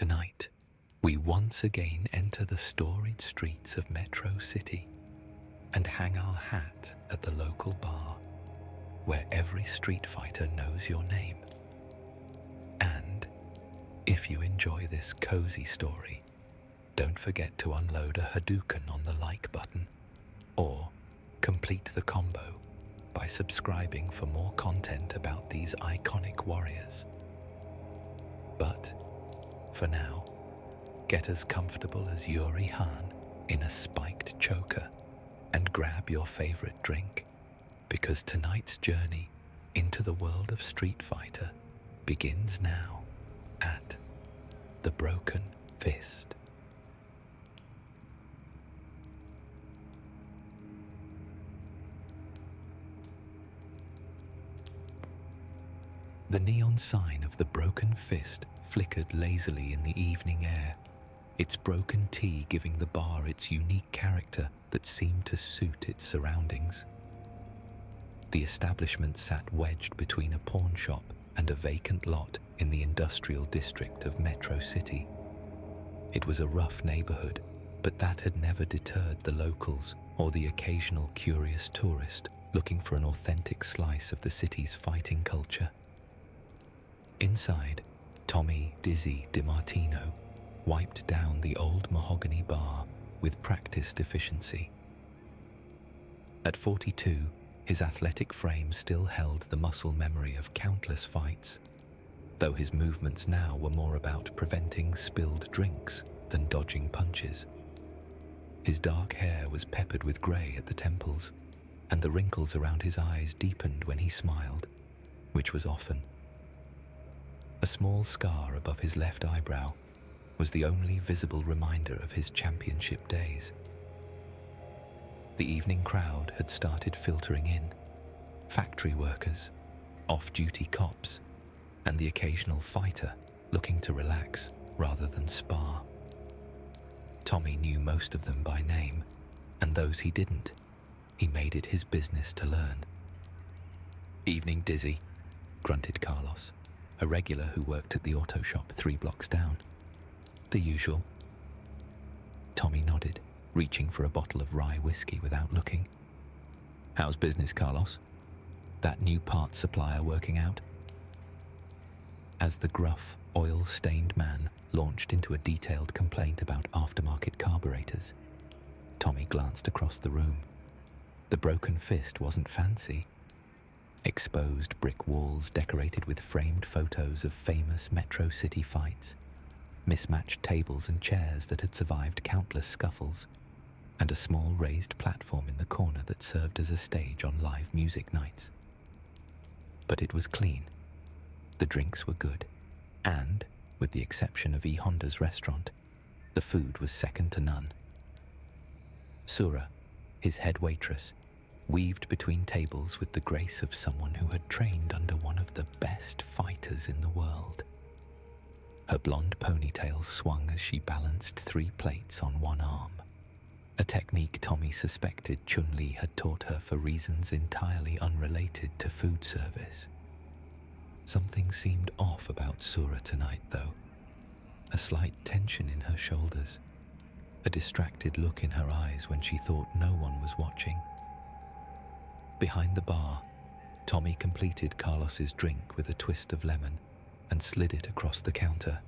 Tonight, we once again enter the storied streets of Metro City and hang our hat at the local bar where every street fighter knows your name. And if you enjoy this cozy story, don't forget to unload a Hadouken on the like button or complete the combo by subscribing for more content about these iconic warriors. But for now, get as comfortable as Yuri Han in a spiked choker and grab your favorite drink, because tonight's journey into the world of Street Fighter begins now at the Broken Fist. The neon sign of the Broken Fist flickered lazily in the evening air, its broken T giving the bar its unique character that seemed to suit its surroundings. The establishment sat wedged between a pawn shop and a vacant lot in the industrial district of Metro City. It was a rough neighborhood, but that had never deterred the locals or the occasional curious tourist looking for an authentic slice of the city's fighting culture. Inside, Tommy Dizzy DiMartino wiped down the old mahogany bar with practiced efficiency. At 42, his athletic frame still held the muscle memory of countless fights, though his movements now were more about preventing spilled drinks than dodging punches. His dark hair was peppered with grey at the temples, and the wrinkles around his eyes deepened when he smiled, which was often. A small scar above his left eyebrow was the only visible reminder of his championship days. The evening crowd had started filtering in: factory workers, off-duty cops, and the occasional fighter looking to relax rather than spar. Tommy knew most of them by name, and those he didn't, he made it his business to learn. "Evening, Dizzy," grunted Carlos, a regular who worked at the auto shop 3 blocks down. "The usual." Tommy nodded, reaching for a bottle of rye whiskey without looking. "How's business, Carlos? That new parts supplier working out?" As the gruff, oil-stained man launched into a detailed complaint about aftermarket carburetors, Tommy glanced across the room. The Broken Fist wasn't fancy. Exposed brick walls decorated with framed photos of famous Metro City fights, mismatched tables and chairs that had survived countless scuffles, and a small raised platform in the corner that served as a stage on live music nights. But it was clean. The drinks were good, and, with the exception of E. Honda's restaurant, the food was second to none. Sura, his head waitress, weaved between tables with the grace of someone who had trained under one of the best fighters in the world. Her blonde ponytail swung as she balanced 3 plates on one arm, a technique Tommy suspected Chun-Li had taught her for reasons entirely unrelated to food service. Something seemed off about Sura tonight, though. A slight tension in her shoulders, a distracted look in her eyes when she thought no one was watching. Behind the bar, Tommy completed Carlos's drink with a twist of lemon and slid it across the counter.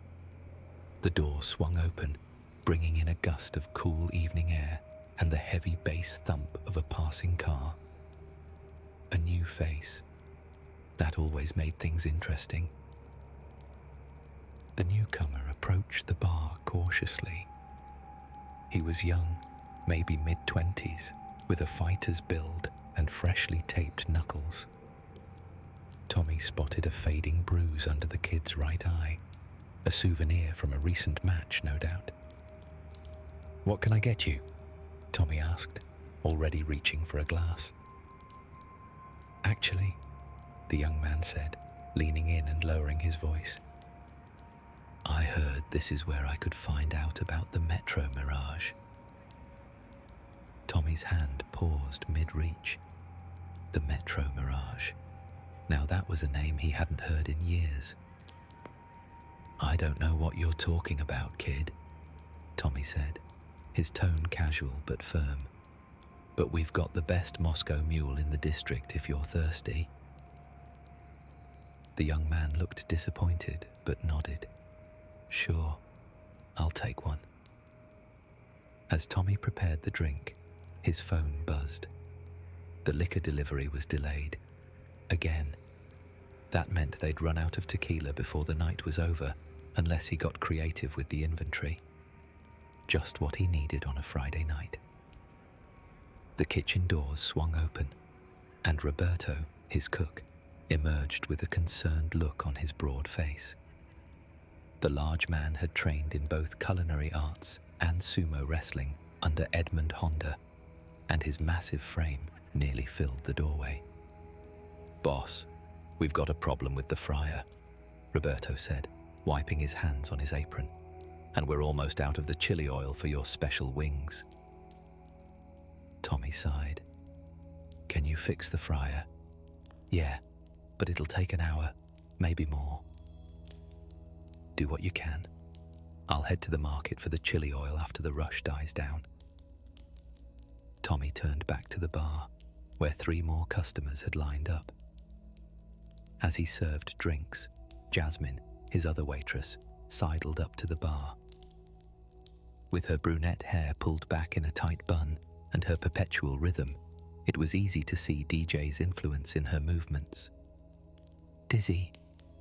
The door swung open, bringing in a gust of cool evening air and the heavy bass thump of a passing car. A new face. That always made things interesting. The newcomer approached the bar cautiously. He was young, maybe mid-20s, with a fighter's build and freshly taped knuckles. Tommy spotted a fading bruise under the kid's right eye, a souvenir from a recent match, no doubt. "What can I get you?" Tommy asked, already reaching for a glass. "Actually," the young man said, leaning in and lowering his voice, "I heard this is where I could find out about the Metro Mirage." Tommy's hand paused mid-reach. The Metro Mirage. Now that was a name he hadn't heard in years. I don't know what you're talking about, kid, Tommy said, his tone casual but firm. But we've got the best Moscow mule in the district if you're thirsty. The young man looked disappointed but nodded. Sure, I'll take one. As Tommy prepared the drink, his phone buzzed. The liquor delivery was delayed. Again. That meant they'd run out of tequila before the night was over, unless he got creative with the inventory. Just what he needed on a Friday night. The kitchen doors swung open, and Roberto, his cook, emerged with a concerned look on his broad face. The large man had trained in both culinary arts and sumo wrestling under Edmund Honda, and his massive frame nearly filled the doorway. Boss, we've got a problem with the fryer, Roberto said, wiping his hands on his apron. And we're almost out of the chili oil for your special wings. Tommy sighed. Can you fix the fryer? Yeah, but it'll take an hour, maybe more. Do what you can. I'll head to the market for the chili oil after the rush dies down. Tommy turned back to the bar, where 3 more customers had lined up. As he served drinks, Jasmine, his other waitress, sidled up to the bar. With her brunette hair pulled back in a tight bun and her perpetual rhythm, it was easy to see DJ's influence in her movements. Dizzy,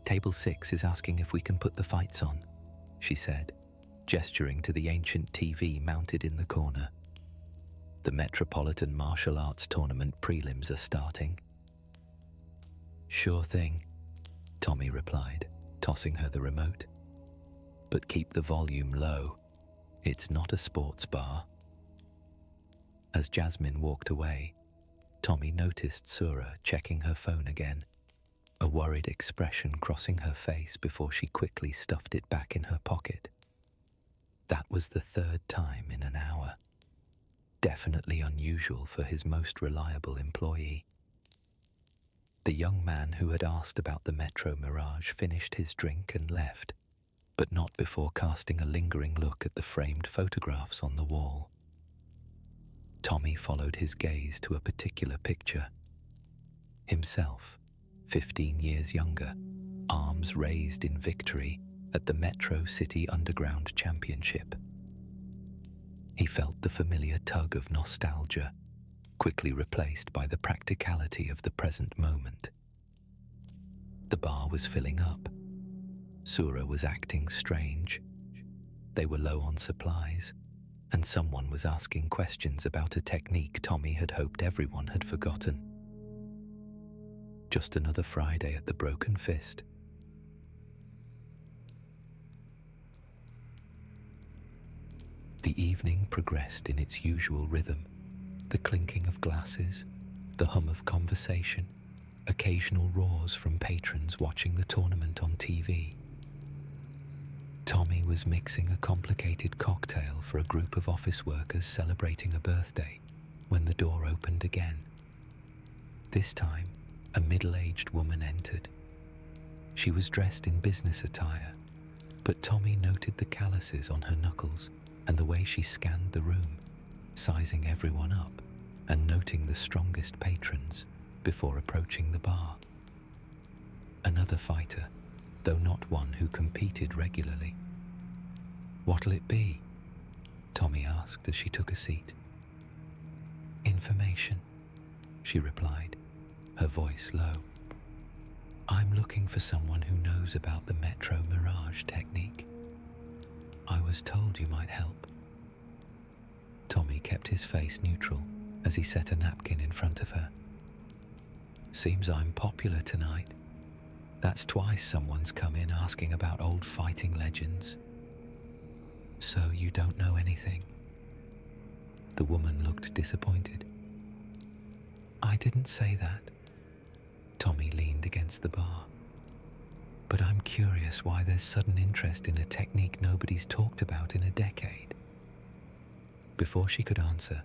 Table 6 is asking if we can put the fights on, she said, gesturing to the ancient TV mounted in the corner. The Metropolitan Martial Arts Tournament prelims are starting. Sure thing, Tommy replied, tossing her the remote. But keep the volume low. It's not a sports bar. As Jasmine walked away, Tommy noticed Sura checking her phone again, a worried expression crossing her face before she quickly stuffed it back in her pocket. That was the 3rd time in an hour. Definitely unusual for his most reliable employee. The young man who had asked about the Metro Mirage finished his drink and left, but not before casting a lingering look at the framed photographs on the wall. Tommy followed his gaze to a particular picture. Himself, 15 years younger, arms raised in victory at the Metro City Underground Championship. He felt the familiar tug of nostalgia, quickly replaced by the practicality of the present moment. The bar was filling up. Sura was acting strange. They were low on supplies, and someone was asking questions about a technique Tommy had hoped everyone had forgotten. Just another Friday at the Broken Fist. The evening progressed in its usual rhythm, the clinking of glasses, the hum of conversation, occasional roars from patrons watching the tournament on TV. Tommy was mixing a complicated cocktail for a group of office workers celebrating a birthday when the door opened again. This time, a middle-aged woman entered. She was dressed in business attire, but Tommy noted the calluses on her knuckles and the way she scanned the room, sizing everyone up and noting the strongest patrons before approaching the bar. Another fighter, though not one who competed regularly. What'll it be? Tommy asked as she took a seat. Information, she replied, her voice low. I'm looking for someone who knows about the Metro Mirage technique. I was told you might help. Tommy kept his face neutral as he set a napkin in front of her. Seems I'm popular tonight. That's twice someone's come in asking about old fighting legends. So you don't know anything? The woman looked disappointed. I didn't say that. Tommy leaned against the bar. But I'm curious why there's sudden interest in a technique nobody's talked about in a decade. Before she could answer,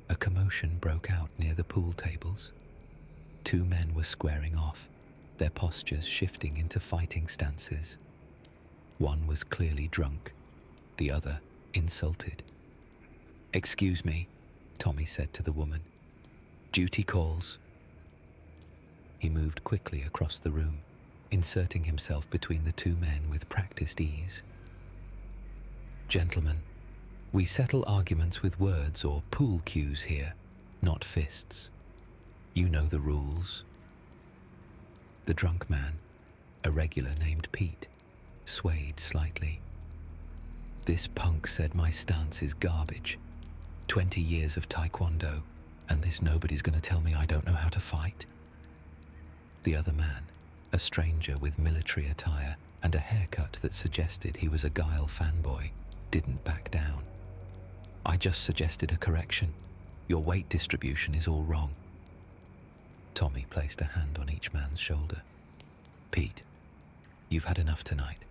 a commotion broke out near the pool tables. 2 men were squaring off, their postures shifting into fighting stances. One was clearly drunk, the other insulted. "Excuse me," Tommy said to the woman. "Duty calls." He moved quickly across the room, inserting himself between the two men with practiced ease. "Gentlemen, we settle arguments with words or pool cues here, not fists. You know the rules." The drunk man, a regular named Pete, swayed slightly. "This punk said my stance is garbage. 20 years of taekwondo, and this nobody's going to tell me I don't know how to fight." The other man, a stranger with military attire and a haircut that suggested he was a Guile fanboy, didn't back down. "I just suggested a correction. Your weight distribution is all wrong." Tommy placed a hand on each man's shoulder. "Pete, you've had enough tonight.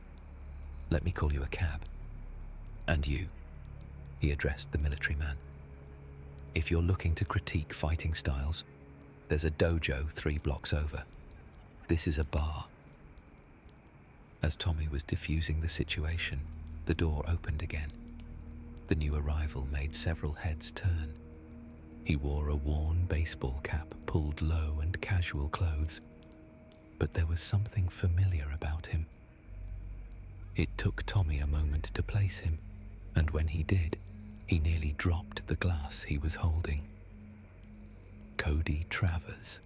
Let me call you a cab. And you," he addressed the military man. "If you're looking to critique fighting styles, there's a dojo 3 blocks over. This is a bar." As Tommy was diffusing the situation, the door opened again. The new arrival made several heads turn. He wore a worn baseball cap pulled low and casual clothes, but there was something familiar about him. It took Tommy a moment to place him, and when he did, he nearly dropped the glass he was holding. Cody Travers,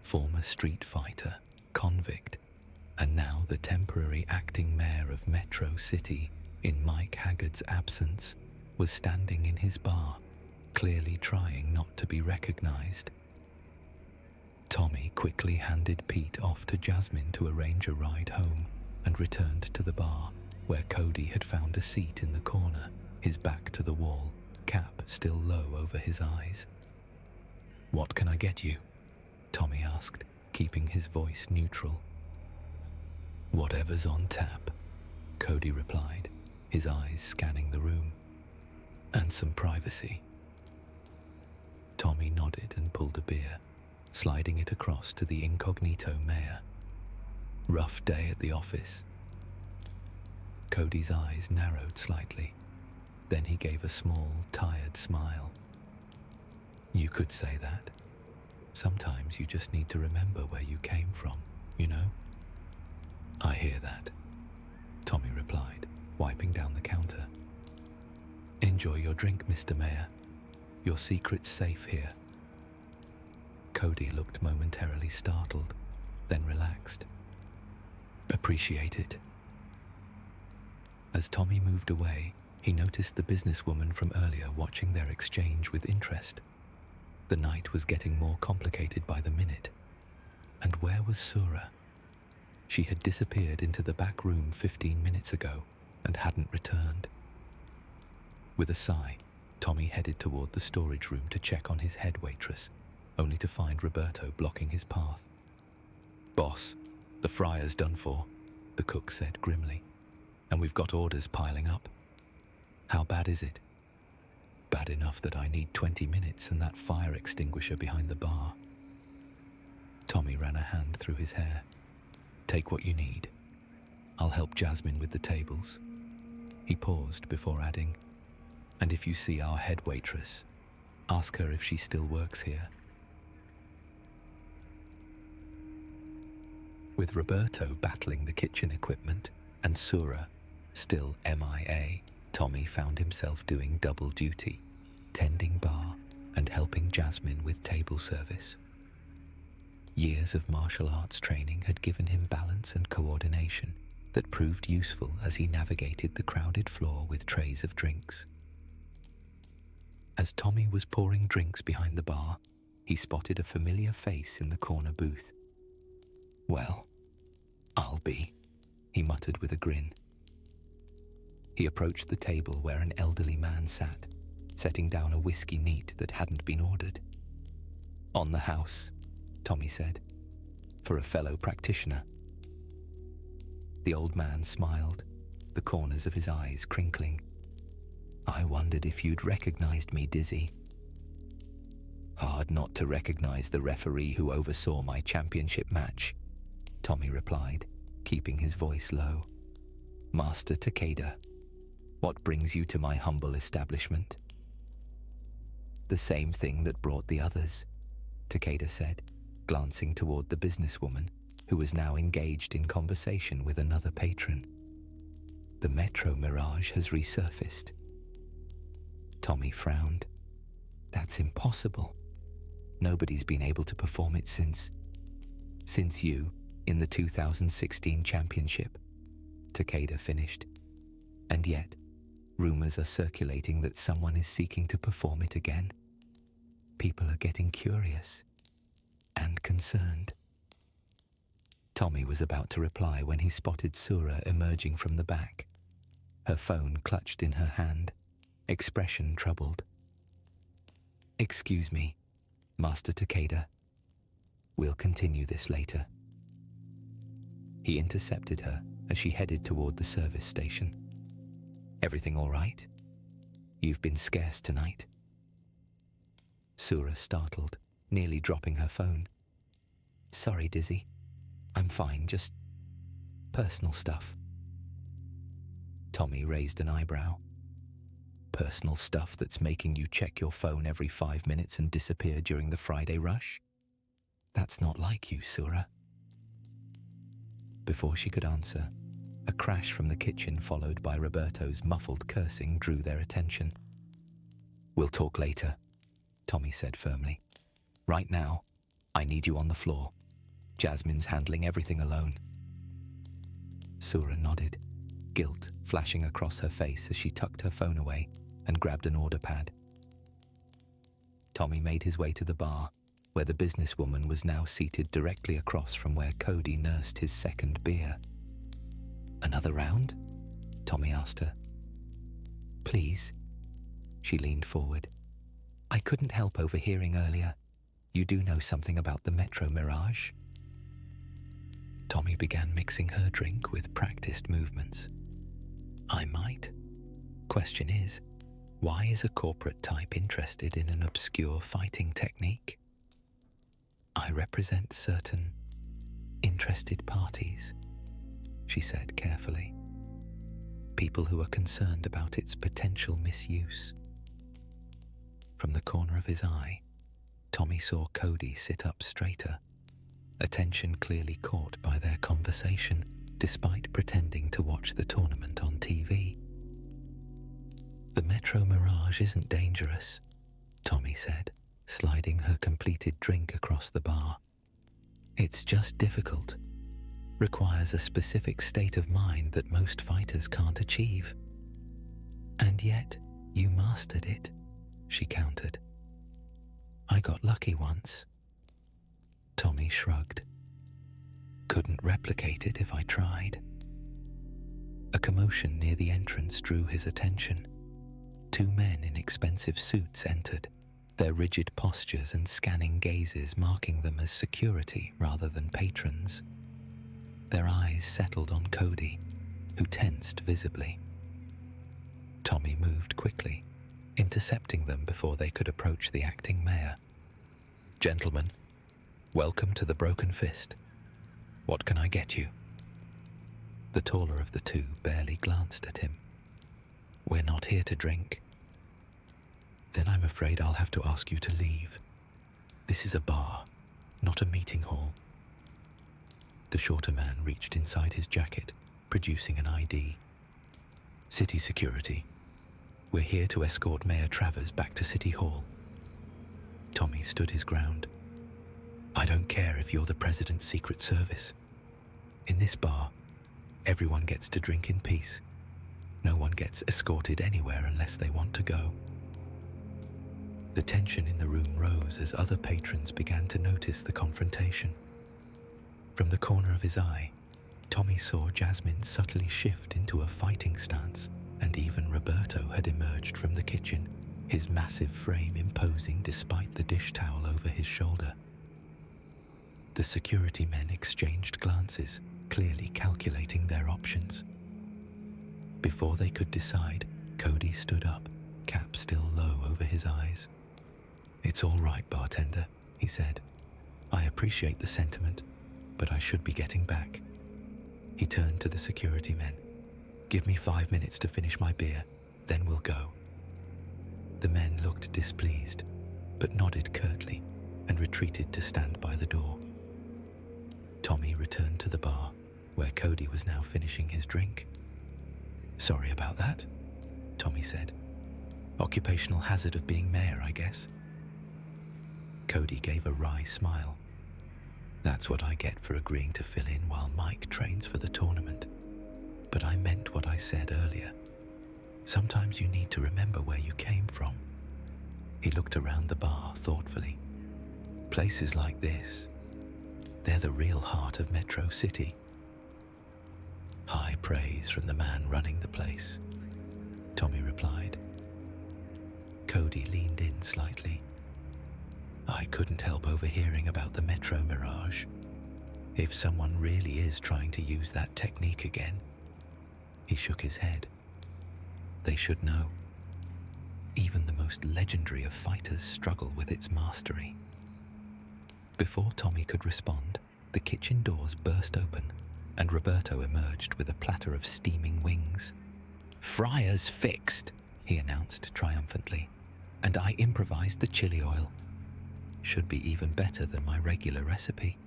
former street fighter, convict, and now the temporary acting mayor of Metro City in Mike Haggard's absence, was standing in his bar, clearly trying not to be recognized. Tommy quickly handed Pete off to Jasmine to arrange a ride home and returned to the bar, where Cody had found a seat in the corner, his back to the wall, cap still low over his eyes. "What can I get you?" Tommy asked, keeping his voice neutral. "Whatever's on tap," Cody replied, his eyes scanning the room. "And some privacy." Tommy nodded and pulled a beer, sliding it across to the incognito mayor. "Rough day at the office." Cody's eyes narrowed slightly. Then he gave a small, tired smile. "You could say that. Sometimes you just need to remember where you came from, you know?" "I hear that," Tommy replied, wiping down the counter. "Enjoy your drink, Mr. Mayor. Your secret's safe here." Cody looked momentarily startled, then relaxed. "Appreciate it." As Tommy moved away, he noticed the businesswoman from earlier watching their exchange with interest. The night was getting more complicated by the minute. And where was Sura? She had disappeared into the back room 15 minutes ago and hadn't returned. With a sigh, Tommy headed toward the storage room to check on his head waitress, only to find Roberto blocking his path. "Boss, the fryer's done for," the cook said grimly, "and we've got orders piling up." "How bad is it?" "Bad enough that I need 20 minutes and that fire extinguisher behind the bar." Tommy ran a hand through his hair. "Take what you need. I'll help Jasmine with the tables." He paused before adding, "And if you see our head waitress, ask her if she still works here." With Roberto battling the kitchen equipment and Sura still MIA, Tommy found himself doing double duty, tending bar and helping Jasmine with table service. Years of martial arts training had given him balance and coordination that proved useful as he navigated the crowded floor with trays of drinks. As Tommy was pouring drinks behind the bar, he spotted a familiar face in the corner booth. "Well, I'll be," he muttered with a grin. He approached the table where an elderly man sat, setting down a whiskey neat that hadn't been ordered. "On the house," Tommy said, "for a fellow practitioner." The old man smiled, the corners of his eyes crinkling. "I wondered if you'd recognized me, Dizzy." "Hard not to recognize the referee who oversaw my championship match," Tommy replied, keeping his voice low. Master Takeda, what brings you to my humble establishment? The same thing that brought the others, Takeda said, glancing toward the businesswoman, who was now engaged in conversation with another patron. The Metro Mirage has resurfaced. Tommy frowned. That's impossible. Nobody's been able to perform it since you, in the 2016 championship, Takeda finished. And yet, rumors are circulating that someone is seeking to perform it again. People are getting curious and concerned. Tommy was about to reply when he spotted Sura emerging from the back, her phone clutched in her hand, expression troubled. Excuse me, Master Takeda. We'll continue this later. He intercepted her as she headed toward the service station. Everything all right? You've been scarce tonight. Sura startled, nearly dropping her phone. Sorry, Dizzy. I'm fine, just personal stuff. Tommy raised an eyebrow. Personal stuff that's making you check your phone every 5 minutes and disappear during the Friday rush? That's not like you, Sura. Before she could answer, a crash from the kitchen followed by Roberto's muffled cursing drew their attention. We'll talk later, Tommy said firmly. Right now, I need you on the floor. Jasmine's handling everything alone. Sura nodded, guilt flashing across her face as she tucked her phone away and grabbed an order pad. Tommy made his way to the bar, where the businesswoman was now seated directly across from where Cody nursed his second beer. Another round? Tommy asked her. Please. She leaned forward. I couldn't help overhearing earlier. You do know something about the Metro Mirage? Tommy began mixing her drink with practiced movements. I might. Question is, why is a corporate type interested in an obscure fighting technique? I represent certain interested parties, she said carefully. People who are concerned about its potential misuse. From the corner of his eye, Tommy saw Cody sit up straighter, attention clearly caught by their conversation, despite pretending to watch the tournament on TV. The Metro Mirage isn't dangerous, Tommy said, sliding her completed drink across the bar. It's just difficult. Requires a specific state of mind that most fighters can't achieve. And yet, you mastered it, she countered. I got lucky once. Tommy shrugged. Couldn't replicate it if I tried. A commotion near the entrance drew his attention. 2 men in expensive suits entered, their rigid postures and scanning gazes marking them as security rather than patrons. Their eyes settled on Cody, who tensed visibly. Tommy moved quickly, intercepting them before they could approach the acting mayor. Gentlemen, welcome to the Broken Fist. What can I get you? The taller of the two barely glanced at him. We're not here to drink. Then I'm afraid I'll have to ask you to leave. This is a bar, not a meeting hall. The shorter man reached inside his jacket, producing an ID. City security. We're here to escort Mayor Travers back to City Hall. Tommy stood his ground. I don't care if you're the President's Secret Service. In this bar, everyone gets to drink in peace. No one gets escorted anywhere unless they want to go. The tension in the room rose as other patrons began to notice the confrontation. From the corner of his eye, Tommy saw Jasmine subtly shift into a fighting stance, and even Roberto had emerged from the kitchen, his massive frame imposing despite the dish towel over his shoulder. The security men exchanged glances, clearly calculating their options. Before they could decide, Cody stood up, cap still low over his eyes. It's all right, bartender, he said. I appreciate the sentiment, but I should be getting back. He turned to the security men. Give me 5 minutes to finish my beer, then we'll go." The men looked displeased, but nodded curtly and retreated to stand by the door. Tommy returned to the bar, where Cody was now finishing his drink. "Sorry about that," Tommy said. "Occupational hazard of being mayor, I guess." Cody gave a wry smile. "That's what I get for agreeing to fill in while Mike trains for the tournament. But I meant what I said earlier. Sometimes you need to remember where you came from." He looked around the bar thoughtfully. "Places like this, they're the real heart of Metro City." "High praise from the man running the place," Tommy replied. Cody leaned in slightly. "I couldn't help overhearing about the Metro Mirage. If someone really is trying to use that technique again." He shook his head. "They should know. Even the most legendary of fighters struggle with its mastery." Before Tommy could respond, the kitchen doors burst open and Roberto emerged with a platter of steaming wings. "Fryer's fixed," he announced triumphantly, "and I improvised the chili oil. Should be even better than my regular recipe."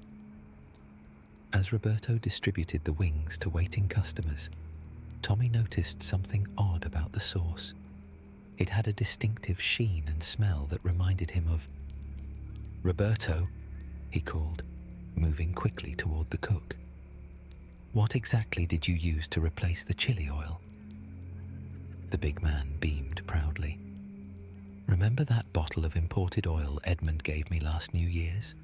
As Roberto distributed the wings to waiting customers, Tommy noticed something odd about the sauce. It had a distinctive sheen and smell that reminded him of... "Roberto," he called, moving quickly toward the cook. "What exactly did you use to replace the chili oil?" The big man beamed proudly. "Remember that bottle of imported oil Edmund gave me last New Year's?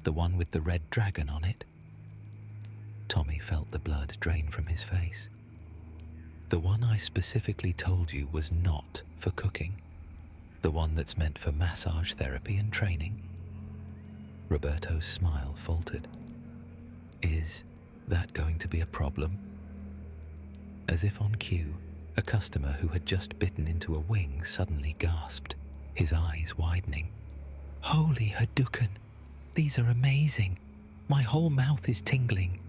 The one with the red dragon on it?" Tommy felt the blood drain from his face. "The one I specifically told you was not for cooking. The one that's meant for massage therapy and training." Roberto's smile faltered. "Is that going to be a problem?" As if on cue, a customer who had just bitten into a wing suddenly gasped, his eyes widening. "Holy Hadouken! These are amazing! My whole mouth is tingling."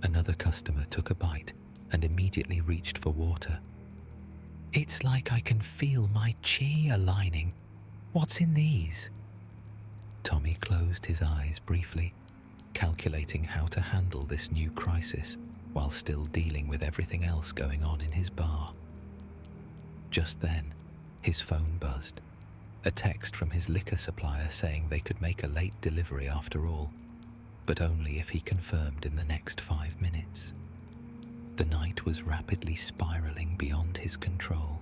Another customer took a bite and immediately reached for water. "It's like I can feel my chi aligning. What's in these?" Tommy closed his eyes briefly, calculating how to handle this new crisis while still dealing with everything else going on in his bar. Just then, his phone buzzed, a text from his liquor supplier saying they could make a late delivery after all, but only if he confirmed in the next 5 minutes. The night was rapidly spiraling beyond his control,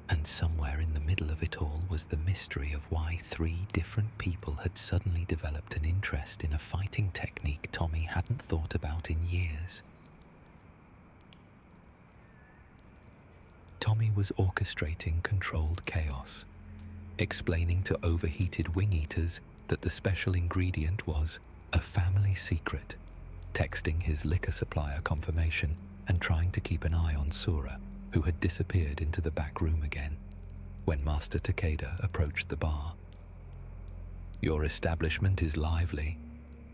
and somewhere in the middle of it all was the mystery of why 3 different people had suddenly developed an interest in a fighting technique Tommy hadn't thought about in years. Tommy was orchestrating controlled chaos, explaining to overheated wing-eaters that the special ingredient was a family secret, texting his liquor supplier confirmation, and trying to keep an eye on Sura, who had disappeared into the back room again, when Master Takeda approached the bar. "Your establishment is lively,"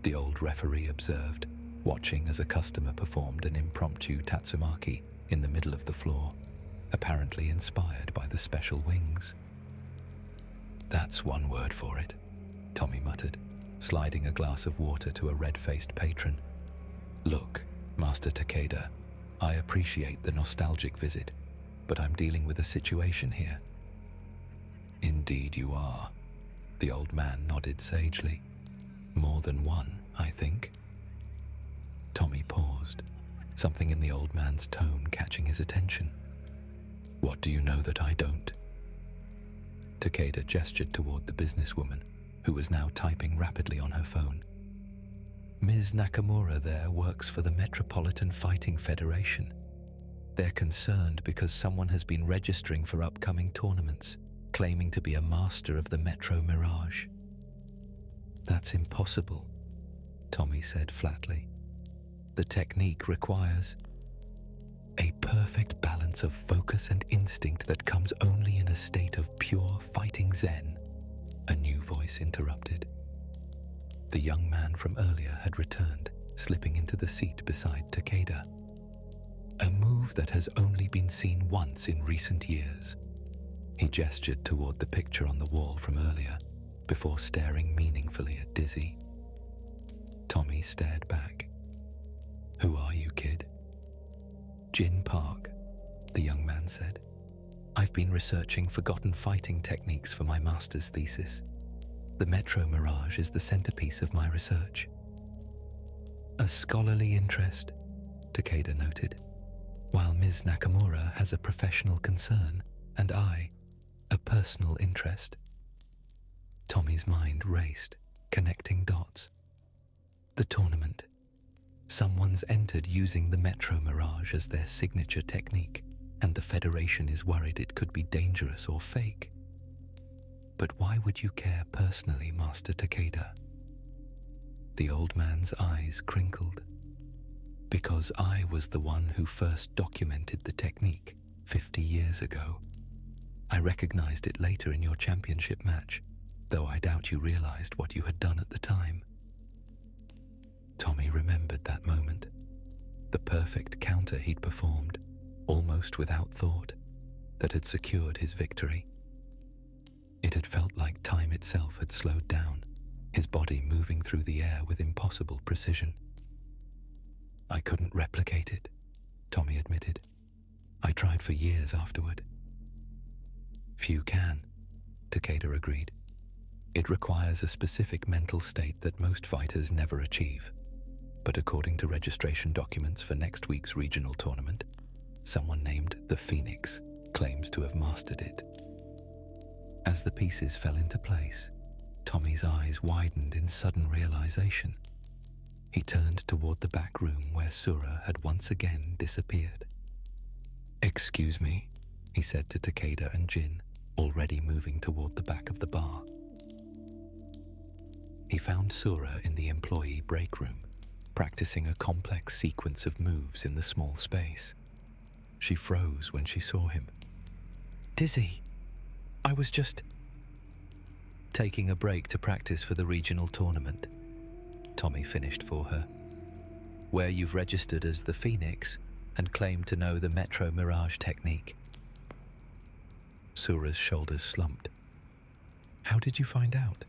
the old referee observed, watching as a customer performed an impromptu tatsumaki in the middle of the floor, apparently inspired by the special wings. "That's one word for it," Tommy muttered, sliding a glass of water to a red-faced patron. "Look, Master Takeda, I appreciate the nostalgic visit, but I'm dealing with a situation here." "Indeed you are," the old man nodded sagely. "More than one, I think." Tommy paused, something in the old man's tone catching his attention. "What do you know that I don't?" Takeda gestured toward the businesswoman, who was now typing rapidly on her phone. "Ms. Nakamura there works for the Metropolitan Fighting Federation. They're concerned because someone has been registering for upcoming tournaments, claiming to be a master of the Metro Mirage." "That's impossible," Tommy said flatly. "The technique requires a perfect balance of focus and instinct that comes only in a state of pure fighting zen," a new voice interrupted. The young man from earlier had returned, slipping into the seat beside Takeda. A move that has only been seen once in recent years. He gestured toward the picture on the wall from earlier, before staring meaningfully at Dizzy. Tommy stared back. "Who are you, kid?" "Jin Park," the young man said. "I've been researching forgotten fighting techniques for my master's thesis. The Metro Mirage is the centerpiece of my research." "A scholarly interest," Takeda noted, "while Ms. Nakamura has a professional concern, and I, a personal interest." Tommy's mind raced, connecting dots. The tournament. Someone's entered using the Metro Mirage as their signature technique, and the Federation is worried it could be dangerous or fake. "But why would you care personally, Master Takeda?" The old man's eyes crinkled. "Because I was the one who first documented the technique 50 years ago. I recognized it later in your championship match, though I doubt you realized what you had done at the time." Tommy remembered that moment, the perfect counter he'd performed, almost without thought, that had secured his victory. It had felt like time itself had slowed down, his body moving through the air with impossible precision. "I couldn't replicate it," Tommy admitted. "I tried for years afterward." "Few can," Takeda agreed. "It requires a specific mental state that most fighters never achieve. But according to registration documents for next week's regional tournament, someone named the Phoenix claims to have mastered it." As the pieces fell into place, Tommy's eyes widened in sudden realization. He turned toward the back room where Sura had once again disappeared. "Excuse me," he said to Takeda and Jin, already moving toward the back of the bar. He found Sura in the employee break room, practicing a complex sequence of moves in the small space. She froze when she saw him. "Dizzy, I was just..." "Taking a break to practice for the regional tournament," Tommy finished for her. "Where you've registered as the Phoenix and claim to know the Metro Mirage technique." Sura's shoulders slumped. "How did you find out?"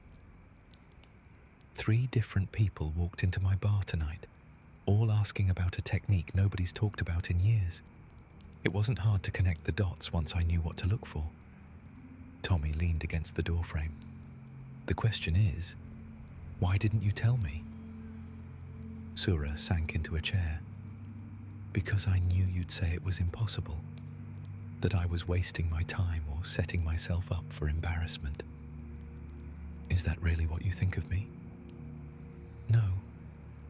3 different people walked into my bar tonight, all asking about a technique nobody's talked about in years. It wasn't hard to connect the dots once I knew what to look for. Tommy leaned against the doorframe. "The question is, why didn't you tell me?" Sura sank into a chair. "Because I knew you'd say it was impossible, that I was wasting my time or setting myself up for embarrassment." "Is that really what you think of me?" "No,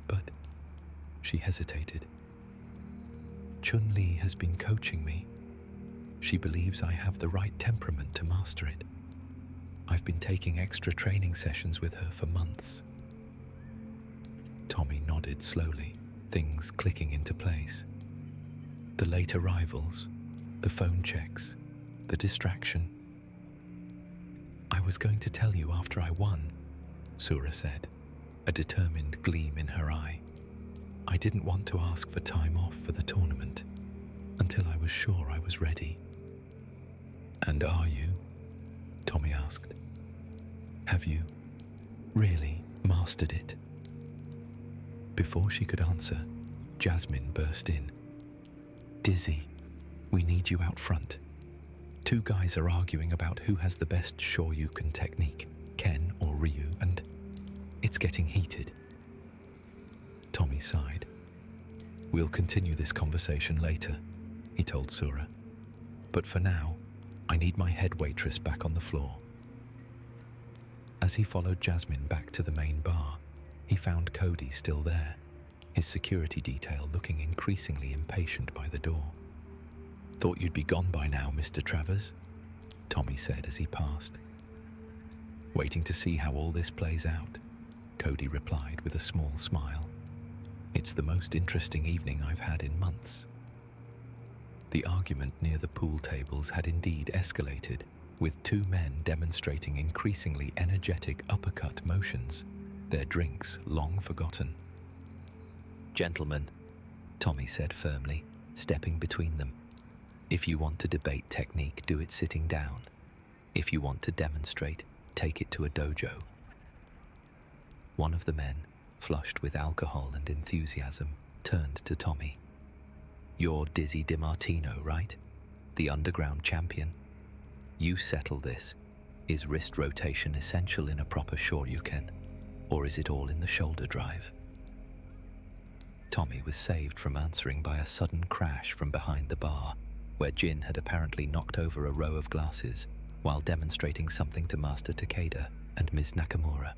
but..." She hesitated. "Chun-Li has been coaching me. She believes I have the right temperament to master it. I've been taking extra training sessions with her for months." Tommy nodded slowly, things clicking into place. The late arrivals, the phone checks, the distraction. "I was going to tell you after I won," Sura said, a determined gleam in her eye. "I didn't want to ask for time off for the tournament until I was sure I was ready." "And are you?" Tommy asked. "Have you really mastered it?" Before she could answer, Jasmine burst in. "Dizzy, we need you out front. 2 guys are arguing about who has the best Shoryuken technique, Ken or Ryu, and it's getting heated." Tommy sighed. "We'll continue this conversation later," he told Sura. "But for now, I need my head waitress back on the floor." As he followed Jasmine back to the main bar, he found Cody still there, his security detail looking increasingly impatient by the door. "Thought you'd be gone by now, Mr. Travers," Tommy said as he passed. "Waiting to see how all this plays out," Cody replied with a small smile. "It's the most interesting evening I've had in months." The argument near the pool tables had indeed escalated, with 2 men demonstrating increasingly energetic uppercut motions, their drinks long forgotten. "Gentlemen," Tommy said firmly, stepping between them. If you want to debate technique, do it sitting down. If you want to demonstrate, take it to a dojo. One of the men, flushed with alcohol and enthusiasm, turned to Tommy. You're Dizzy DiMartino, right? The underground champion. You settle this. Is wrist rotation essential in a proper shoryuken, or is it all in the shoulder drive? Tommy was saved from answering by a sudden crash from behind the bar, where Jin had apparently knocked over a row of glasses while demonstrating something to Master Takeda and Ms. Nakamura.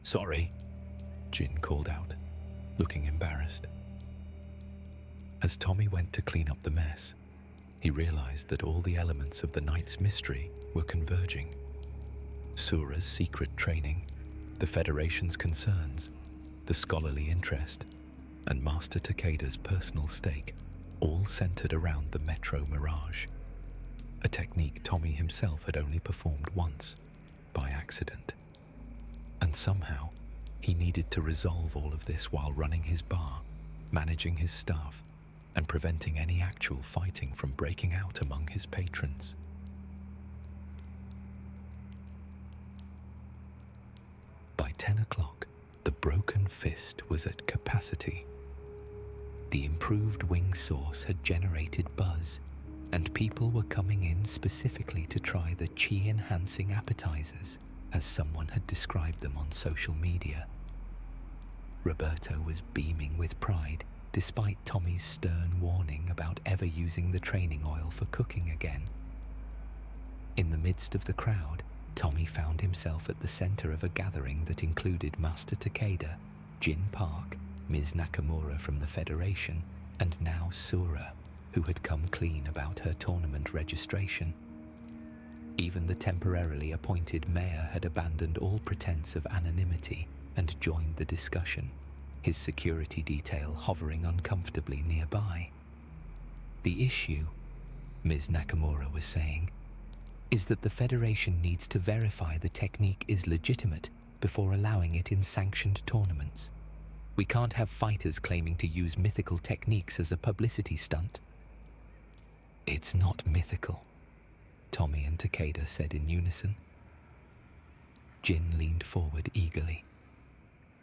Sorry, Jin called out, looking embarrassed. As Tommy went to clean up the mess, he realized that all the elements of the night's mystery were converging. Sura's secret training, the Federation's concerns, the scholarly interest, and Master Takeda's personal stake all centered around the Metro Mirage, a technique Tommy himself had only performed once, by accident. And somehow, he needed to resolve all of this while running his bar, managing his staff, and preventing any actual fighting from breaking out among his patrons. By 10 o'clock, the broken fist was at capacity. The improved wing source had generated buzz, and people were coming in specifically to try the chi-enhancing appetizers, as someone had described them on social media. Roberto was beaming with pride, despite Tommy's stern warning about ever using the training oil for cooking again. In the midst of the crowd, Tommy found himself at the center of a gathering that included Master Takeda, Jin Park, Ms. Nakamura from the Federation, and now Sura, who had come clean about her tournament registration. Even the temporarily appointed mayor had abandoned all pretense of anonymity and joined the discussion, his security detail hovering uncomfortably nearby. The issue, Ms. Nakamura was saying, is that the Federation needs to verify the technique is legitimate before allowing it in sanctioned tournaments. We can't have fighters claiming to use mythical techniques as a publicity stunt. It's not mythical, Tommy and Takeda said in unison. Jin leaned forward eagerly.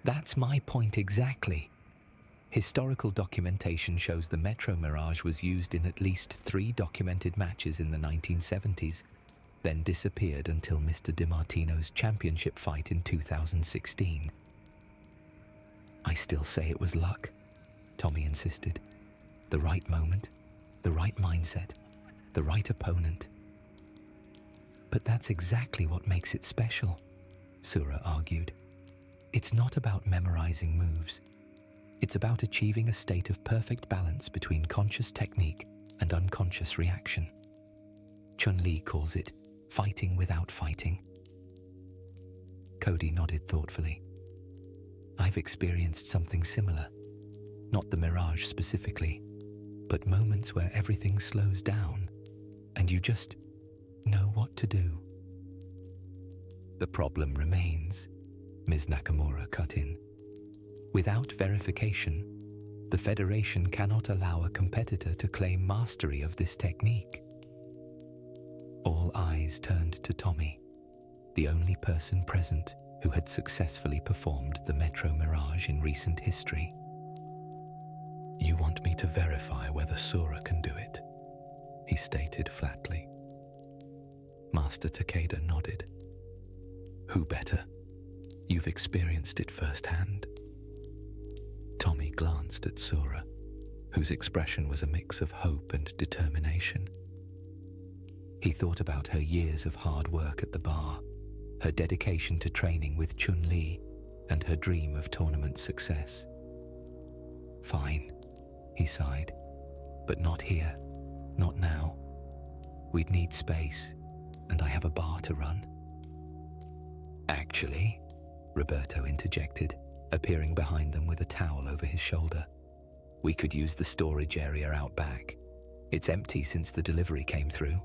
That's my point exactly. Historical documentation shows the Metro Mirage was used in at least 3 documented matches in the 1970s, then disappeared until Mr. DiMartino's championship fight in 2016. I still say it was luck, Tommy insisted. The right moment, the right mindset, the right opponent. But that's exactly what makes it special, Sura argued. It's not about memorizing moves. It's about achieving a state of perfect balance between conscious technique and unconscious reaction. Chun-Li calls it fighting without fighting. Cody nodded thoughtfully. I've experienced something similar. Not the Mirage specifically, but moments where everything slows down and you just know what to do. The problem remains, Ms. Nakamura cut in. Without verification, the Federation cannot allow a competitor to claim mastery of this technique. All eyes turned to Tommy, the only person present who had successfully performed the Metro Mirage in recent history. You want me to verify whether Sura can do it, he stated flatly. Master Takeda nodded. Who better? You've experienced it firsthand. Tommy glanced at Sura, whose expression was a mix of hope and determination. He thought about her years of hard work at the bar, her dedication to training with Chun-Li, and her dream of tournament success. Fine, he sighed, but not here, not now. We'd need space, and I have a bar to run. Actually, Roberto interjected, appearing behind them with a towel over his shoulder. We could use the storage area out back. It's empty since the delivery came through.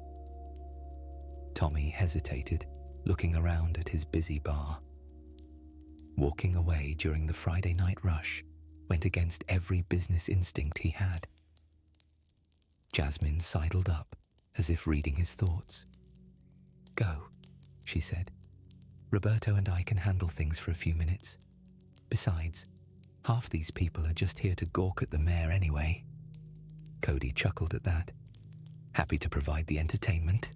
Tommy hesitated, looking around at his busy bar. Walking away during the Friday night rush went against every business instinct he had. Jasmine sidled up, as if reading his thoughts. "Go," she said. "Roberto and I can handle things for a few minutes. Besides, half these people are just here to gawk at the mayor anyway." Cody chuckled at that. "Happy to provide the entertainment."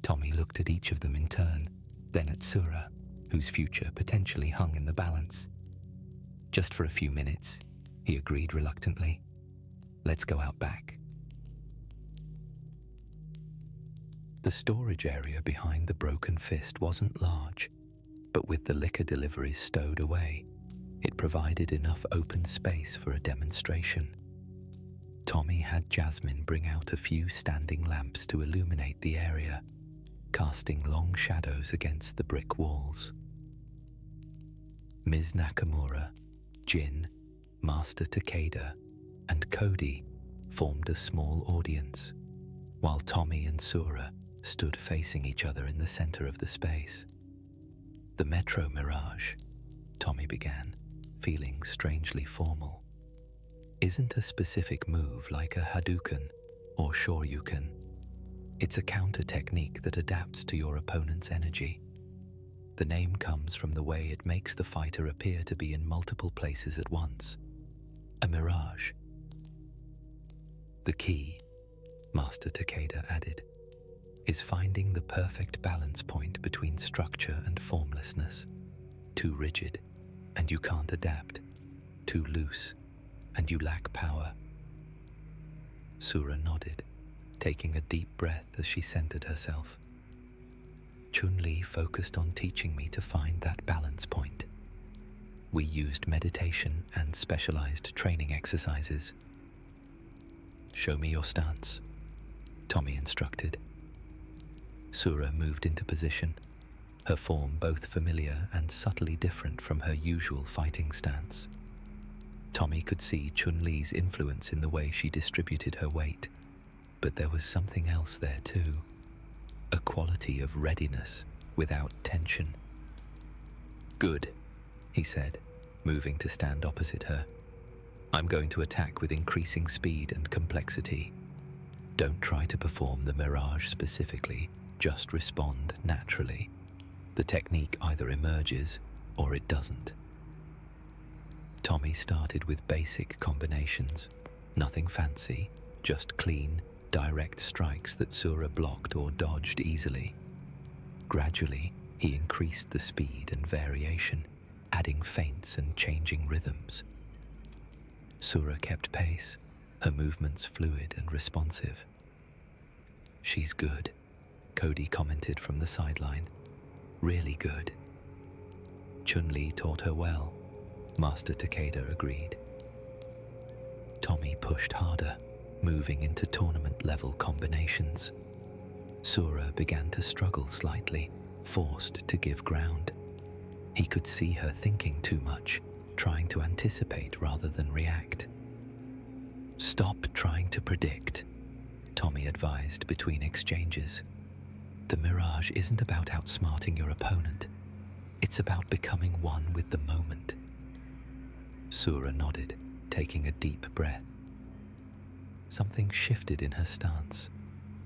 Tommy looked at each of them in turn, then at Sura, whose future potentially hung in the balance. "Just for a few minutes," he agreed reluctantly. "Let's go out back." The storage area behind the broken fist wasn't large, but with the liquor deliveries stowed away, it provided enough open space for a demonstration. Tommy had Jasmine bring out a few standing lamps to illuminate the area, casting long shadows against the brick walls. Ms. Nakamura, Jin, Master Takeda, and Cody formed a small audience, while Tommy and Sura stood facing each other in the center of the space. "The Metro Mirage," Tommy began, feeling strangely formal, "isn't a specific move like a Hadouken or Shoryuken. It's a counter technique that adapts to your opponent's energy. The name comes from the way it makes the fighter appear to be in multiple places at once. A mirage. The key," Master Takeda added, "is finding the perfect balance point between structure and formlessness. Too rigid, and you can't adapt. Too loose, and you lack power." Sura nodded, taking a deep breath as she centered herself. "Chun-Li focused on teaching me to find that balance point. We used meditation and specialized training exercises." "Show me your stance," Tommy instructed. Sura moved into position, her form both familiar and subtly different from her usual fighting stance. Tommy could see Chun-Li's influence in the way she distributed her weight, but there was something else there too, a quality of readiness without tension. "Good," he said, moving to stand opposite her. "I'm going to attack with increasing speed and complexity. Don't try to perform the mirage specifically, just respond naturally. The technique either emerges or it doesn't." Tommy started with basic combinations, nothing fancy, just clean, direct strikes that Sura blocked or dodged easily. Gradually, he increased the speed and variation, adding feints and changing rhythms. Sura kept pace, her movements fluid and responsive. "She's good," Cody commented from the sideline. "Really good." "Chun-Li taught her well," Master Takeda agreed. Tommy pushed harder, moving into tournament-level combinations. Sura began to struggle slightly, forced to give ground. He could see her thinking too much, trying to anticipate rather than react. "Stop trying to predict," Tommy advised between exchanges. "The mirage isn't about outsmarting your opponent. It's about becoming one with the moment." Sura nodded, taking a deep breath. Something shifted in her stance,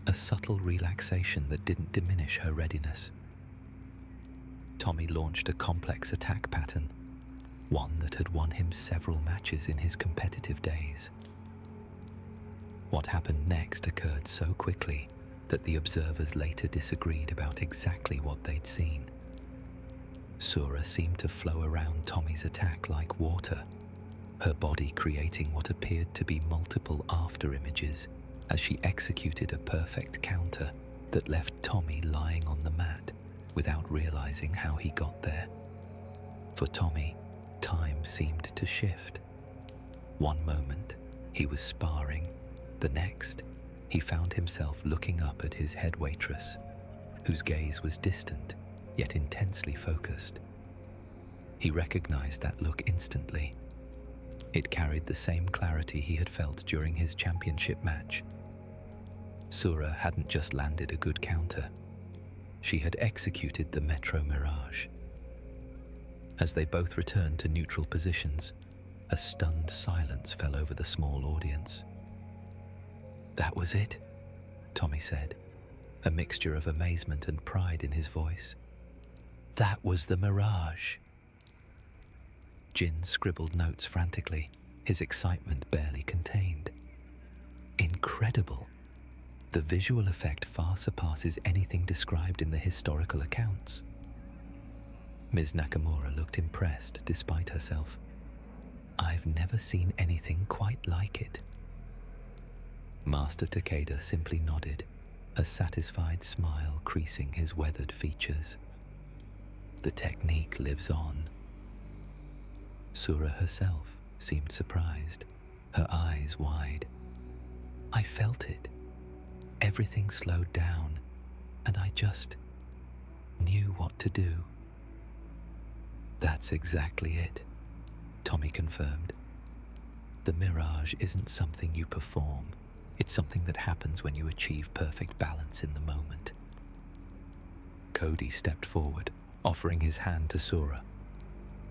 a subtle relaxation that didn't diminish her readiness. Tommy launched a complex attack pattern, one that had won him several matches in his competitive days. What happened next occurred so quickly that the observers later disagreed about exactly what they'd seen. Sura seemed to flow around Tommy's attack like water, her body creating what appeared to be multiple after-images as she executed a perfect counter that left Tommy lying on the mat without realizing how he got there. For Tommy, time seemed to shift. One moment, he was sparring. The next, he found himself looking up at his head waitress, whose gaze was distant, yet intensely focused. He recognized that look instantly. It carried the same clarity he had felt during his championship match. Sura hadn't just landed a good counter. She had executed the Metro Mirage. As they both returned to neutral positions, a stunned silence fell over the small audience. That was it, Tommy said, a mixture of amazement and pride in his voice. That was the mirage. Jin scribbled notes frantically, his excitement barely contained. Incredible! The visual effect far surpasses anything described in the historical accounts. Ms. Nakamura looked impressed despite herself. I've never seen anything quite like it. Master Takeda simply nodded, a satisfied smile creasing his weathered features. The technique lives on. Sura herself seemed surprised, her eyes wide. I felt it. Everything slowed down, and I just knew what to do. That's exactly it, Tommy confirmed. The mirage isn't something you perform. It's something that happens when you achieve perfect balance in the moment. Cody stepped forward, offering his hand to Sura.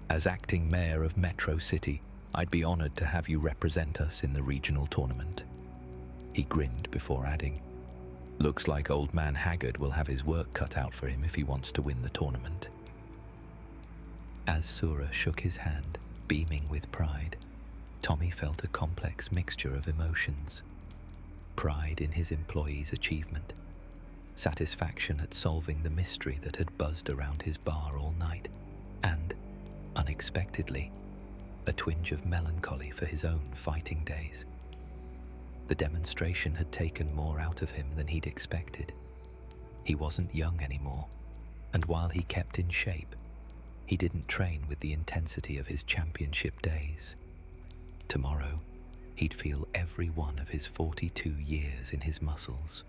As acting mayor of Metro City, I'd be honored to have you represent us in the regional tournament. He grinned before adding, looks like old man Haggard will have his work cut out for him if he wants to win the tournament. As Sura shook his hand, beaming with pride, Tommy felt a complex mixture of emotions. Pride in his employee's achievement, satisfaction at solving the mystery that had buzzed around his bar all night, and, unexpectedly, a twinge of melancholy for his own fighting days. The demonstration had taken more out of him than he'd expected. He wasn't young anymore, and while he kept in shape, he didn't train with the intensity of his championship days. Tomorrow, he'd feel every one of his 42 years in his muscles.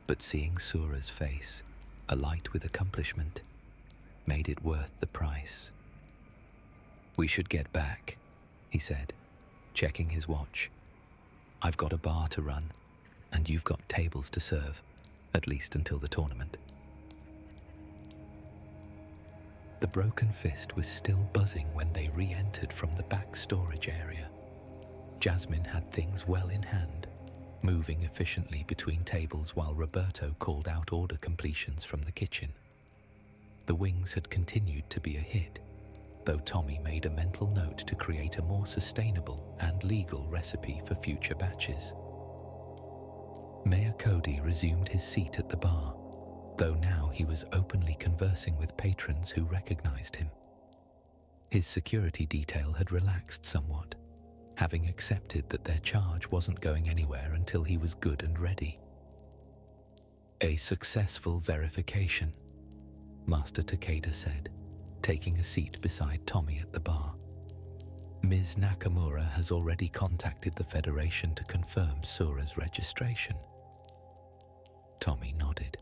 But seeing Sura's face, alight with accomplishment, made it worth the price. We should get back, he said, checking his watch. I've got a bar to run, and you've got tables to serve, at least until the tournament. The broken fist was still buzzing when they re-entered from the back storage area. Jasmine had things well in hand, moving efficiently between tables while Roberto called out order completions from the kitchen. The wings had continued to be a hit, though Tommy made a mental note to create a more sustainable and legal recipe for future batches. Mayor Cody resumed his seat at the bar, though now he was openly conversing with patrons who recognized him. His security detail had relaxed somewhat, having accepted that their charge wasn't going anywhere until he was good and ready. A successful verification, Master Takeda said, taking a seat beside Tommy at the bar. Ms. Nakamura has already contacted the Federation to confirm Sura's registration. Tommy nodded,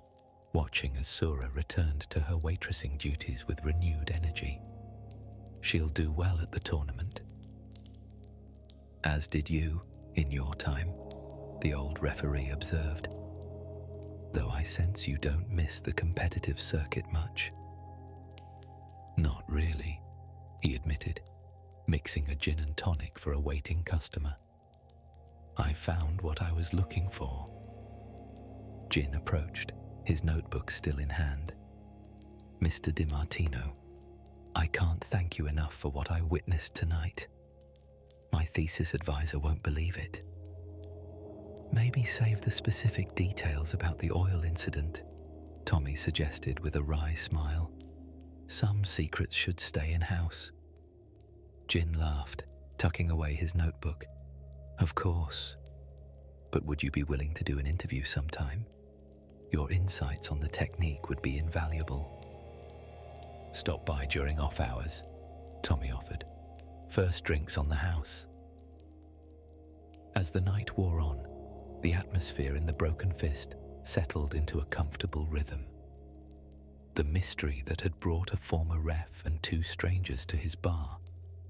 watching as Sura returned to her waitressing duties with renewed energy. She'll do well at the tournament. As did you, in your time, the old referee observed. Though I sense you don't miss the competitive circuit much. Not really, he admitted, mixing a gin and tonic for a waiting customer. I found what I was looking for. Jin approached, his notebook still in hand. Mr. DiMartino, I can't thank you enough for what I witnessed tonight. My thesis advisor won't believe it. Maybe save the specific details about the oil incident, Tommy suggested with a wry smile. Some secrets should stay in-house. Jin laughed, tucking away his notebook. Of course. But would you be willing to do an interview sometime? Your insights on the technique would be invaluable. Stop by during off hours, Tommy offered. First drinks on the house. As the night wore on, the atmosphere in the Broken Fist settled into a comfortable rhythm. The mystery that had brought a former ref and two strangers to his bar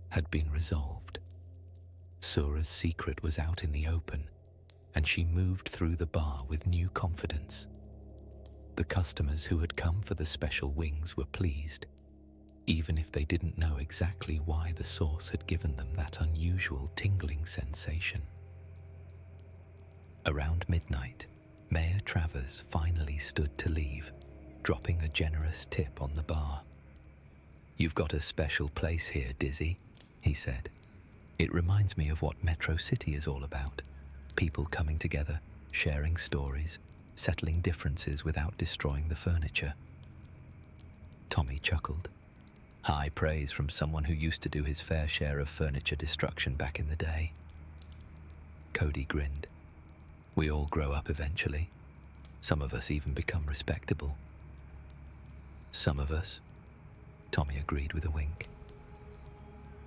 had been resolved. Sura's secret was out in the open, and she moved through the bar with new confidence. The customers who had come for the special wings were pleased, even if they didn't know exactly why the sauce had given them that unusual tingling sensation. Around midnight, Mayor Travers finally stood to leave, dropping a generous tip on the bar. "You've got a special place here, Dizzy," he said. "It reminds me of what Metro City is all about. People coming together, sharing stories, settling differences without destroying the furniture." Tommy chuckled. High praise from someone who used to do his fair share of furniture destruction back in the day. Cody grinned. "We all grow up eventually. Some of us even become respectable." "Some of us," Tommy agreed with a wink.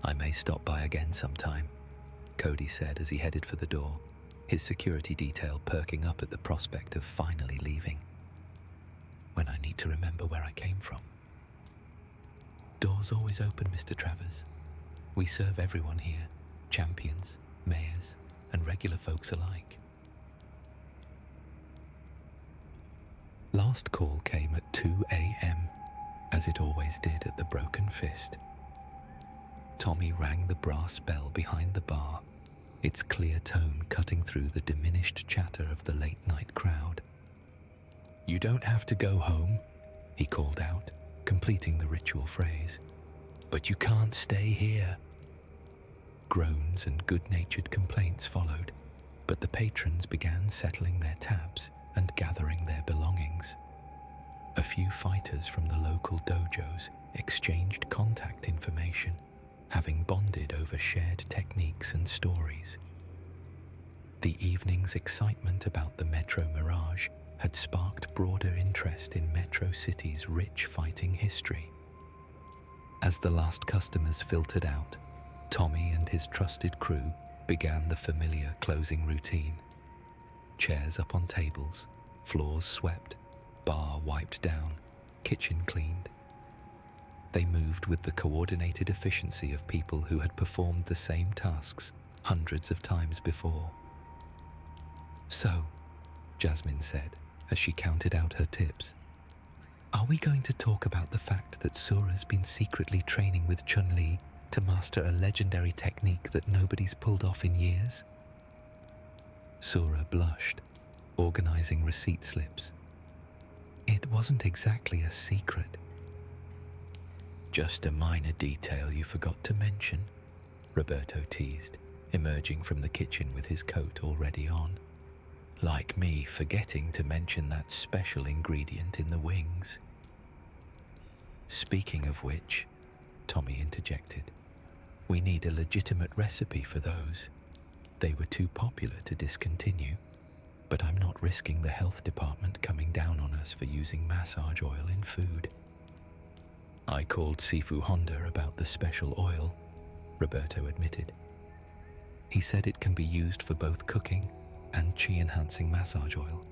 "I may stop by again sometime," Cody said as he headed for the door, his security detail perking up at the prospect of finally leaving. "When I need to remember where I came from." "Door's always open, Mr. Travers. We serve everyone here, champions, mayors, and regular folks alike." Last call came at 2 a.m, as it always did at the Broken Fist. Tommy rang the brass bell behind the bar, its clear tone cutting through the diminished chatter of the late-night crowd. "You don't have to go home," he called out, completing the ritual phrase. "But you can't stay here." Groans and good-natured complaints followed, but the patrons began settling their tabs and gathering their belongings. A few fighters from the local dojos exchanged contact information, having bonded over shared techniques and stories. The evening's excitement about the Metro Mirage had sparked broader interest in Metro City's rich fighting history. As the last customers filtered out, Tommy and his trusted crew began the familiar closing routine. Chairs up on tables, floors swept, bar wiped down, kitchen cleaned. They moved with the coordinated efficiency of people who had performed the same tasks hundreds of times before. "So," Jasmine said as she counted out her tips, "are we going to talk about the fact that Sura's been secretly training with Chun-Li to master a legendary technique that nobody's pulled off in years?" Sura blushed, organizing receipt slips. "It wasn't exactly a secret." "Just a minor detail you forgot to mention," Roberto teased, emerging from the kitchen with his coat already on. "Like me forgetting to mention that special ingredient in the wings." "Speaking of which," Tommy interjected, "we need a legitimate recipe for those. They were too popular to discontinue, but I'm not risking the health department coming down on us for using massage oil in food." "I called Sifu Honda about the special oil," Roberto admitted. "He said it can be used for both cooking and chi-enhancing massage oil,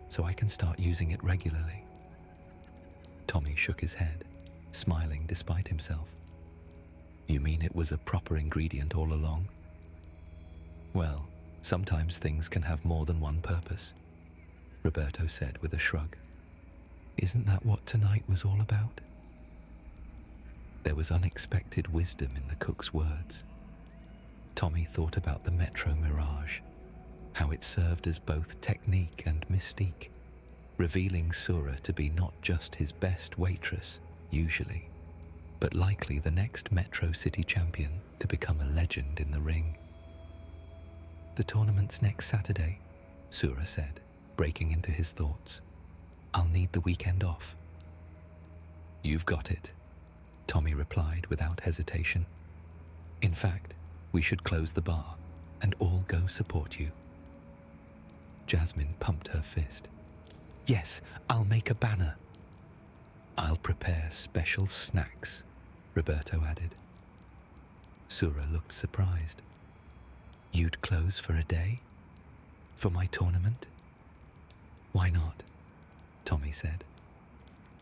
so I can start using it regularly." Tommy shook his head, smiling despite himself. "You mean it was a proper ingredient all along?" "Well, sometimes things can have more than one purpose," Roberto said with a shrug. "Isn't that what tonight was all about?" There was unexpected wisdom in the cook's words. Tommy thought about the Metro Mirage, how it served as both technique and mystique, revealing Sura to be not just his best waitress, usually, but likely the next Metro City champion to become a legend in the ring. "The tournament's next Saturday," Sura said, breaking into his thoughts. "I'll need the weekend off." "You've got it," Tommy replied without hesitation. "In fact, we should close the bar and all go support you." Jasmine pumped her fist. "Yes, I'll make a banner." "I'll prepare special snacks," Roberto added. Sura looked surprised. "You'd close for a day? For my tournament?" "Why not?" Tommy said.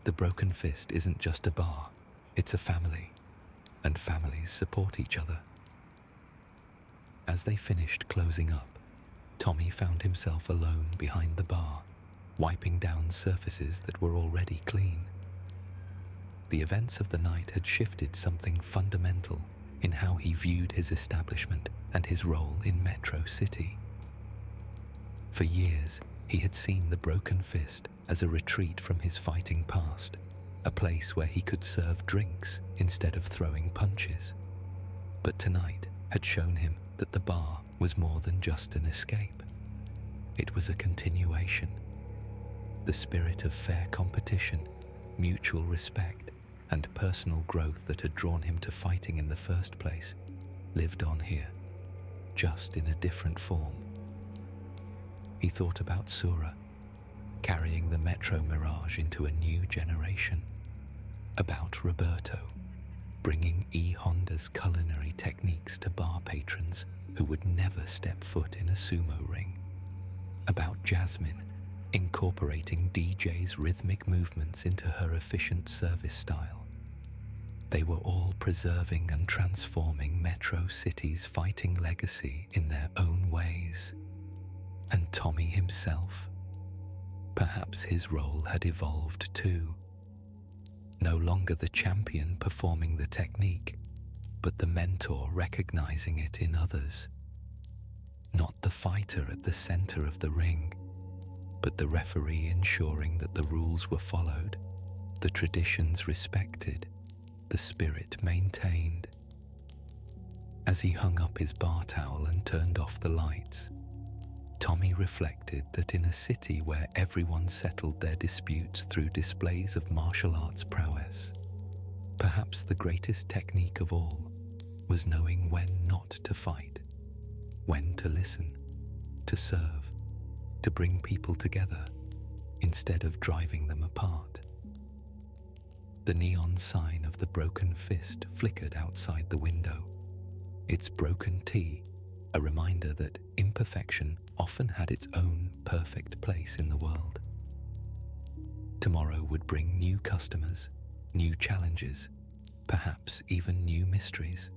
"The Broken Fist isn't just a bar, it's a family, and families support each other." As they finished closing up, Tommy found himself alone behind the bar, wiping down surfaces that were already clean. The events of the night had shifted something fundamental in how he viewed his establishment and his role in Metro City. For years, he had seen the Broken Fist as a retreat from his fighting past, a place where he could serve drinks instead of throwing punches. But tonight had shown him that the bar was more than just an escape. It was a continuation. The spirit of fair competition, mutual respect, and personal growth that had drawn him to fighting in the first place lived on here, just in a different form. He thought about Sura, carrying the Metro Mirage into a new generation. About Roberto, bringing E-Honda's culinary techniques to bar patrons who would never step foot in a sumo ring. About Jasmine, incorporating DJ's rhythmic movements into her efficient service style. They were all preserving and transforming Metro City's fighting legacy in their own ways. And Tommy himself, perhaps his role had evolved too. No longer the champion performing the technique, but the mentor recognizing it in others. Not the fighter at the center of the ring, but the referee ensuring that the rules were followed, the traditions respected, the spirit maintained. As he hung up his bar towel and turned off the lights, Tommy reflected that in a city where everyone settled their disputes through displays of martial arts prowess, perhaps the greatest technique of all was knowing when not to fight, when to listen, to serve, to bring people together instead of driving them apart. The neon sign of the Broken Fist flickered outside the window, its broken T a reminder that imperfection often had its own perfect place in the world. Tomorrow would bring new customers, new challenges, perhaps even new mysteries.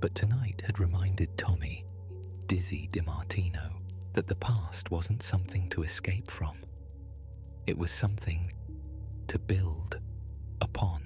But tonight had reminded Tommy, Dizzy DiMartino, that the past wasn't something to escape from. It was something to build upon.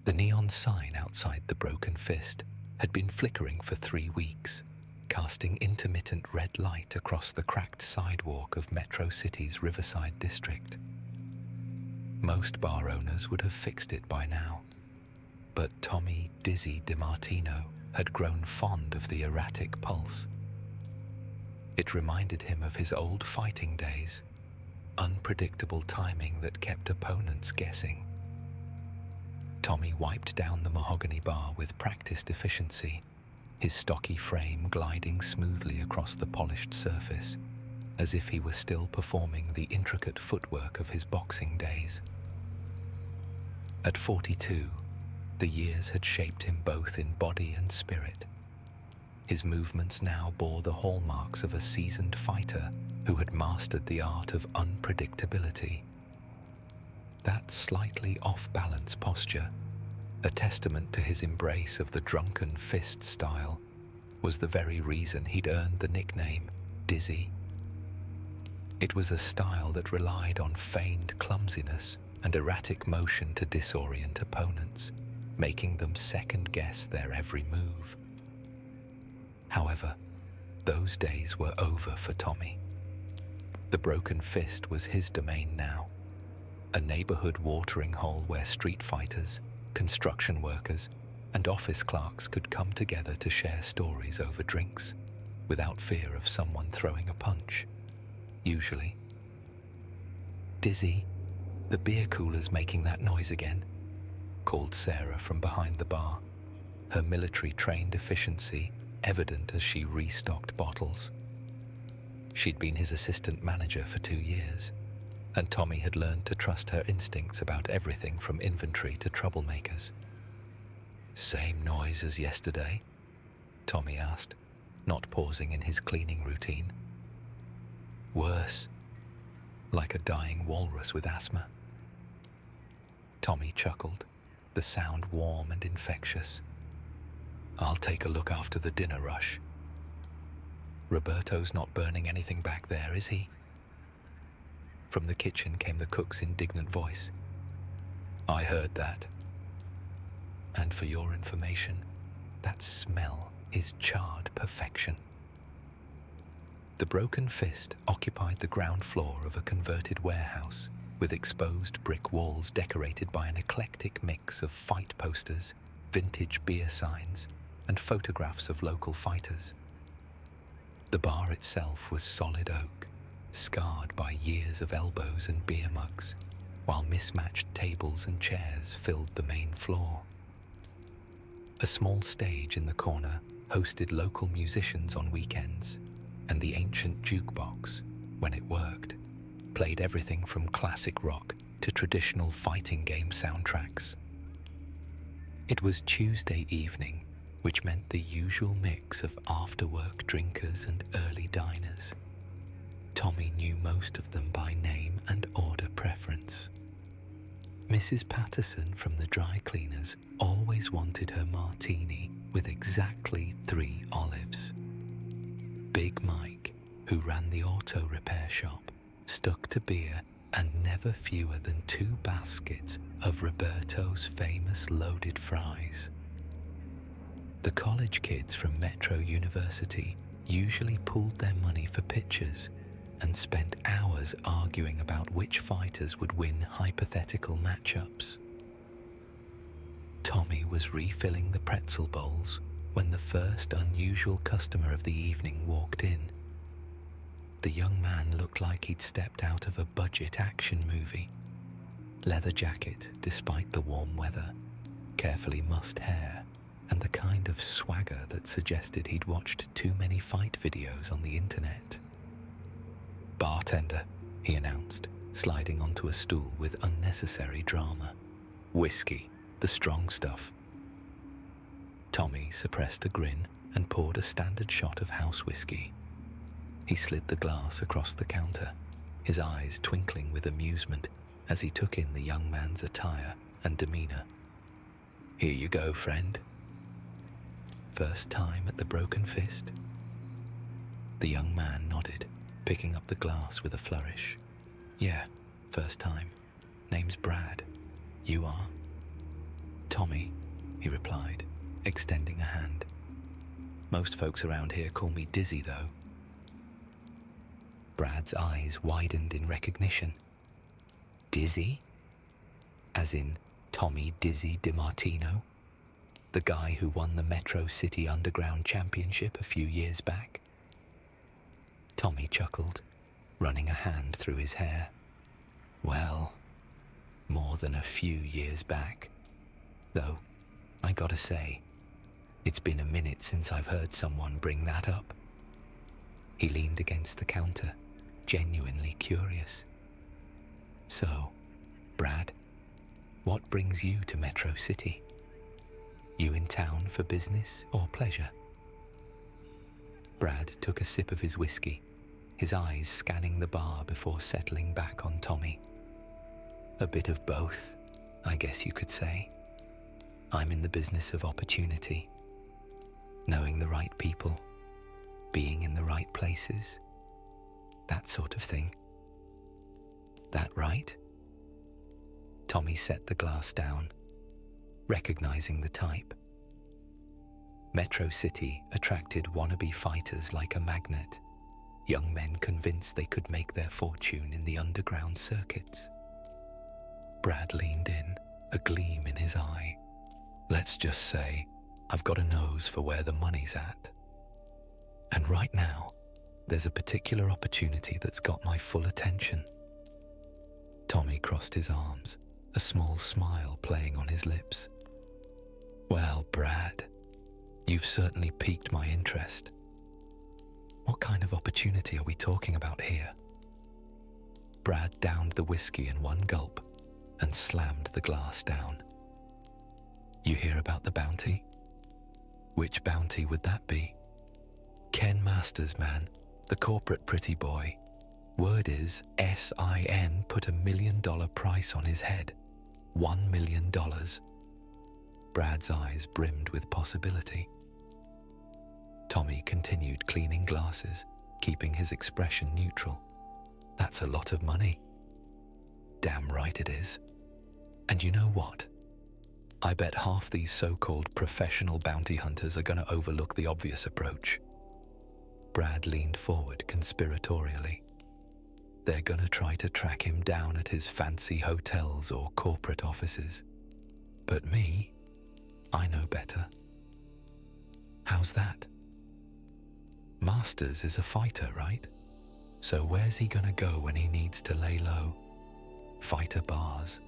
The neon sign outside the Broken Fist had been flickering for 3 weeks, casting intermittent red light across the cracked sidewalk of Metro City's Riverside district. Most bar owners would have fixed it by now, but Tommy Dizzy DiMartino had grown fond of the erratic pulse. It reminded him of his old fighting days, unpredictable timing that kept opponents guessing. Tommy wiped down the mahogany bar with practiced efficiency, his stocky frame gliding smoothly across the polished surface, as if he were still performing the intricate footwork of his boxing days. At 42, the years had shaped him both in body and spirit. His movements now bore the hallmarks of a seasoned fighter who had mastered the art of unpredictability. That slightly off-balance posture, a testament to his embrace of the drunken fist style, was the very reason he'd earned the nickname Dizzy. It was a style that relied on feigned clumsiness and erratic motion to disorient opponents, making them second-guess their every move. However, those days were over for Tommy. The Broken Fist was his domain now, a neighborhood watering hole where street fighters, construction workers, and office clerks could come together to share stories over drinks, without fear of someone throwing a punch, usually. "Dizzy, the beer cooler's making that noise again," called Sarah from behind the bar, her military-trained efficiency evident as she restocked bottles. She'd been his assistant manager for 2 years, and Tommy had learned to trust her instincts about everything from inventory to troublemakers. "Same noise as yesterday?" Tommy asked, not pausing in his cleaning routine. "Worse, like a dying walrus with asthma." Tommy chuckled, the sound warm and infectious. "I'll take a look after the dinner rush." Roberto's not burning anything back there, is he? From the kitchen came the cook's indignant voice. I heard that. And for your information, that smell is charred perfection. The broken fist occupied the ground floor of a converted warehouse with exposed brick walls decorated by an eclectic mix of fight posters, vintage beer signs, and photographs of local fighters. The bar itself was solid oak, scarred by years of elbows and beer mugs, while mismatched tables and chairs filled the main floor. A small stage in the corner hosted local musicians on weekends, and the ancient jukebox, when it worked, played everything from classic rock to traditional fighting game soundtracks. It was Tuesday evening, which meant the usual mix of after-work drinkers and early diners. Tommy knew most of them by name and order preference. Mrs. Patterson from the dry cleaners always wanted her martini with exactly 3 olives. Big Mike, who ran the auto repair shop, stuck to beer and never fewer than 2 baskets of Roberto's famous loaded fries. The college kids from Metro University usually pooled their money for pictures and spent hours arguing about which fighters would win hypothetical matchups. Tommy was refilling the pretzel bowls when the first unusual customer of the evening walked in. The young man looked like he'd stepped out of a budget action movie. Leather jacket despite the warm weather, carefully mussed hair, and the kind of swagger that suggested he'd watched too many fight videos on the internet. Bartender, he announced, sliding onto a stool with unnecessary drama. Whiskey, the strong stuff. Tommy suppressed a grin and poured a standard shot of house whiskey. He slid the glass across the counter, his eyes twinkling with amusement as he took in the young man's attire and demeanor. Here you go, friend. First time at the Broken Fist? The young man nodded, picking up the glass with a flourish. Yeah, first time. Name's Brad. You are? Tommy, he replied, extending a hand. Most folks around here call me Dizzy, though. Brad's eyes widened in recognition. Dizzy? As in Tommy Dizzy DiMartino? The guy who won the Metro City Underground Championship a few years back? Tommy chuckled, running a hand through his hair. Well, more than a few years back. Though, I gotta say, it's been a minute since I've heard someone bring that up. He leaned against the counter, genuinely curious. So, Brad, what brings you to Metro City? You in town for business or pleasure? Brad took a sip of his whiskey, his eyes scanning the bar before settling back on Tommy. A bit of both, I guess you could say. I'm in the business of opportunity, knowing the right people, being in the right places, that sort of thing. That right? Tommy set the glass down, recognizing the type. Metro City attracted wannabe fighters like a magnet, young men convinced they could make their fortune in the underground circuits. Brad leaned in, a gleam in his eye. Let's just say, I've got a nose for where the money's at. And right now, there's a particular opportunity that's got my full attention. Tommy crossed his arms, a small smile playing on his lips. Well, Brad, you've certainly piqued my interest. What kind of opportunity are we talking about here? Brad downed the whiskey in one gulp and slammed the glass down. You hear about the bounty? Which bounty would that be? Ken Masters, man, the corporate pretty boy. Word is SIN put $1 million price on his head. $1 million. Brad's eyes brimmed with possibility. Tommy continued cleaning glasses, keeping his expression neutral. That's a lot of money. Damn right it is. And you know what? I bet half these so-called professional bounty hunters are going to overlook the obvious approach. Brad leaned forward conspiratorially. They're going to try to track him down at his fancy hotels or corporate offices. But me, I know better. How's that? Masters is a fighter, right? So where's he gonna go when he needs to lay low? Fighter bars,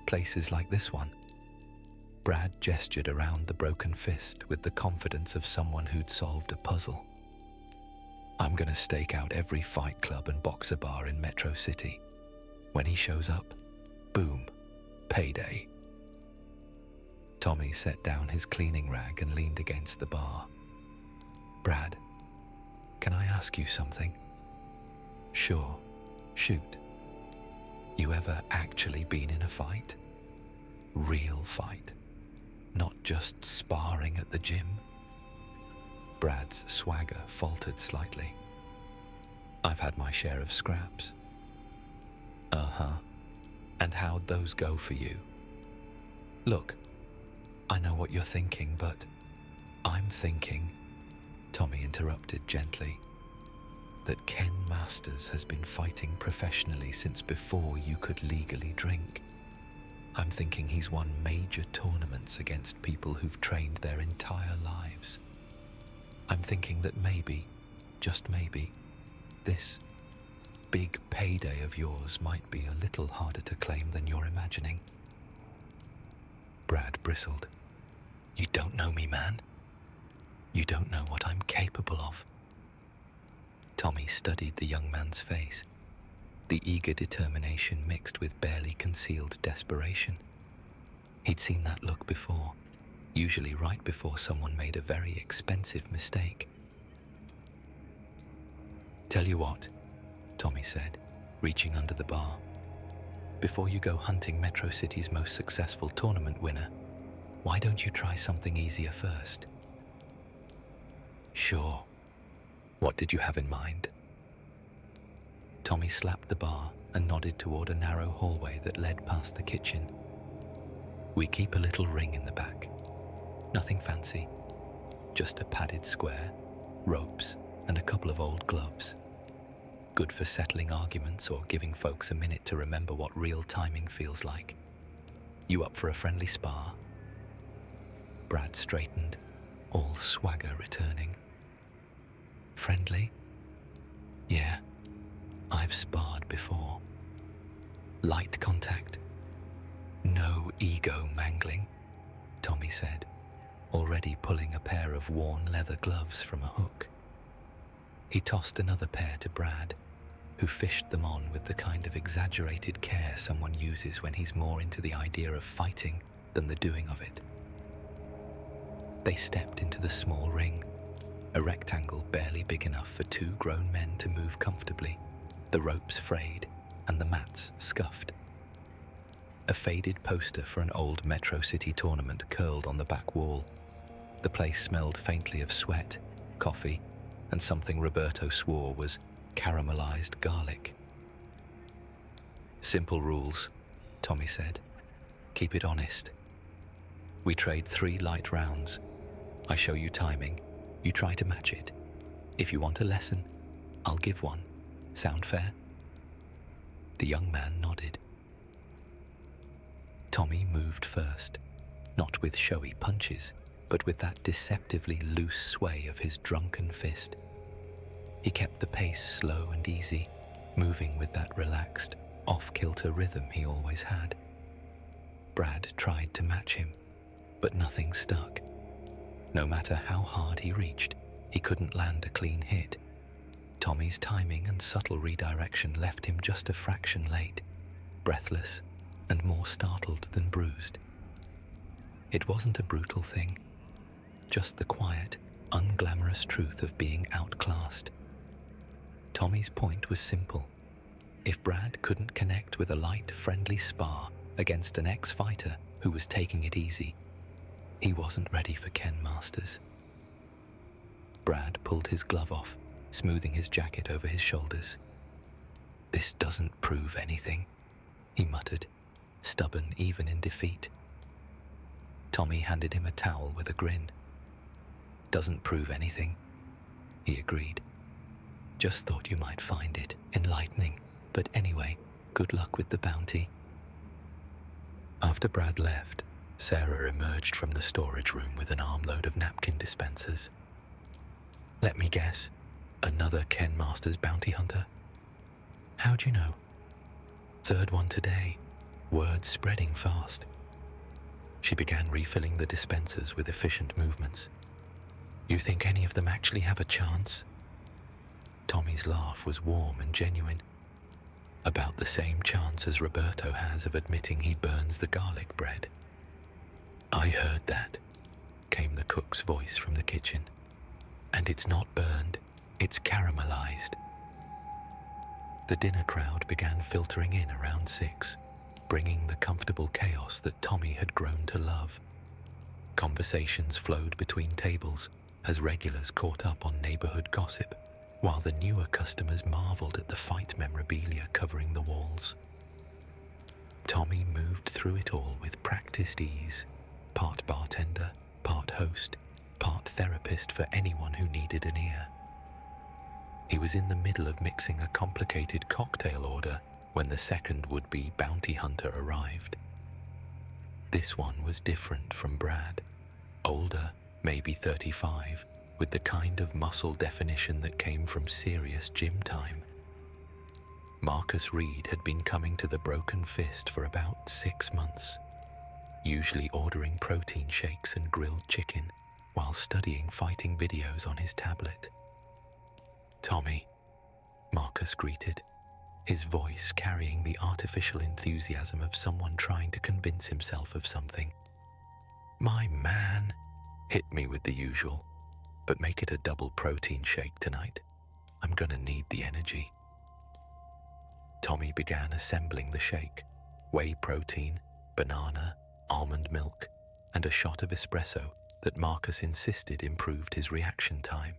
places like this one. Brad gestured around the broken fist with the confidence of someone who'd solved a puzzle. I'm gonna stake out every fight club and boxer bar in Metro City. When he shows up, boom, payday. Tommy set down his cleaning rag and leaned against the bar. Brad, can I ask you something? Sure, shoot. You ever actually been in a fight? Real fight, not just sparring at the gym? Brad's swagger faltered slightly. I've had my share of scraps. Uh-huh. And how'd those go for you? Look, I know what you're thinking, but I'm thinking, Tommy interrupted gently, that Ken Masters has been fighting professionally since before you could legally drink. I'm thinking he's won major tournaments against people who've trained their entire lives. I'm thinking that maybe, just maybe, this big payday of yours might be a little harder to claim than you're imagining. Brad bristled. You don't know me, man. You don't know what I'm capable of. Tommy studied the young man's face, the eager determination mixed with barely concealed desperation. He'd seen that look before, usually right before someone made a very expensive mistake. Tell you what, Tommy said, reaching under the bar. Before you go hunting Metro City's most successful tournament winner, why don't you try something easier first? Sure. What did you have in mind? Tommy slapped the bar and nodded toward a narrow hallway that led past the kitchen. We keep a little ring in the back. Nothing fancy, just a padded square, ropes, and a couple of old gloves. Good for settling arguments or giving folks a minute to remember what real timing feels like. You up for a friendly spar? Brad straightened, all swagger returning. Friendly? Yeah, I've sparred before. Light contact. No ego mangling, Tommy said, already pulling a pair of worn leather gloves from a hook. He tossed another pair to Brad, who fished them on with the kind of exaggerated care someone uses when he's more into the idea of fighting than the doing of it. They stepped into the small ring, a rectangle barely big enough for two grown men to move comfortably, the ropes frayed and the mats scuffed. A faded poster for an old Metro City tournament curled on the back wall. The place smelled faintly of sweat, coffee, and something Roberto swore was caramelized garlic. Simple rules, Tommy said. Keep it honest. We trade 3 light rounds. I show you timing. You try to match it. If you want a lesson, I'll give one. Sound fair? The young man nodded. Tommy moved first, not with showy punches, but with that deceptively loose sway of his drunken fist. He kept the pace slow and easy, moving with that relaxed, off-kilter rhythm he always had. Brad tried to match him, but nothing stuck. No matter how hard he reached, he couldn't land a clean hit. Tommy's timing and subtle redirection left him just a fraction late, breathless and more startled than bruised. It wasn't a brutal thing, just the quiet, unglamorous truth of being outclassed. Tommy's point was simple. If Brad couldn't connect with a light, friendly spar against an ex-fighter who was taking it easy, he wasn't ready for Ken Masters. Brad pulled his glove off, smoothing his jacket over his shoulders. "This doesn't prove anything," he muttered, stubborn even in defeat. Tommy handed him a towel with a grin. "Doesn't prove anything," he agreed. "Just thought you might find it enlightening, but anyway, good luck with the bounty." After Brad left, Sarah emerged from the storage room with an armload of napkin dispensers. "Let me guess, another Ken Masters bounty hunter?" "How'd you know?" "Third one today. Word spreading fast." She began refilling the dispensers with efficient movements. "You think any of them actually have a chance?" Tommy's laugh was warm and genuine. "About the same chance as Roberto has of admitting he burns the garlic bread." "I heard that," came the cook's voice from the kitchen. "And it's not burned, it's caramelized." The dinner crowd began filtering in around 6, bringing the comfortable chaos that Tommy had grown to love. Conversations flowed between tables as regulars caught up on neighborhood gossip, while the newer customers marveled at the fight memorabilia covering the walls. Tommy moved through it all with practiced ease, part bartender, part host, part therapist for anyone who needed an ear. He was in the middle of mixing a complicated cocktail order when the second would-be bounty hunter arrived. This one was different from Brad. Older, maybe 35, with the kind of muscle definition that came from serious gym time. Marcus Reed had been coming to the Broken Fist for about 6 months, usually ordering protein shakes and grilled chicken while studying fighting videos on his tablet. "Tommy," Marcus greeted, his voice carrying the artificial enthusiasm of someone trying to convince himself of something. "My man, hit me with the usual, but make it a double protein shake tonight. I'm gonna need the energy." Tommy began assembling the shake: whey protein, banana, almond milk, and a shot of espresso that Marcus insisted improved his reaction time.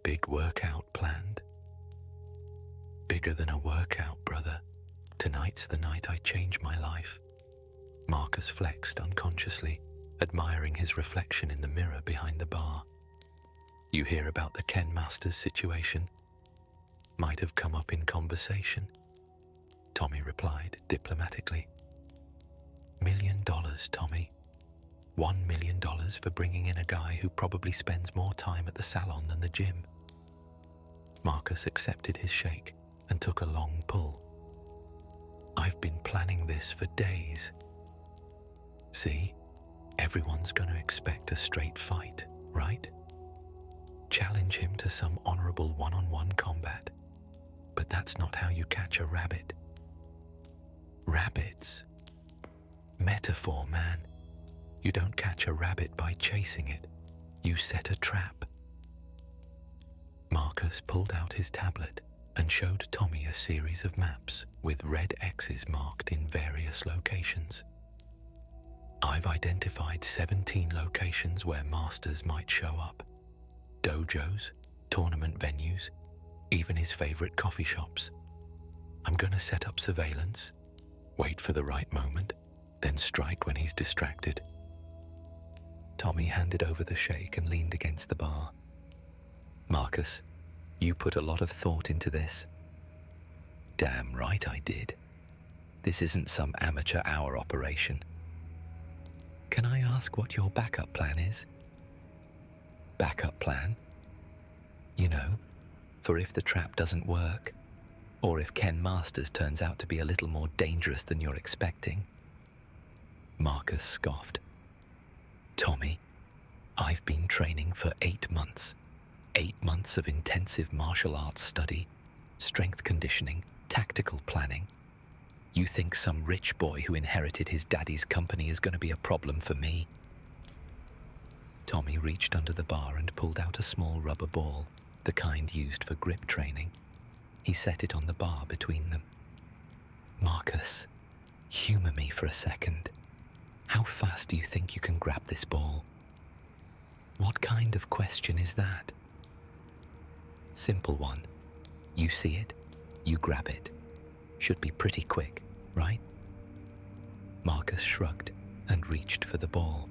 "Big workout planned?" "Bigger than a workout, brother. Tonight's the night I change my life." Marcus flexed unconsciously, admiring his reflection in the mirror behind the bar. "You hear about the Ken Masters situation?" "Might have come up in conversation," Tommy replied diplomatically. $1 million, Tommy. $1 million for bringing in a guy who probably spends more time at the salon than the gym. Marcus accepted his shake and took a long pull. "I've been planning this for days." "See, everyone's going to expect a straight fight, right? Challenge him to some honorable one-on-one combat. But that's not how you catch a rabbit." "Rabbits? Metaphor, man. You don't catch a rabbit by chasing it. You set a trap." Marcus pulled out his tablet and showed Tommy a series of maps with red X's marked in various locations. "I've identified 17 locations where masters might show up. Dojos, tournament venues, even his favorite coffee shops. I'm gonna set up surveillance, wait for the right moment, then strike when he's distracted." Tommy handed over the shake and leaned against the bar. "Marcus, you put a lot of thought into this." "Damn right I did. This isn't some amateur hour operation." "Can I ask what your backup plan is?" "Backup plan? You know, for if the trap doesn't work, or if Ken Masters turns out to be a little more dangerous than you're expecting." Marcus scoffed. "Tommy, I've been training for 8 months. 8 months of intensive martial arts study, strength conditioning, tactical planning. You think some rich boy who inherited his daddy's company is going to be a problem for me?" Tommy reached under the bar and pulled out a small rubber ball, the kind used for grip training. He set it on the bar between them. "Marcus, humor me for a second. How fast do you think you can grab this ball?" "What kind of question is that?" Simple one. You see it, you grab it. Should be pretty quick, right? Marcus shrugged and reached for the ball.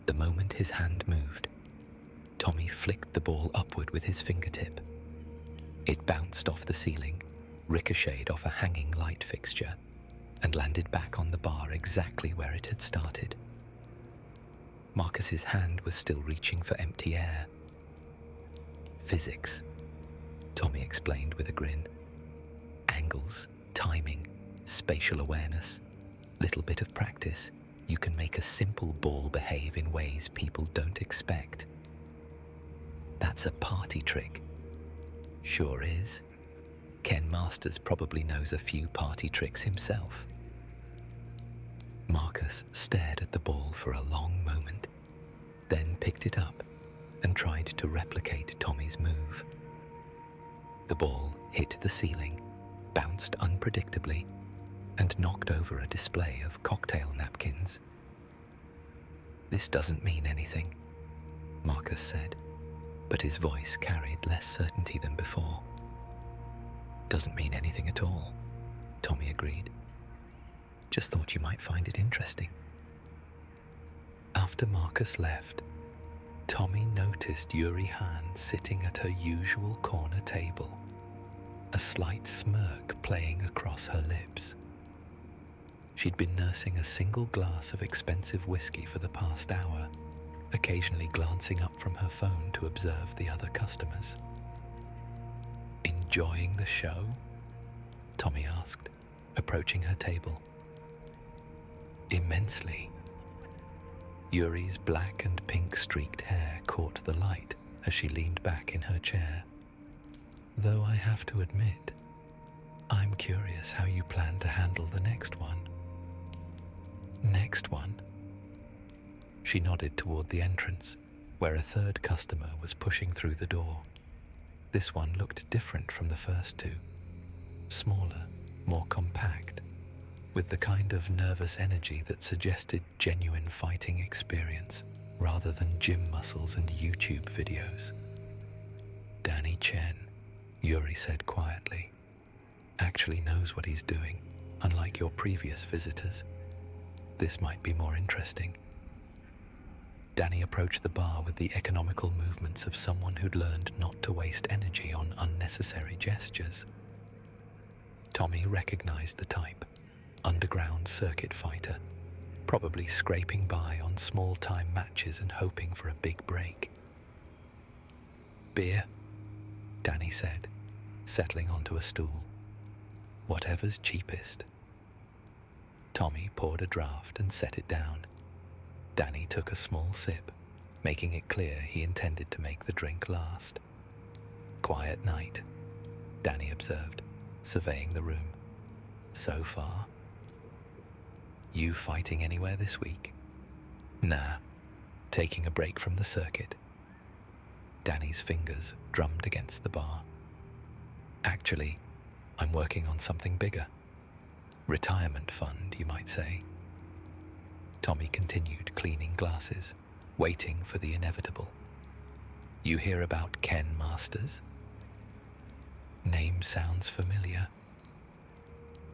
The moment his hand moved, Tommy flicked the ball upward with his fingertip. It bounced off the ceiling, ricocheted off a hanging light fixture, and landed back on the bar exactly where it had started. Marcus's hand was still reaching for empty air. Physics, Tommy explained with a grin. Angles, timing, spatial awareness. Little bit of practice, you can make a simple ball behave in ways people don't expect. That's a party trick. Sure is. Ken Masters probably knows a few party tricks himself. Marcus stared at the ball for a long moment, then picked it up and tried to replicate Tommy's move. The ball hit the ceiling, bounced unpredictably, and knocked over a display of cocktail napkins. This doesn't mean anything, Marcus said, but his voice carried less certainty than before. Doesn't mean anything at all, Tommy agreed. Just thought you might find it interesting. After Marcus left, Tommy noticed Yuri Han sitting at her usual corner table, a slight smirk playing across her lips. She'd been nursing a single glass of expensive whiskey for the past hour, occasionally glancing up from her phone to observe the other customers. Enjoying the show? Tommy asked, approaching her table. Immensely. Yuri's black and pink streaked hair caught the light as she leaned back in her chair. Though I have to admit, I'm curious how you plan to handle the next one. Next one? She nodded toward the entrance, where a third customer was pushing through the door. This one looked different from the first two. Smaller, more compact, with the kind of nervous energy that suggested genuine fighting experience rather than gym muscles and YouTube videos. Danny Chen, Yuri said quietly, actually knows what he's doing, unlike your previous visitors. This might be more interesting. Danny approached the bar with the economical movements of someone who'd learned not to waste energy on unnecessary gestures. Tommy recognized the type, underground circuit fighter, probably scraping by on small-time matches and hoping for a big break. Beer, Danny said, settling onto a stool. Whatever's cheapest. Tommy poured a draft and set it down. Danny took a small sip, making it clear he intended to make the drink last. Quiet night, Danny observed, surveying the room. So far. You fighting anywhere this week? Nah, taking a break from the circuit. Danny's fingers drummed against the bar. Actually, I'm working on something bigger. Retirement fund, you might say. Tommy continued cleaning glasses, waiting for the inevitable. You hear about Ken Masters? Name sounds familiar.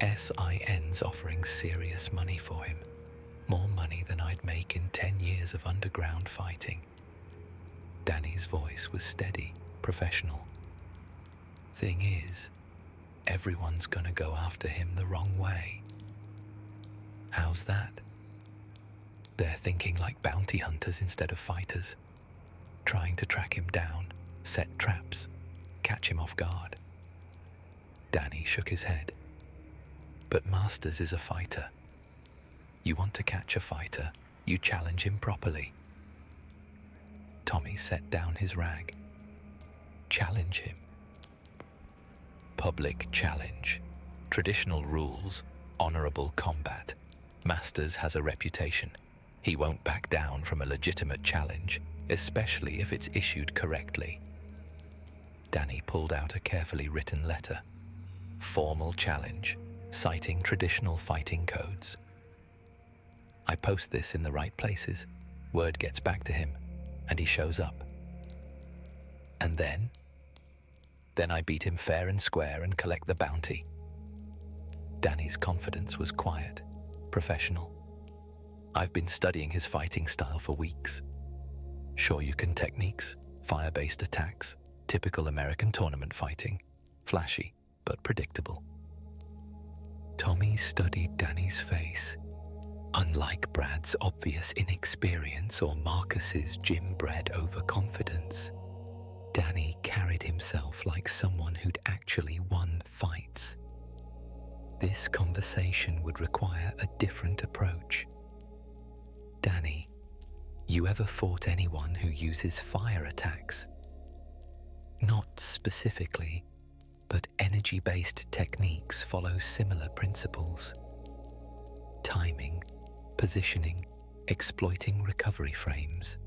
SIN's offering serious money for him. More money than I'd make in 10 years of underground fighting. Danny's voice was steady, professional. Thing is, everyone's gonna go after him the wrong way. How's that? They're thinking like bounty hunters instead of fighters, trying to track him down, set traps, catch him off guard. Danny shook his head. But Masters is a fighter. You want to catch a fighter, you challenge him properly. Tommy set down his rag. Challenge him. Public challenge. Traditional rules, honorable combat. Masters has a reputation. He won't back down from a legitimate challenge, especially if it's issued correctly. Danny pulled out a carefully written letter. Formal challenge, citing traditional fighting codes. I post this in the right places. Word gets back to him, and he shows up. And then, Then I beat him fair and square and collect the bounty." Danny's confidence was quiet, professional. "I've been studying his fighting style for weeks. Shoryuken techniques, fire-based attacks, typical American tournament fighting, flashy but predictable." Tommy studied Danny's face. Unlike Brad's obvious inexperience or Marcus's gym-bred overconfidence, Danny carried himself like someone who'd actually won fights. This conversation would require a different approach. "Danny, you ever fought anyone who uses fire attacks?" "Not specifically, but energy-based techniques follow similar principles. Timing, positioning, exploiting recovery frames."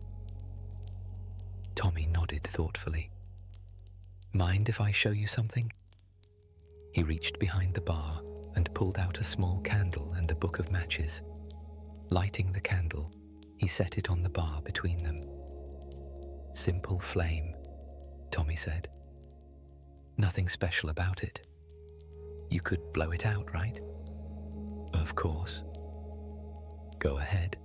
Tommy nodded thoughtfully. "Mind if I show you something?" He reached behind the bar and pulled out a small candle and a book of matches. Lighting the candle, he set it on the bar between them. "Simple flame," Tommy said. "Nothing special about it. You could blow it out, right?" "Of course." "Go ahead."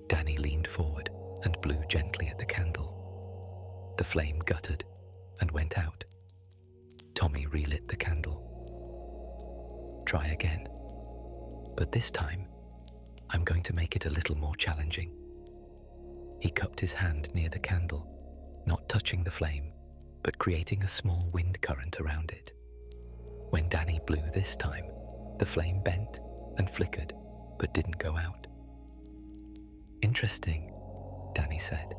Danny leaned forward and blew gently at the candle. The flame guttered and went out. Tommy relit the candle. "Try again. But this time, I'm going to make it a little more challenging." He cupped his hand near the candle, not touching the flame, but creating a small wind current around it. When Danny blew this time, the flame bent and flickered, but didn't go out. "Interesting," Danny said.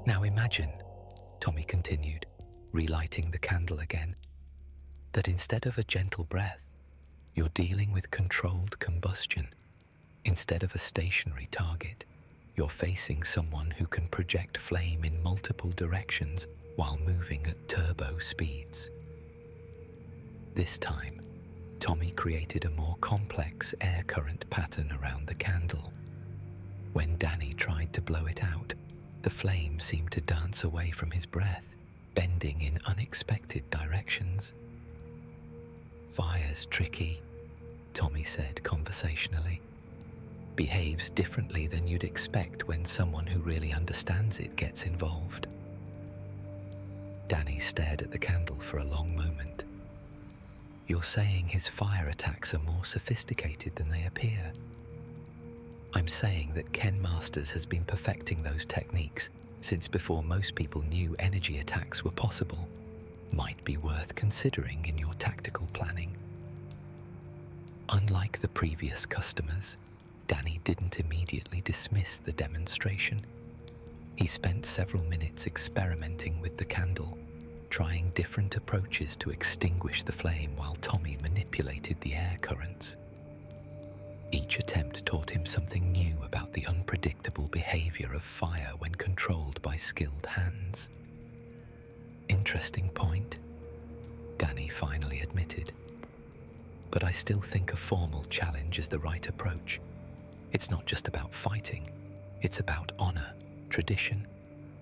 "Now imagine," Tommy continued, relighting the candle again, "that instead of a gentle breath, you're dealing with controlled combustion. Instead of a stationary target, you're facing someone who can project flame in multiple directions while moving at turbo speeds." This time, Tommy created a more complex air current pattern around the candle. When Danny tried to blow it out, the flame seemed to dance away from his breath, bending in unexpected directions. "Fire's tricky," Tommy said conversationally. "Behaves differently than you'd expect when someone who really understands it gets involved." Danny stared at the candle for a long moment. "You're saying his fire attacks are more sophisticated than they appear?" "I'm saying that Ken Masters has been perfecting those techniques since before most people knew energy attacks were possible. Might be worth considering in your tactical planning." Unlike the previous customers, Danny didn't immediately dismiss the demonstration. He spent several minutes experimenting with the candle, trying different approaches to extinguish the flame while Tommy manipulated the air currents. Each attempt taught him something new about the unpredictable behavior of fire when controlled by skilled hands. "Interesting point," Danny finally admitted. "But I still think a formal challenge is the right approach. It's not just about fighting, it's about honor, tradition.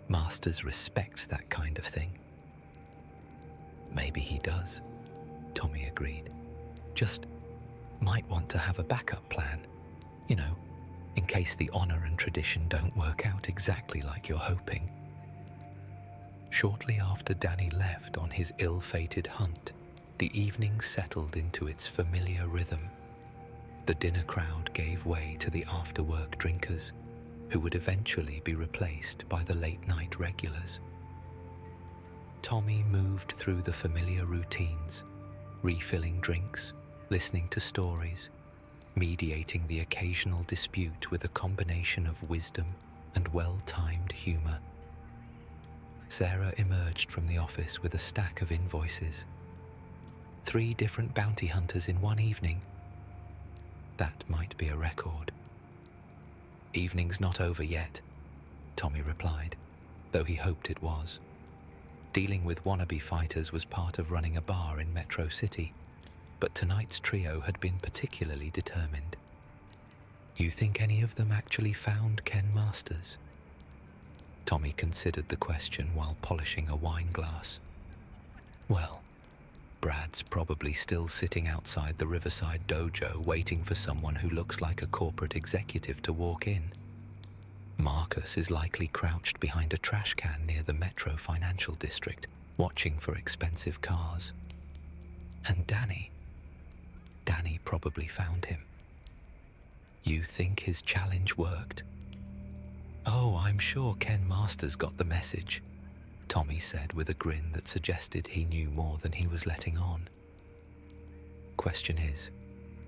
Masters respects that kind of thing." "Maybe he does," Tommy agreed. "Just might want to have a backup plan, in case the honor and tradition don't work out exactly like you're hoping." Shortly after Danny left on his ill-fated hunt, the evening settled into its familiar rhythm. The dinner crowd gave way to the after-work drinkers, who would eventually be replaced by the late-night regulars. Tommy moved through the familiar routines, refilling drinks, listening to stories, mediating the occasional dispute with a combination of wisdom and well-timed humor. Sarah emerged from the office with a stack of invoices. 3 different bounty hunters in one evening. That might be a record. "Evening's not over yet," Tommy replied, though he hoped it was. Dealing with wannabe fighters was part of running a bar in Metro City, but tonight's trio had been particularly determined. "You think any of them actually found Ken Masters?" Tommy considered the question while polishing a wine glass. Well, Brad's probably still sitting outside the Riverside dojo waiting for someone who looks like a corporate executive to walk in. Marcus is likely crouched behind a trash can near the Metro Financial District, watching for expensive cars. And Danny probably found him. You think his challenge worked? Oh, I'm sure Ken Masters got the message, Tommy said with a grin that suggested he knew more than he was letting on. Question is,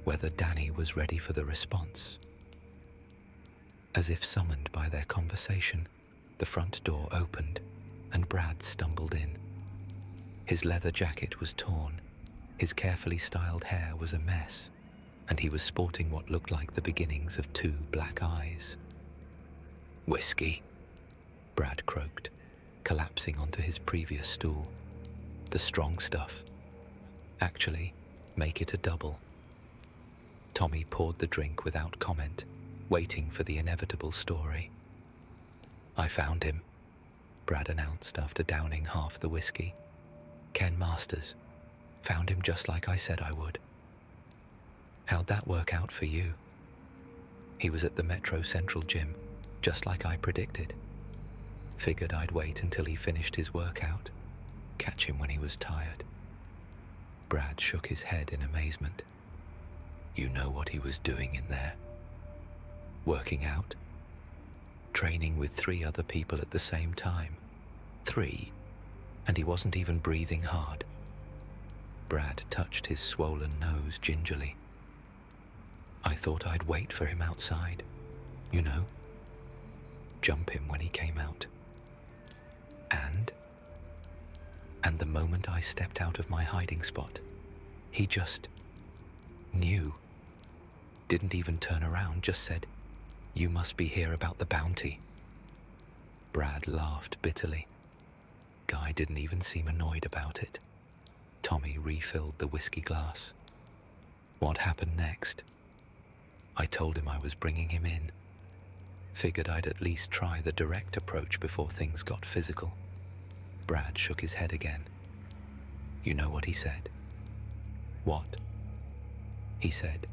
whether Danny was ready for the response. As if summoned by their conversation, the front door opened and Brad stumbled in. His leather jacket was torn, his carefully styled hair was a mess, and he was sporting what looked like the beginnings of 2 black eyes. "Whiskey," Brad croaked, collapsing onto his previous stool. "The strong stuff. Actually, make it a double." Tommy poured the drink without comment, waiting for the inevitable story. "I found him," Brad announced after downing half the whiskey. "Ken Masters. Found him just like I said I would." "How'd that work out for you?" "He was at the Metro Central gym, just like I predicted. Figured I'd wait until he finished his workout, catch him when he was tired." Brad shook his head in amazement. "You know what he was doing in there? Working out? Training with 3 other people at the same time? 3? And he wasn't even breathing hard." Brad touched his swollen nose gingerly. "I thought I'd wait for him outside, you know, jump him when he came out. And the moment I stepped out of my hiding spot, he just knew. Didn't even turn around, just said, 'You must be here about the bounty.'" Brad laughed bitterly. Guy didn't even seem annoyed about it. Tommy refilled the whiskey glass. "What happened next?" "I told him I was bringing him in. Figured I'd at least try the direct approach before things got physical." Brad shook his head again. "You know what he said?" "What?" "He said,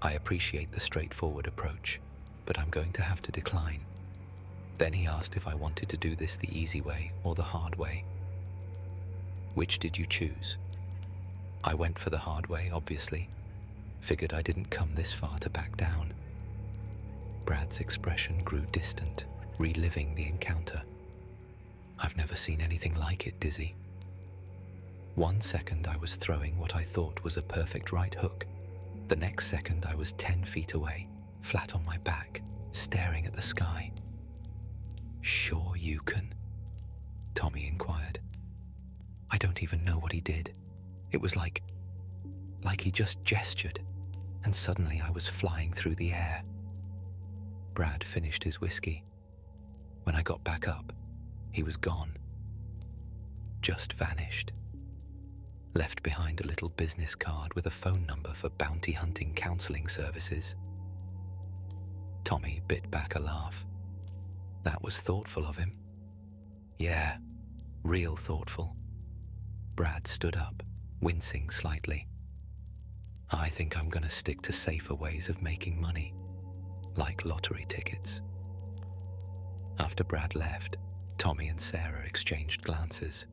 'I appreciate the straightforward approach, but I'm going to have to decline.' Then he asked if I wanted to do this the easy way or the hard way." "Which did you choose?" "I went for the hard way, obviously. Figured I didn't come this far to back down." Brad's expression grew distant, reliving the encounter. "I've never seen anything like it, Dizzy. 1 second I was throwing what I thought was a perfect right hook. The next second I was 10 feet away, flat on my back, staring at the sky." "Sure you can?" Tommy inquired. "I don't even know what he did. It was like he just gestured, and suddenly I was flying through the air." Brad finished his whiskey. "When I got back up, he was gone. Just vanished. Left behind a little business card with a phone number for bounty hunting counseling services." Tommy bit back a laugh. "That was thoughtful of him." "Yeah, real thoughtful." Brad stood up, wincing slightly. "I think I'm going to stick to safer ways of making money, like lottery tickets." After Brad left, Tommy and Sarah exchanged glances.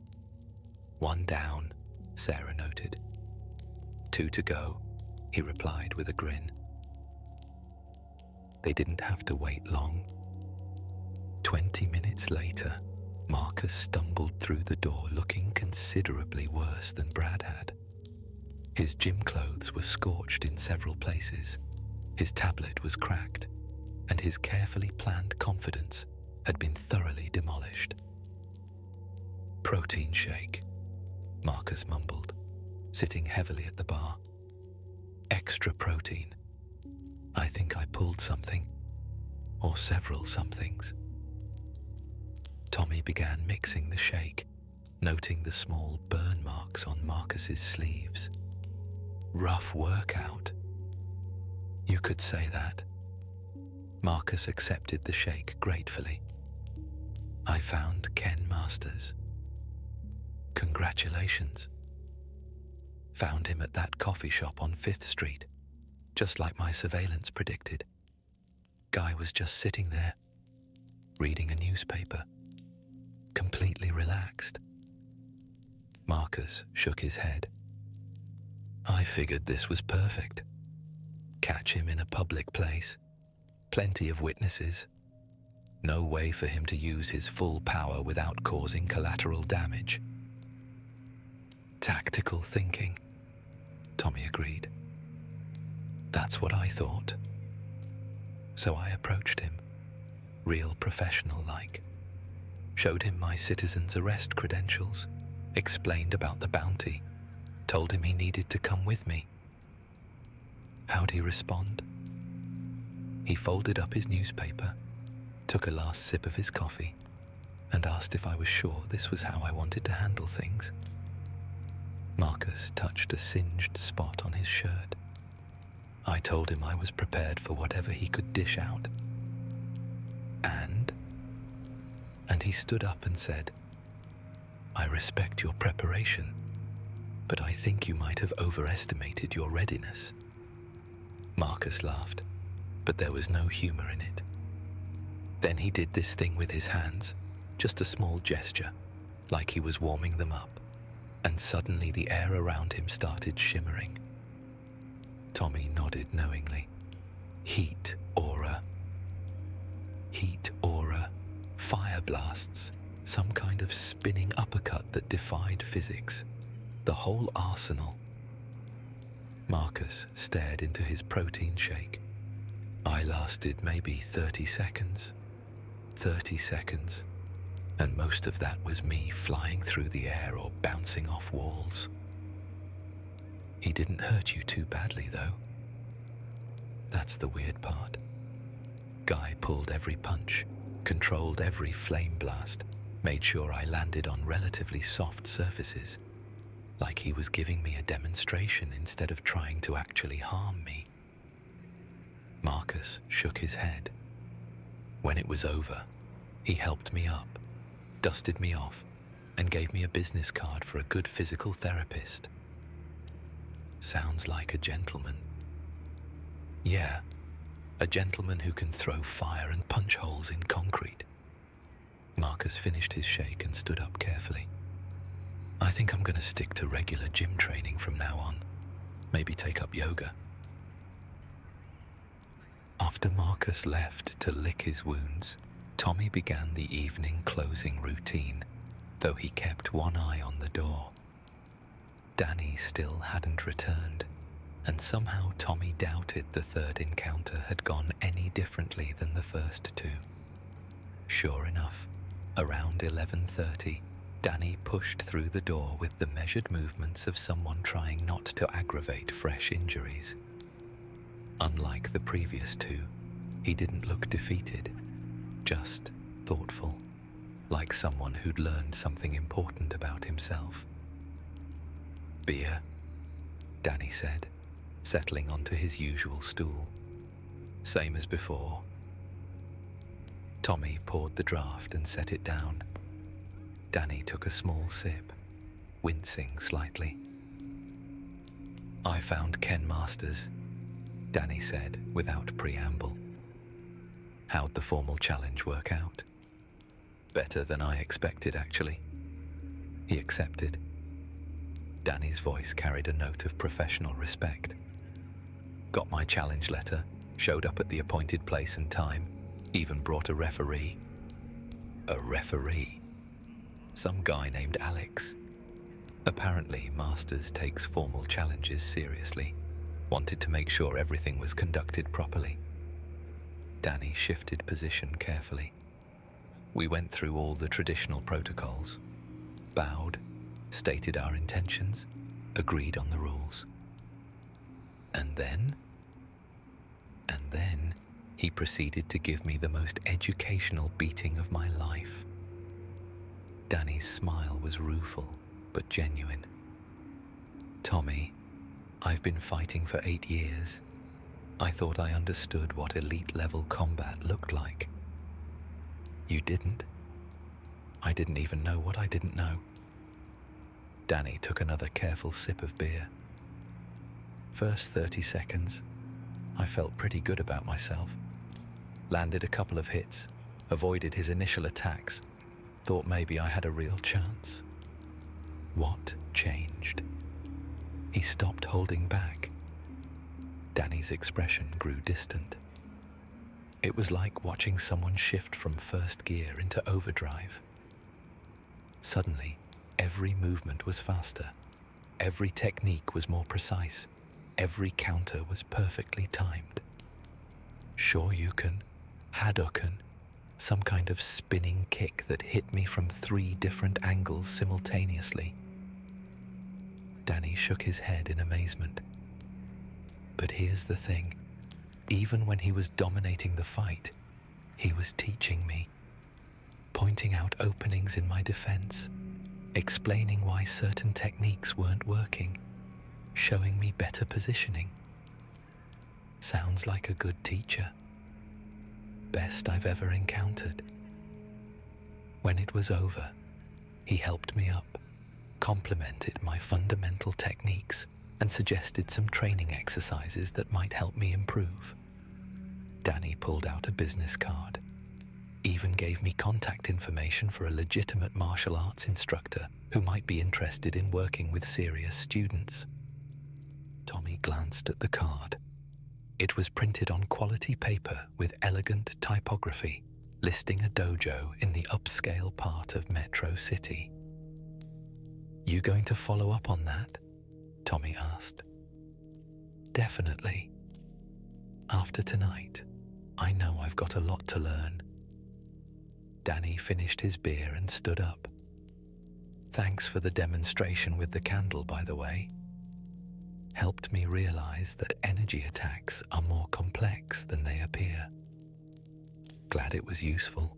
"1 down," Sarah noted. "2 to go," he replied with a grin. They didn't have to wait long. 20 minutes later, Marcus stumbled through the door looking considerably worse than Brad had. His gym clothes were scorched in several places, his tablet was cracked, and his carefully planned confidence had been thoroughly demolished. "Protein shake," Marcus mumbled, sitting heavily at the bar. "Extra protein. I think I pulled something, or several somethings." Tommy began mixing the shake, noting the small burn marks on Marcus's sleeves. "Rough workout." "You could say that." Marcus accepted the shake gratefully. "I found Ken Masters." "Congrats." Congratulations. Found him at that coffee shop on 5th Street, just like my surveillance predicted. Guy was just sitting there, reading a newspaper, completely relaxed. Marcus shook his head. I figured this was perfect. Catch him in a public place, plenty of witnesses, no way for him to use his full power without causing collateral damage. Tactical thinking, Tommy agreed. That's what I thought. So I approached him, real professional-like, showed him my citizen's arrest credentials, explained about the bounty, told him he needed to come with me. How'd he respond? He folded up his newspaper, took a last sip of his coffee, and asked if I was sure this was how I wanted to handle things. Marcus touched a singed spot on his shirt. I told him I was prepared for whatever he could dish out. And he stood up and said, I respect your preparation, but I think you might have overestimated your readiness. Marcus laughed, but there was no humor in it. Then he did this thing with his hands, just a small gesture, like he was warming them up, and suddenly the air around him started shimmering. Tommy nodded knowingly. Heat aura, fire blasts, some kind of spinning uppercut that defied physics, the whole arsenal. Marcus stared into his protein shake. I lasted maybe 30 seconds. 30 seconds, and most of that was me flying through the air or bouncing off walls. He didn't hurt you too badly, though. That's the weird part. Guy pulled every punch, controlled every flame blast, made sure I landed on relatively soft surfaces, like he was giving me a demonstration instead of trying to actually harm me. Marcus shook his head. When it was over, he helped me up, dusted me off, and gave me a business card for a good physical therapist. Sounds like a gentleman. Yeah, a gentleman who can throw fire and punch holes in concrete. Marcus finished his shake and stood up carefully. I think I'm going to stick to regular gym training from now on. Maybe take up yoga. After Marcus left to lick his wounds, Tommy began the evening closing routine, though he kept one eye on the door. Danny still hadn't returned, and somehow Tommy doubted the third encounter had gone any differently than the first two. Sure enough, around 11:30, Danny pushed through the door with the measured movements of someone trying not to aggravate fresh injuries. Unlike the previous two, he didn't look defeated, just thoughtful, like someone who'd learned something important about himself. Beer, Danny said, settling onto his usual stool. Same as before. Tommy poured the draft and set it down. Danny took a small sip, wincing slightly. I found Ken Masters, Danny said without preamble. How'd the formal challenge work out? Better than I expected, actually. He accepted. Danny's voice carried a note of professional respect. Got my challenge letter, showed up at the appointed place and time, even brought a referee. A referee? Some guy named Alex. Apparently, Masters takes formal challenges seriously. Wanted to make sure everything was conducted properly. Danny shifted position carefully. We went through all the traditional protocols, bowed, stated our intentions, agreed on the rules. And then he proceeded to give me the most educational beating of my life. Danny's smile was rueful, but genuine. Tommy, I've been fighting for 8 years. I thought I understood what elite-level combat looked like. You didn't. I didn't even know what I didn't know. Danny took another careful sip of beer. First 30 seconds, I felt pretty good about myself. Landed a couple of hits, avoided his initial attacks, thought maybe I had a real chance. What changed? He stopped holding back. Danny's expression grew distant. It was like watching someone shift from first gear into overdrive. Suddenly, every movement was faster. Every technique was more precise. Every counter was perfectly timed. Shoryuken, Hadouken, some kind of spinning kick that hit me from 3 different angles simultaneously. Danny shook his head in amazement. But here's the thing. Even when he was dominating the fight, he was teaching me, pointing out openings in my defense, explaining why certain techniques weren't working, showing me better positioning. Sounds like a good teacher. Best I've ever encountered. When it was over, he helped me up, complimented my fundamental techniques, and suggested some training exercises that might help me improve. Danny pulled out a business card, even gave me contact information for a legitimate martial arts instructor who might be interested in working with serious students. Tommy glanced at the card. It was printed on quality paper with elegant typography, listing a dojo in the upscale part of Metro City. "You going to follow up on that?" Tommy asked. "Definitely. After tonight, I know I've got a lot to learn." Danny finished his beer and stood up. "Thanks for the demonstration with the candle, by the way. Helped me realize that energy attacks are more complex than they appear. Glad it was useful."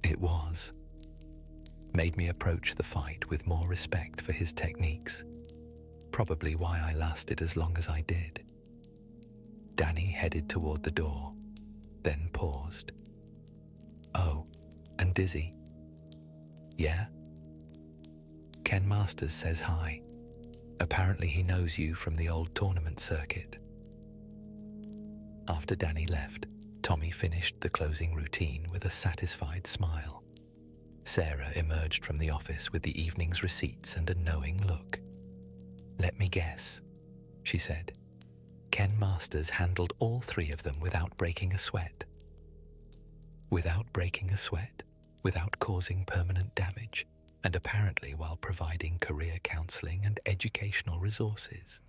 It was. Made me approach the fight with more respect for his techniques. Probably why I lasted as long as I did. Danny headed toward the door, then paused. "Oh, and Dizzy?" "Yeah?" "Ken Masters says hi. Apparently he knows you from the old tournament circuit." After Danny left, Tommy finished the closing routine with a satisfied smile. Sarah emerged from the office with the evening's receipts and a knowing look. "Let me guess," she said. "Ken Masters handled all 3 of them without breaking a sweat." Without breaking a sweat, without causing permanent damage, and apparently while providing career counseling and educational resources.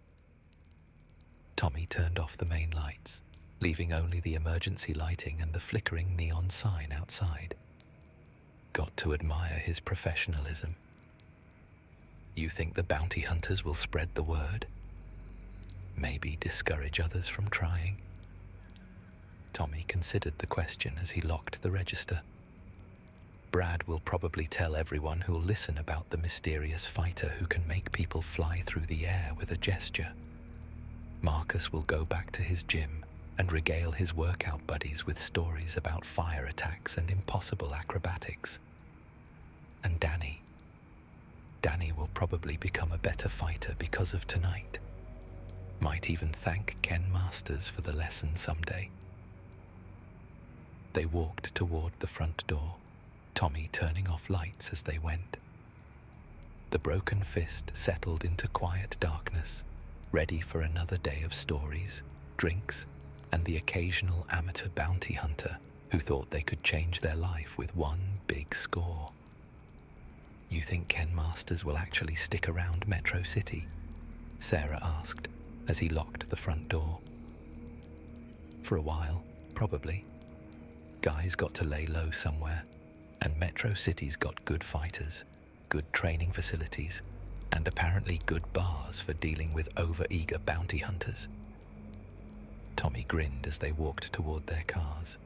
Tommy turned off the main lights, leaving only the emergency lighting and the flickering neon sign outside. Got to admire his professionalism. "You think the bounty hunters will spread the word? Maybe discourage others from trying?" Tommy considered the question as he locked the register. "Brad will probably tell everyone who'll listen about the mysterious fighter who can make people fly through the air with a gesture. Marcus will go back to his gym and regale his workout buddies with stories about fire attacks and impossible acrobatics. And Danny will probably become a better fighter because of tonight. Might even thank Ken Masters for the lesson someday." They walked toward the front door, Tommy turning off lights as they went. The broken fist settled into quiet darkness, ready for another day of stories, drinks, and the occasional amateur bounty hunter who thought they could change their life with one big score. "You think Ken Masters will actually stick around Metro City?" Sarah asked as he locked the front door. "For a while, probably. Guy's got to lay low somewhere, and Metro City's got good fighters, good training facilities, and apparently good bars for dealing with over-eager bounty hunters." Tommy grinned as they walked toward their cars.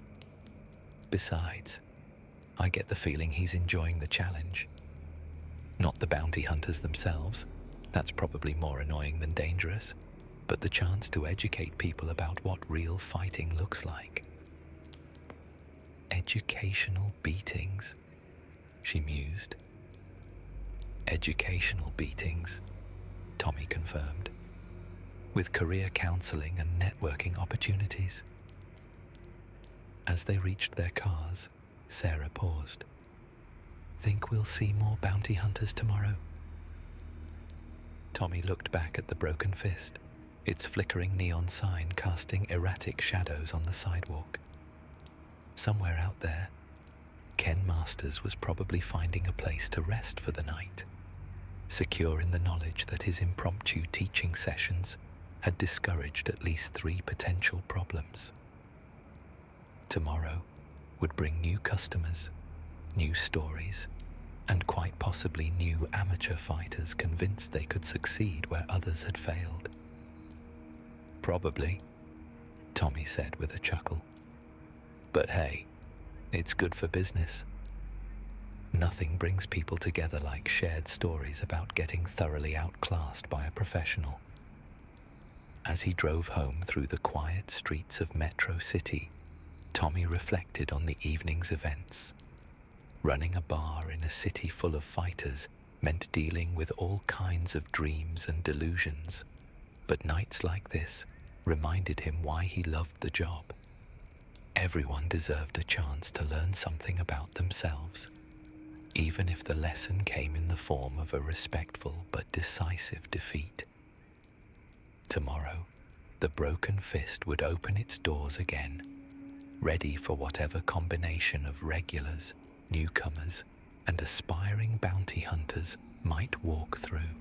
"Besides, I get the feeling he's enjoying the challenge. Not the bounty hunters themselves, that's probably more annoying than dangerous, but the chance to educate people about what real fighting looks like." "Educational beatings," she mused. educational beatings, Tommy confirmed, with career counseling and networking opportunities. As they reached their cars, Sarah paused. Think we'll see more bounty hunters tomorrow? Tommy looked back at the broken fist, its flickering neon sign casting erratic shadows on the sidewalk. Somewhere out there, Ken Masters was probably finding a place to rest for the night, secure in the knowledge that his impromptu teaching sessions had discouraged at least 3 potential problems. Tomorrow would bring new customers, new stories, and quite possibly new amateur fighters convinced they could succeed where others had failed. Probably, Tommy said with a chuckle. But hey, it's good for business. Nothing brings people together like shared stories about getting thoroughly outclassed by a professional. As he drove home through the quiet streets of Metro City, Tommy reflected on the evening's events. Running a bar in a city full of fighters meant dealing with all kinds of dreams and delusions, but nights like this reminded him why he loved the job. Everyone deserved a chance to learn something about themselves, even if the lesson came in the form of a respectful but decisive defeat. Tomorrow, the broken fist would open its doors again, ready for whatever combination of regulars, newcomers, and aspiring bounty hunters might walk through.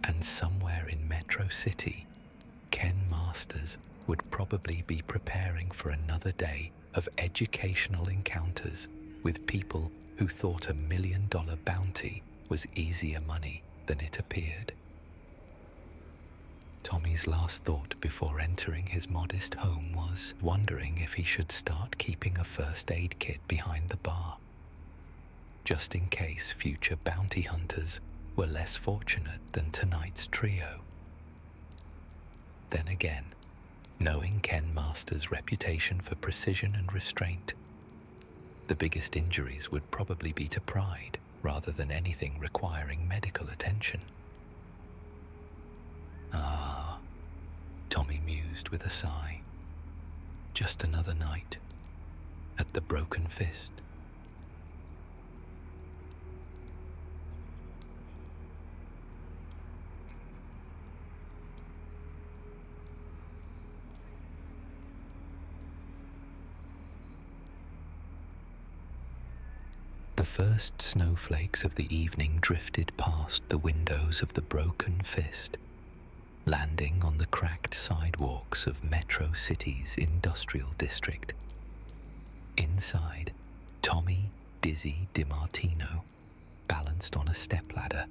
And somewhere in Metro City, Ken Masters would probably be preparing for another day of educational encounters with people who thought $1 million bounty was easier money than it appeared. Tommy's last thought before entering his modest home was wondering if he should start keeping a first aid kit behind the bar, just in case future bounty hunters were less fortunate than tonight's trio. Then again, knowing Ken Masters' reputation for precision and restraint, the biggest injuries would probably be to pride rather than anything requiring medical attention. Ah, Tommy mused with a sigh. Just another night at the Broken Fist. The first snowflakes of the evening drifted past the windows of the Broken Fist, landing on the cracked sidewalks of Metro City's industrial district. Inside, Tommy Dizzy DiMartino balanced on a stepladder,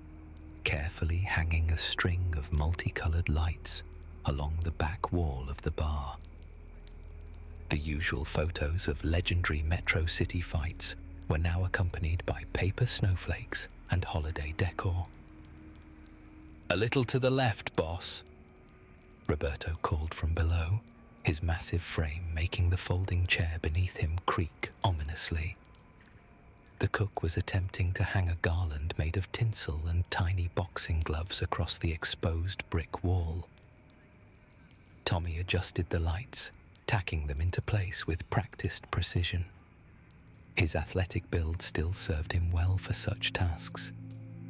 carefully hanging a string of multicolored lights along the back wall of the bar. The usual photos of legendary Metro City fights were now accompanied by paper snowflakes and holiday decor. "A little to the left, boss," Roberto called from below, his massive frame making the folding chair beneath him creak ominously. The cook was attempting to hang a garland made of tinsel and tiny boxing gloves across the exposed brick wall. Tommy adjusted the lights, tacking them into place with practiced precision. His athletic build still served him well for such tasks,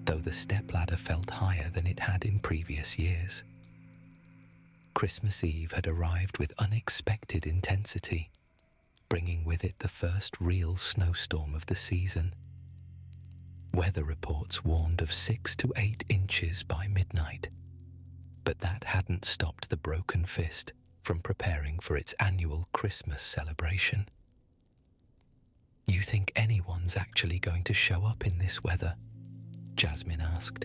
though the stepladder felt higher than it had in previous years. Christmas Eve had arrived with unexpected intensity, bringing with it the first real snowstorm of the season. Weather reports warned of 6 to 8 inches by midnight, but that hadn't stopped the Broken Fist from preparing for its annual Christmas celebration. "You think anyone's actually going to show up in this weather?" Jasmine asked,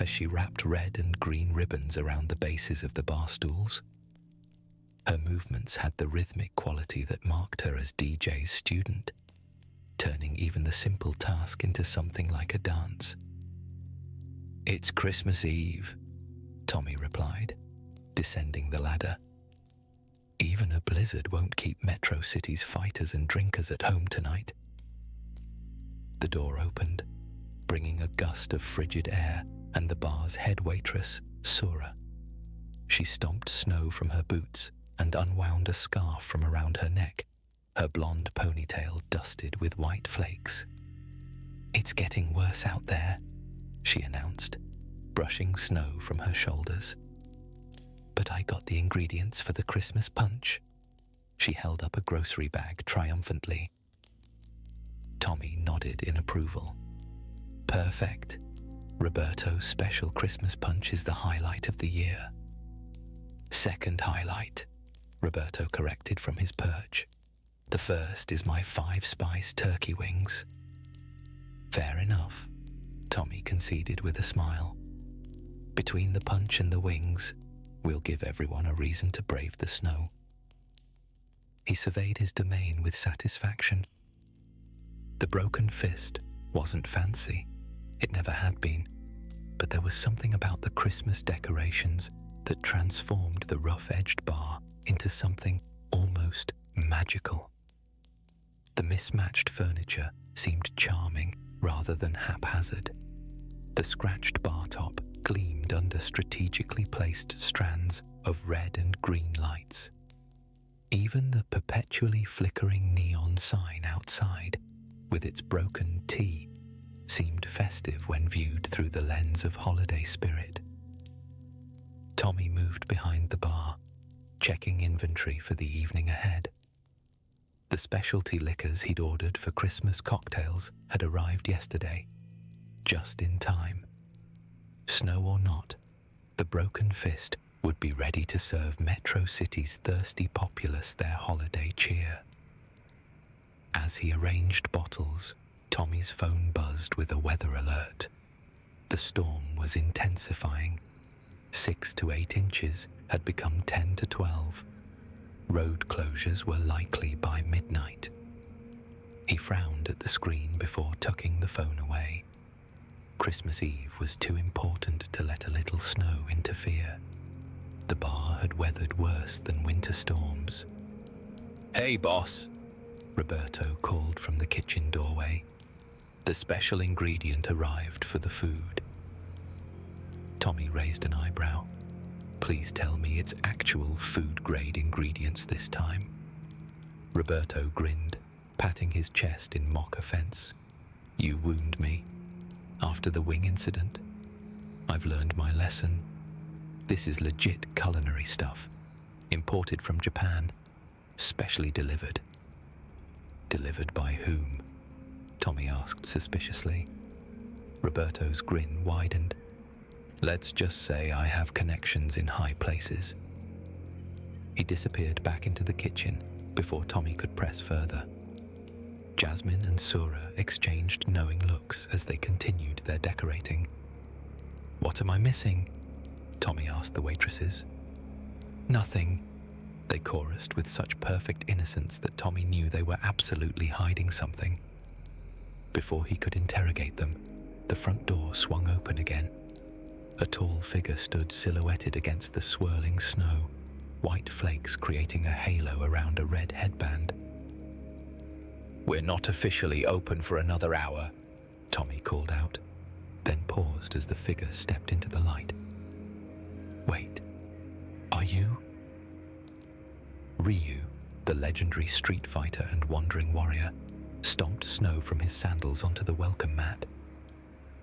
as she wrapped red and green ribbons around the bases of the bar stools. Her movements had the rhythmic quality that marked her as DJ's student, turning even the simple task into something like a dance. "It's Christmas Eve," Tommy replied, descending the ladder. "Even a blizzard won't keep Metro City's fighters and drinkers at home tonight." The door opened, bringing a gust of frigid air and the bar's head waitress, Sura. She stomped snow from her boots and unwound a scarf from around her neck, her blonde ponytail dusted with white flakes. "It's getting worse out there," she announced, brushing snow from her shoulders. "But I got the ingredients for the Christmas punch." She held up a grocery bag triumphantly. Tommy nodded in approval. "Perfect. Roberto's special Christmas punch is the highlight of the year." "Second highlight," Roberto corrected from his perch. "The first is my 5-spice turkey wings." "Fair enough," Tommy conceded with a smile. "Between the punch and the wings, we'll give everyone a reason to brave the snow." He surveyed his domain with satisfaction. The broken fist wasn't fancy. It never had been. But there was something about the Christmas decorations that transformed the rough-edged bar into something almost magical. The mismatched furniture seemed charming rather than haphazard. The scratched bar top gleamed under strategically placed strands of red and green lights. Even the perpetually flickering neon sign outside, with its broken T, seemed festive when viewed through the lens of holiday spirit. Tommy moved behind the bar, checking inventory for the evening ahead. The specialty liquors he'd ordered for Christmas cocktails had arrived yesterday, just in time. Snow or not, the Broken Fist would be ready to serve Metro City's thirsty populace their holiday cheer. As he arranged bottles, Tommy's phone buzzed with a weather alert. The storm was intensifying. 6 to 8 inches had become 10 to 12. Road closures were likely by midnight. He frowned at the screen before tucking the phone away. Christmas Eve was too important to let a little snow interfere. The bar had weathered worse than winter storms. "Hey, boss," Roberto called from the kitchen doorway. "The special ingredient arrived for the food." Tommy raised an eyebrow. "Please tell me it's actual food-grade ingredients this time." Roberto grinned, patting his chest in mock offense. "You wound me. After the wing incident, I've learned my lesson. This is legit culinary stuff, imported from Japan, specially delivered." "Delivered by whom?" Tommy asked suspiciously. Roberto's grin widened. "Let's just say I have connections in high places." He disappeared back into the kitchen before Tommy could press further. Jasmine and Sura exchanged knowing looks as they continued their decorating. "What am I missing?" Tommy asked the waitresses. "Nothing," they chorused with such perfect innocence that Tommy knew they were absolutely hiding something. Before he could interrogate them, the front door swung open again. A tall figure stood silhouetted against the swirling snow, white flakes creating a halo around a red headband. "We're not officially open for another hour," Tommy called out, then paused as the figure stepped into the light. "Wait, are you?" Ryu, the legendary street fighter and wandering warrior, stomped snow from his sandals onto the welcome mat.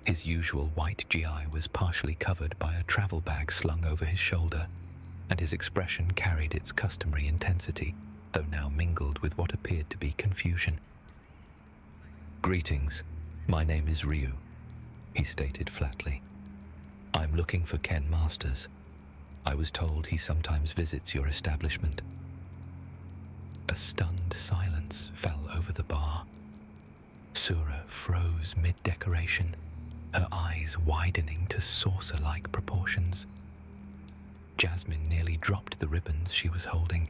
His usual white GI was partially covered by a travel bag slung over his shoulder, and his expression carried its customary intensity, though now mingled with what appeared to be confusion. "Greetings, my name is Ryu," he stated flatly. "I'm looking for Ken Masters. I was told he sometimes visits your establishment." A stunned silence fell over the bar. Sura froze mid-decoration, her eyes widening to saucer-like proportions. Jasmine nearly dropped the ribbons she was holding.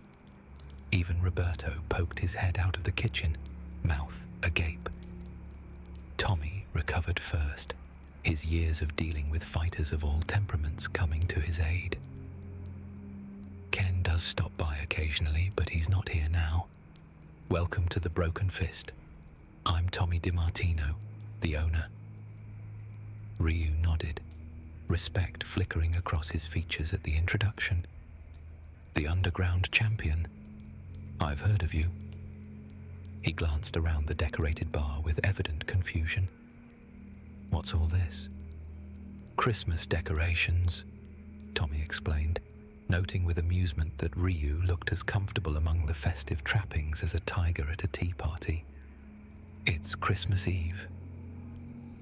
Even Roberto poked his head out of the kitchen, mouth agape. Tommy recovered first, his years of dealing with fighters of all temperaments coming to his aid. "Ken does stop by occasionally, but he's not here now. Welcome to the Broken Fist. I'm Tommy DiMartino, the owner." Ryu nodded, respect flickering across his features at the introduction. The underground champion. I've heard of you. He glanced around the decorated bar with evident confusion. What's all this? Christmas decorations, Tommy explained, noting with amusement that Ryu looked as comfortable among the festive trappings as a tiger at a tea party. It's Christmas Eve.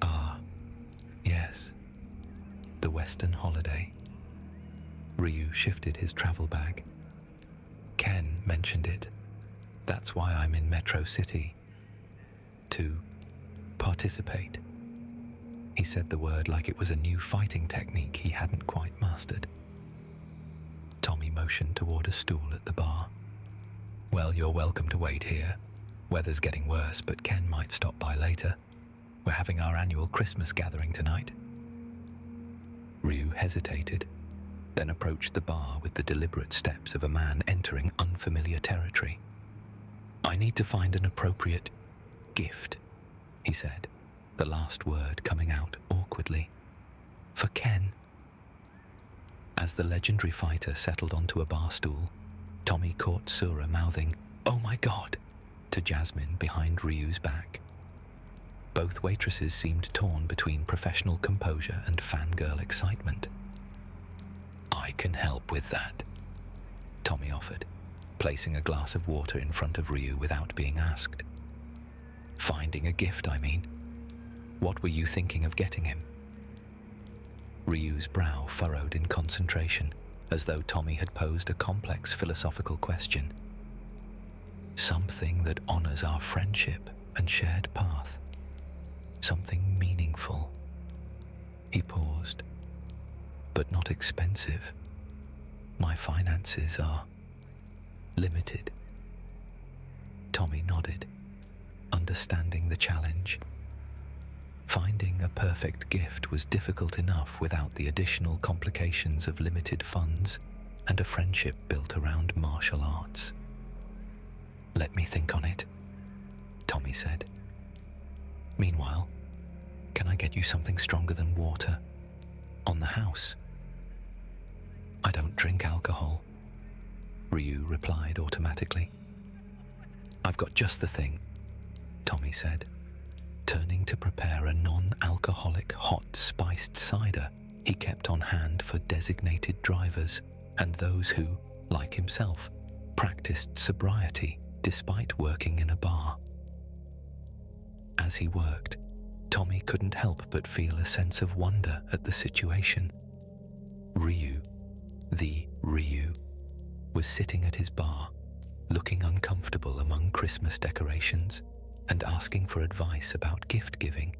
Ah, yes. The Western holiday. Ryu shifted his travel bag. Ken mentioned it. That's why I'm in Metro City. To participate. He said the word like it was a new fighting technique he hadn't quite mastered. Tommy motioned toward a stool at the bar. Well, you're welcome to wait here. Weather's getting worse, but Ken might stop by later. We're having our annual Christmas gathering tonight. Ryu hesitated, then approached the bar with the deliberate steps of a man entering unfamiliar territory. I need to find an appropriate gift, he said, the last word coming out awkwardly. For Ken. As the legendary fighter settled onto a bar stool, Tommy caught Sura mouthing, "Oh my God," to Jasmine behind Ryu's back. Both waitresses seemed torn between professional composure and fangirl excitement. I can help with that, Tommy offered, placing a glass of water in front of Ryu without being asked. Finding a gift, I mean. What were you thinking of getting him? Ryu's brow furrowed in concentration, as though Tommy had posed a complex philosophical question. Something that honors our friendship and shared path. Something meaningful. He paused. But not expensive. My finances are limited. Tommy nodded, understanding the challenge. Finding a perfect gift was difficult enough without the additional complications of limited funds and a friendship built around martial arts. Let me think on it, Tommy said. Meanwhile, can I get you something stronger than water? On the house? I don't drink alcohol, Ryu replied automatically. I've got just the thing, Tommy said, turning to prepare a non-alcoholic hot spiced cider he kept on hand for designated drivers and those who, like himself, practiced sobriety despite working in a bar. As he worked, Tommy couldn't help but feel a sense of wonder at the situation. Ryu, the Ryu, was sitting at his bar, looking uncomfortable among Christmas decorations and asking for advice about gift-giving.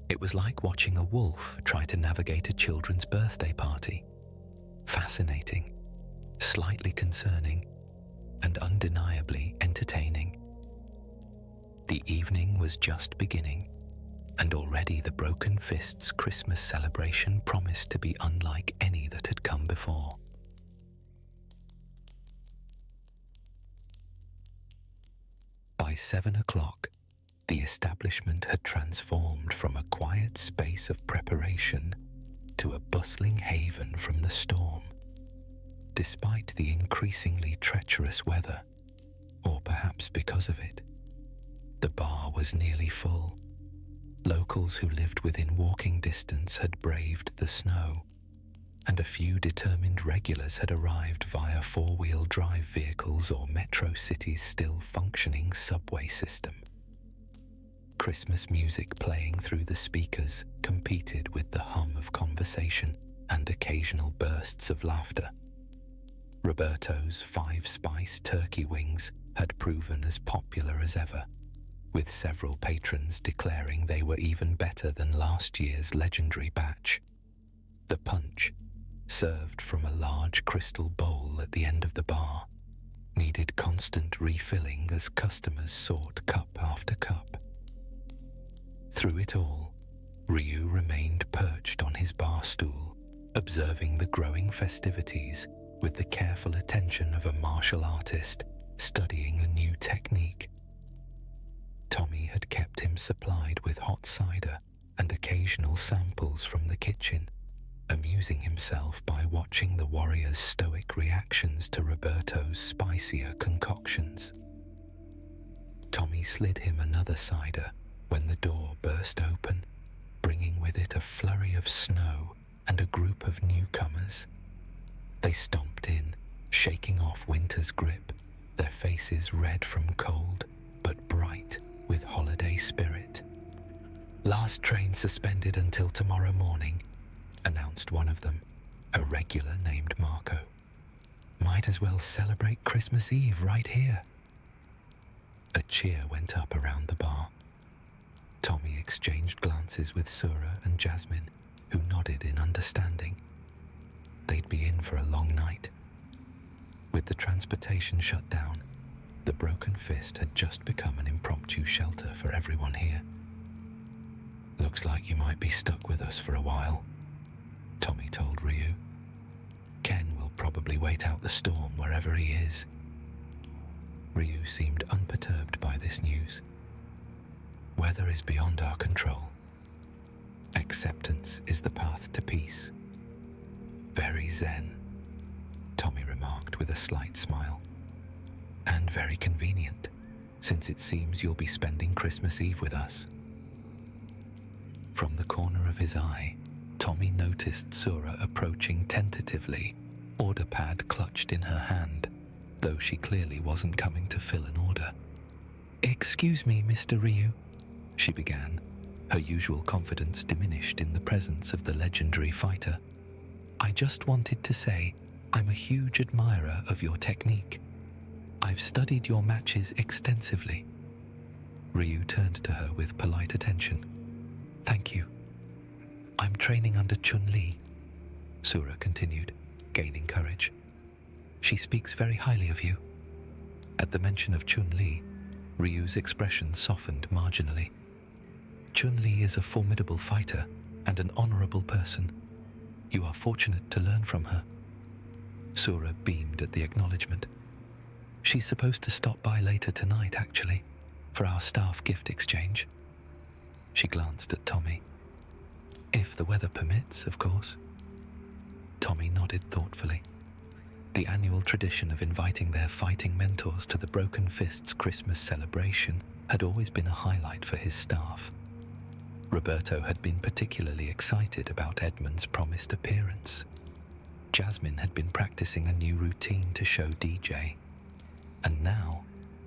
It was like watching a wolf try to navigate a children's birthday party. Fascinating, slightly concerning, and undeniably entertaining. The evening was just beginning, and already the Broken Fist's Christmas celebration promised to be unlike any that had come before. By 7 o'clock, the establishment had transformed from a quiet space of preparation to a bustling haven from the storm. Despite the increasingly treacherous weather, or perhaps because of it, the bar was nearly full. Locals who lived within walking distance had braved the snow, and a few determined regulars had arrived via four-wheel drive vehicles or Metro City's still functioning subway system. Christmas music playing through the speakers competed with the hum of conversation and occasional bursts of laughter. Roberto's 5-spice turkey wings had proven as popular as ever, with several patrons declaring they were even better than last year's legendary batch. The punch, served from a large crystal bowl at the end of the bar, needed constant refilling as customers sought cup after cup. Through it all, Ryu remained perched on his bar stool, observing the growing festivities with the careful attention of a martial artist studying a new technique. Tommy had kept him supplied with hot cider and occasional samples from the kitchen, amusing himself by watching the warrior's stoic reactions to Roberto's spicier concoctions. Tommy slid him another cider when the door burst open, bringing with it a flurry of snow and a group of newcomers. They stomped in, shaking off winter's grip, their faces red from cold, but bright with holiday spirit. "Last train suspended until tomorrow morning," announced one of them, a regular named Marco. "Might as well celebrate Christmas Eve right here." A cheer went up around the bar. Tommy exchanged glances with Sura and Jasmine, who nodded in understanding. They'd be in for a long night. With the transportation shut down, the Broken Fist had just become an impromptu shelter for everyone here. "Looks like you might be stuck with us for a while," Tommy told Ryu. "Ken will probably wait out the storm wherever he is." Ryu seemed unperturbed by this news. "Weather is beyond our control. Acceptance is the path to peace." "Very zen," Tommy remarked with a slight smile. "And very convenient, since it seems you'll be spending Christmas Eve with us." From the corner of his eye, Tommy noticed Sura approaching tentatively, order pad clutched in her hand, though she clearly wasn't coming to fill an order. "Excuse me, Mr. Ryu," she began, her usual confidence diminished in the presence of the legendary fighter. "I just wanted to say I'm a huge admirer of your technique. I've studied your matches extensively." Ryu turned to her with polite attention. "Thank you. I'm training under Chun-Li," Sura continued, gaining courage. "She speaks very highly of you." At the mention of Chun-Li, Ryu's expression softened marginally. "Chun-Li is a formidable fighter and an honorable person. You are fortunate to learn from her." Sura beamed at the acknowledgement. "She's supposed to stop by later tonight, actually, for our staff gift exchange." She glanced at Tommy. "If the weather permits, of course." Tommy nodded thoughtfully. The annual tradition of inviting their fighting mentors to the Broken Fist's Christmas celebration had always been a highlight for his staff. Roberto had been particularly excited about Edmund's promised appearance. Jasmine had been practicing a new routine to show DJ. And now,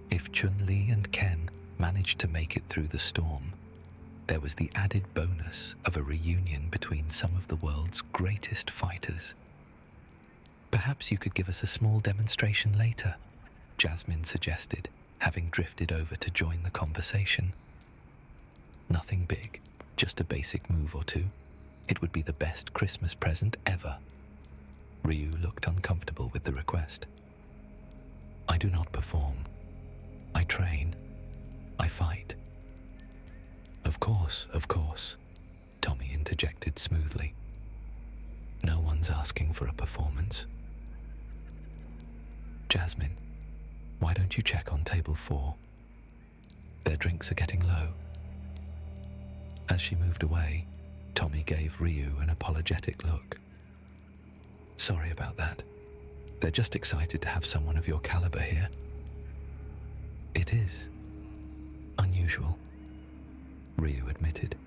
if Chun-Li and Ken managed to make it through the storm, there was the added bonus of a reunion between some of the world's greatest fighters. "Perhaps you could give us a small demonstration later," Jasmine suggested, having drifted over to join the conversation. "Nothing big, just a basic move or two. It would be the best Christmas present ever." Ryu looked uncomfortable with the request. "I do not perform. I train. I fight." Of course," Tommy interjected smoothly. "No one's asking for a performance." "Jasmine, why don't you check on table 4? Their drinks are getting low." As she moved away, Tommy gave Ryu an apologetic look. "Sorry about that. They're just excited to have someone of your caliber here." "It is unusual," Ryu admitted,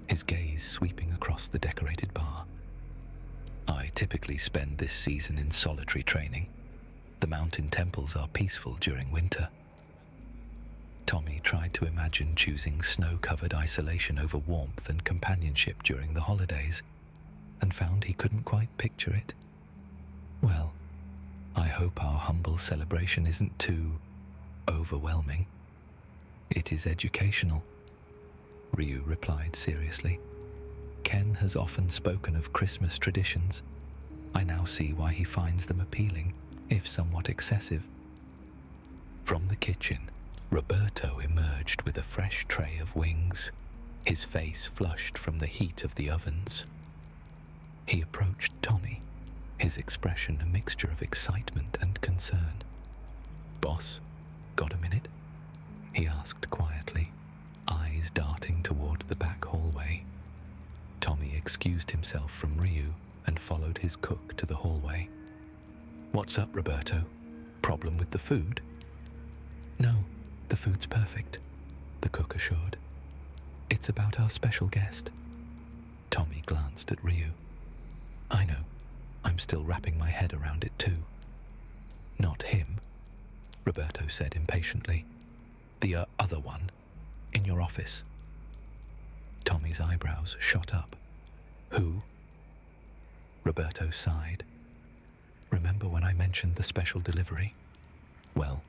his gaze sweeping across the decorated bar. "I typically spend this season in solitary training. The mountain temples are peaceful during winter." Tommy tried to imagine choosing snow-covered isolation over warmth and companionship during the holidays, and found he couldn't quite picture it. "Well, I hope our humble celebration isn't too overwhelming. It is educational," Ryu replied seriously. "Ken has often spoken of Christmas traditions. I now see why he finds them appealing, if somewhat excessive." From the kitchen, Roberto emerged with a fresh tray of wings, his face flushed from the heat of the ovens. He approached Tommy, his expression a mixture of excitement and concern. "Boss, got a minute?" he asked quietly, eyes darting toward the back hallway. Tommy excused himself from Ryu and followed his cook to the hallway. "What's up, Roberto? Problem with the food?" "No, the food's perfect," the cook assured. "It's about our special guest." Tommy glanced at Ryu. "I know. I'm still wrapping my head around it too." "Not him," Roberto said impatiently. "The other one, in your office." Tommy's eyebrows shot up. "Who?" Roberto sighed. "Remember when I mentioned the special delivery? Well,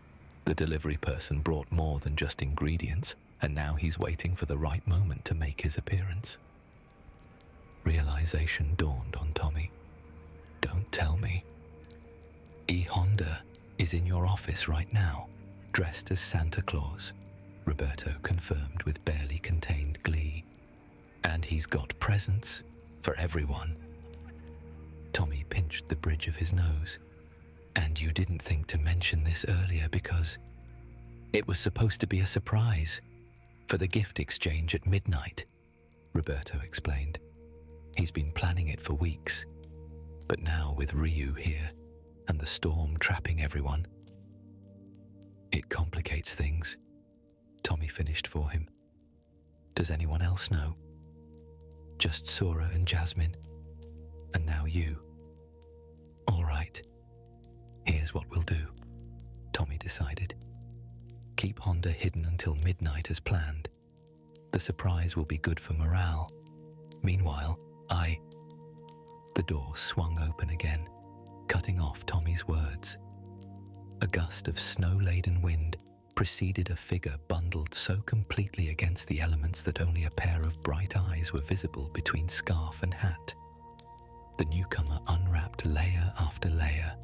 the delivery person brought more than just ingredients, and now he's waiting for the right moment to make his appearance." Realization dawned on Tommy. "Don't tell me. E. Honda is in your office right now, dressed as Santa Claus," Roberto confirmed with barely contained glee. "And he's got presents for everyone." Tommy pinched the bridge of his nose. "And you didn't think to mention this earlier because it was supposed to be a surprise for the gift exchange at midnight," Roberto explained. "He's been planning it for weeks, but now with Ryu here and the storm trapping everyone, it complicates things." Tommy finished for him. "Does anyone else know?" "Just Sora and Jasmine, and now you." "All right, here's what we'll do," Tommy decided. "Keep Honda hidden until midnight as planned. The surprise will be good for morale. Meanwhile, The door swung open again, cutting off Tommy's words. A gust of snow-laden wind preceded a figure bundled so completely against the elements that only a pair of bright eyes were visible between scarf and hat. The newcomer unwrapped layer after layer,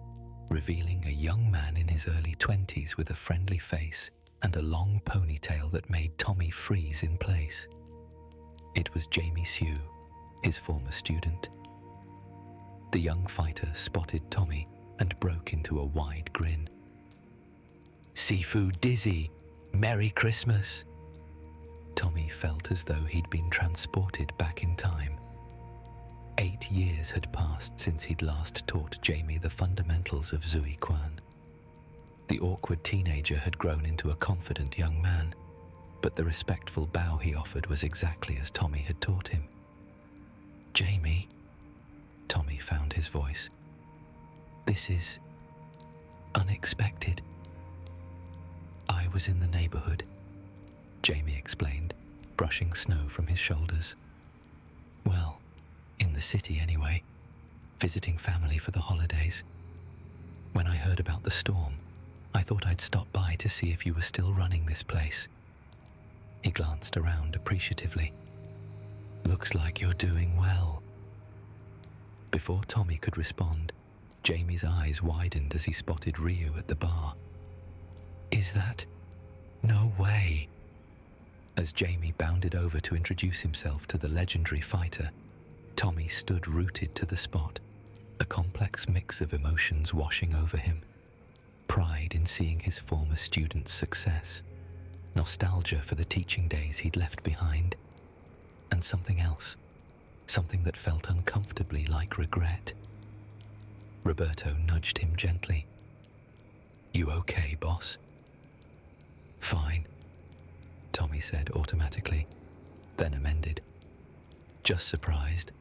revealing a young man in his early 20s with a friendly face and a long ponytail that made Tommy freeze in place. It was Jamie Sue, his former student. The young fighter spotted Tommy and broke into a wide grin. "Sifu Dizzy, Merry Christmas!" Tommy felt as though he'd been transported back in time. 8 years had passed since he'd last taught Jamie the fundamentals of Zui Quan. The awkward teenager had grown into a confident young man, but the respectful bow he offered was exactly as Tommy had taught him. "Jamie," Tommy found his voice. "This is unexpected." "I was in the neighborhood," Jamie explained, brushing snow from his shoulders. "Well, in the city anyway, visiting family for the holidays. When I heard about the storm, I thought I'd stop by to see if you were still running this place." He glanced around appreciatively. "Looks like you're doing well." Before Tommy could respond, Jamie's eyes widened as he spotted Ryu at the bar. "Is that? No way!" As Jamie bounded over to introduce himself to the legendary fighter, Tommy stood rooted to the spot, a complex mix of emotions washing over him. Pride in seeing his former student's success, nostalgia for the teaching days he'd left behind, and something else, something that felt uncomfortably like regret. Roberto nudged him gently. "You okay, boss?" "Fine," Tommy said automatically, then amended. "Just surprised.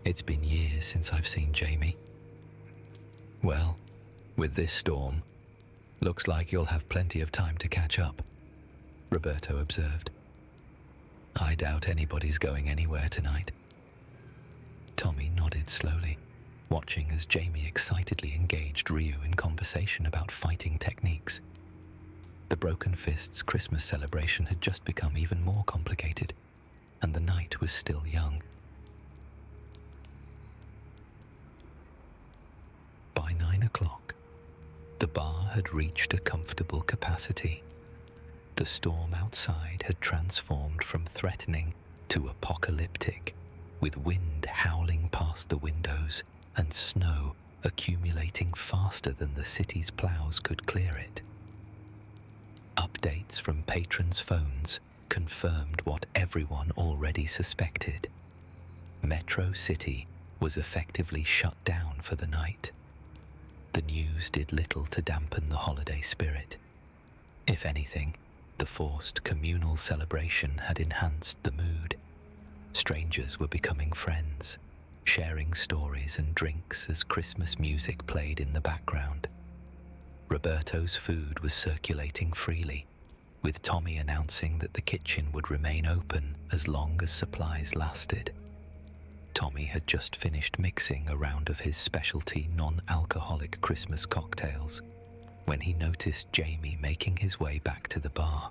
It's been years since I've seen Jamie." "Well, with this storm, looks like you'll have plenty of time to catch up," Roberto observed. "I doubt anybody's going anywhere tonight." Tommy nodded slowly, watching as Jamie excitedly engaged Ryu in conversation about fighting techniques. The Broken Fist's Christmas celebration had just become even more complicated, and the night was still young. By 9 o'clock, the bar had reached a comfortable capacity. The storm outside had transformed from threatening to apocalyptic, with wind howling past the windows and snow accumulating faster than the city's plows could clear it. Updates from patrons' phones confirmed what everyone already suspected. Metro City was effectively shut down for the night. The news did little to dampen the holiday spirit. If anything, the forced communal celebration had enhanced the mood. Strangers were becoming friends, sharing stories and drinks as Christmas music played in the background. Roberto's food was circulating freely, with Tommy announcing that the kitchen would remain open as long as supplies lasted. Tommy had just finished mixing a round of his specialty non-alcoholic Christmas cocktails when he noticed Jamie making his way back to the bar.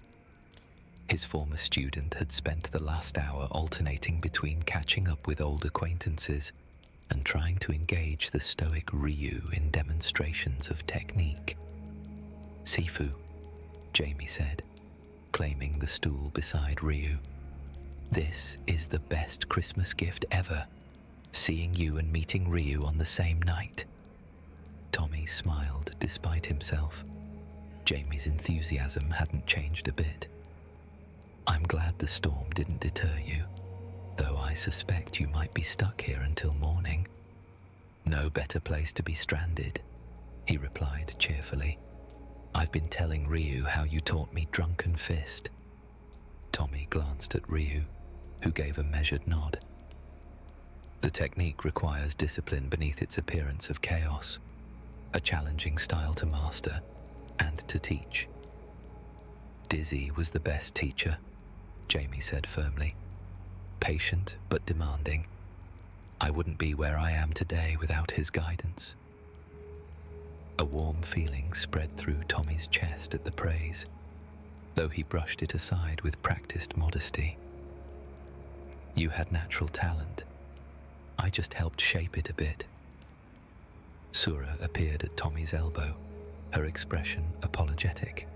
His former student had spent the last hour alternating between catching up with old acquaintances and trying to engage the stoic Ryu in demonstrations of technique. "Sifu," Jamie said, claiming the stool beside Ryu. "This is the best Christmas gift ever, seeing you and meeting Ryu on the same night." Tommy smiled despite himself. Jamie's enthusiasm hadn't changed a bit. "I'm glad the storm didn't deter you, though I suspect you might be stuck here until morning." "No better place to be stranded," he replied cheerfully. "I've been telling Ryu how you taught me drunken fist." Tommy glanced at Ryu, who gave a measured nod. "The technique requires discipline beneath its appearance of chaos, a challenging style to master and to teach." "Dizzy was the best teacher," Jamie said firmly. "Patient but demanding. I wouldn't be where I am today without his guidance." A warm feeling spread through Tommy's chest at the praise, though he brushed it aside with practiced modesty. "You had natural talent. I just helped shape it a bit." Sura appeared at Tommy's elbow, her expression apologetic.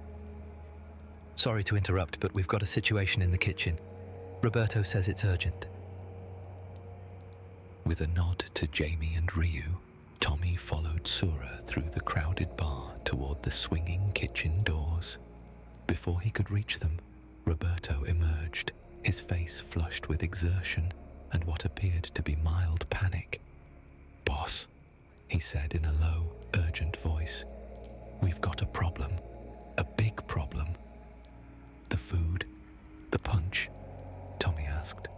"Sorry to interrupt, but we've got a situation in the kitchen. Roberto says it's urgent." With a nod to Jamie and Ryu, Tommy followed Sura through the crowded bar toward the swinging kitchen doors. Before he could reach them, Roberto emerged, his face flushed with exertion and what appeared to be mild panic. "Boss," he said in a low, urgent voice, "we've got a problem, a big problem." "The food? The punch?" Tommy asked.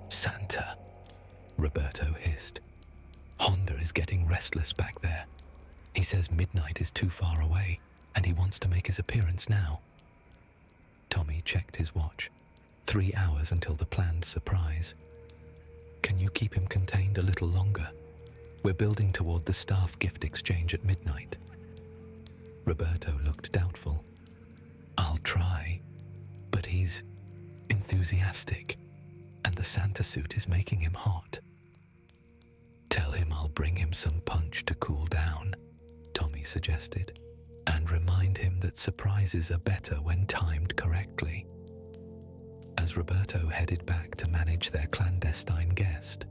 "Santa," Roberto hissed. "Honda is getting restless back there. He says midnight is too far away, and he wants to make his appearance now." Tommy checked his watch. 3 hours until the planned surprise. "Can you keep him contained a little longer? We're building toward the staff gift exchange at midnight." Roberto looked doubtful. "I'll try, but he's enthusiastic, and the Santa suit is making him hot." "Tell him I'll bring him some punch to cool down," Tommy suggested, "and remind him that surprises are better when timed correctly." As Roberto headed back to manage their clandestine guest,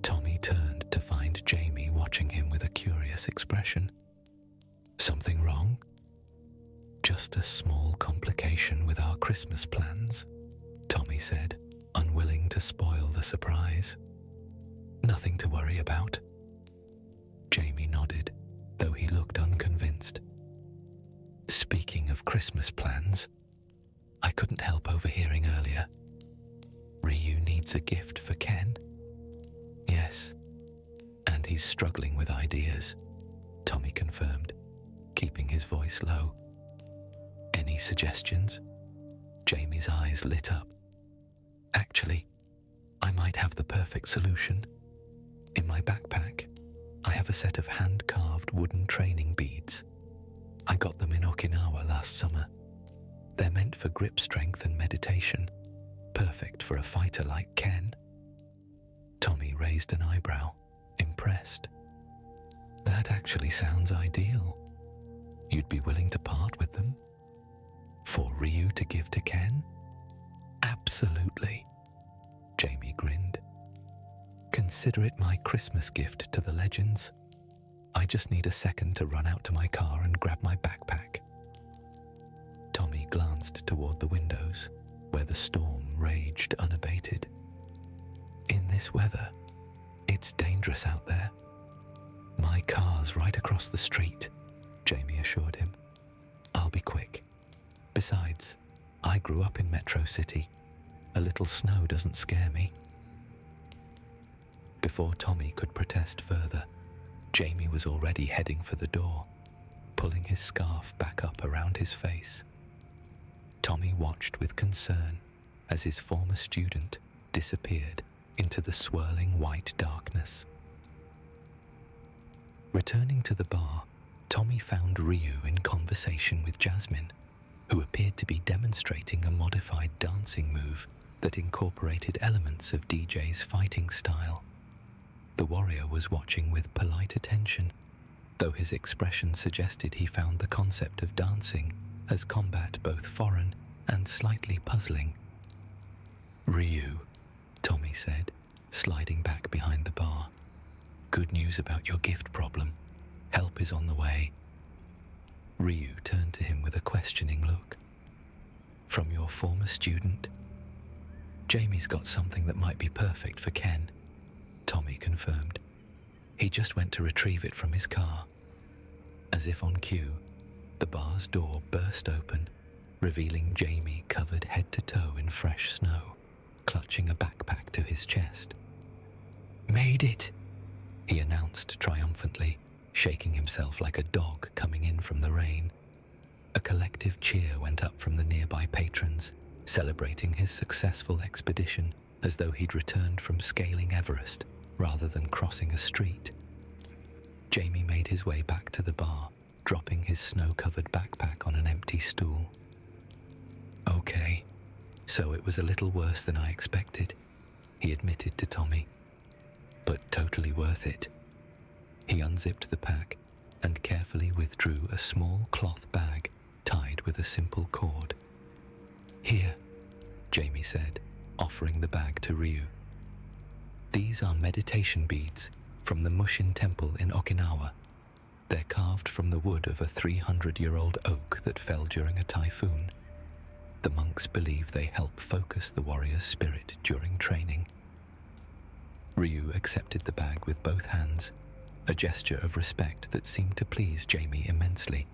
Tommy turned to find Jamie watching him with a curious expression. "Something wrong?" "Just a small complication with our Christmas plans," Tommy said, unwilling to spoil the surprise. "Nothing to worry about." Jamie nodded, though he looked unconvinced. "Speaking of Christmas plans, I couldn't help overhearing earlier. Ryu needs a gift for Ken?" "Yes, and he's struggling with ideas," Tommy confirmed, keeping his voice low. "Any suggestions?" Jamie's eyes lit up. "Actually, I might have the perfect solution. In my backpack, I have a set of hand-carved wooden training beads. I got them in Okinawa last summer. They're meant for grip strength and meditation, perfect for a fighter like Ken." Tommy raised an eyebrow, impressed. "That actually sounds ideal. You'd be willing to part with them? For Ryu to give to Ken?" "Absolutely," Jamie grinned. "Consider it my Christmas gift to the legends. I just need a second to run out to my car and grab my backpack." Tommy glanced toward the windows, where the storm raged unabated. "In this this weather. It's dangerous out there." "My car's right across the street," Jamie assured him. "I'll be quick. Besides, I grew up in Metro City. A little snow doesn't scare me." Before Tommy could protest further, Jamie was already heading for the door, pulling his scarf back up around his face. Tommy watched with concern as his former student disappeared into the swirling white darkness. Returning to the bar, Tommy found Ryu in conversation with Jasmine, who appeared to be demonstrating a modified dancing move that incorporated elements of DJ's fighting style. The warrior was watching with polite attention, though his expression suggested he found the concept of dancing as combat both foreign and slightly puzzling. "Ryu," Tommy said, sliding back behind the bar. "Good news about your gift problem. Help is on the way." Ryu turned to him with a questioning look. "From your former student?" "Jamie's got something that might be perfect for Ken," Tommy confirmed. "He just went to retrieve it from his car." As if on cue, the bar's door burst open, revealing Jamie covered head to toe in fresh snow, clutching a backpack to his chest. "Made it," he announced triumphantly, shaking himself like a dog coming in from the rain. A collective cheer went up from the nearby patrons, celebrating his successful expedition as though he'd returned from scaling Everest rather than crossing a street. Jamie made his way back to the bar, dropping his snow-covered backpack on an empty stool. "Okay, so it was a little worse than I expected," he admitted to Tommy. "But totally worth it." He unzipped the pack and carefully withdrew a small cloth bag tied with a simple cord. "Here," Jamie said, offering the bag to Ryu. "These are meditation beads from the Mushin Temple in Okinawa. They're carved from the wood of a 300-year-old oak that fell during a typhoon. The monks believe they help focus the warrior's spirit during training." Ryu accepted the bag with both hands, a gesture of respect that seemed to please Jamie immensely.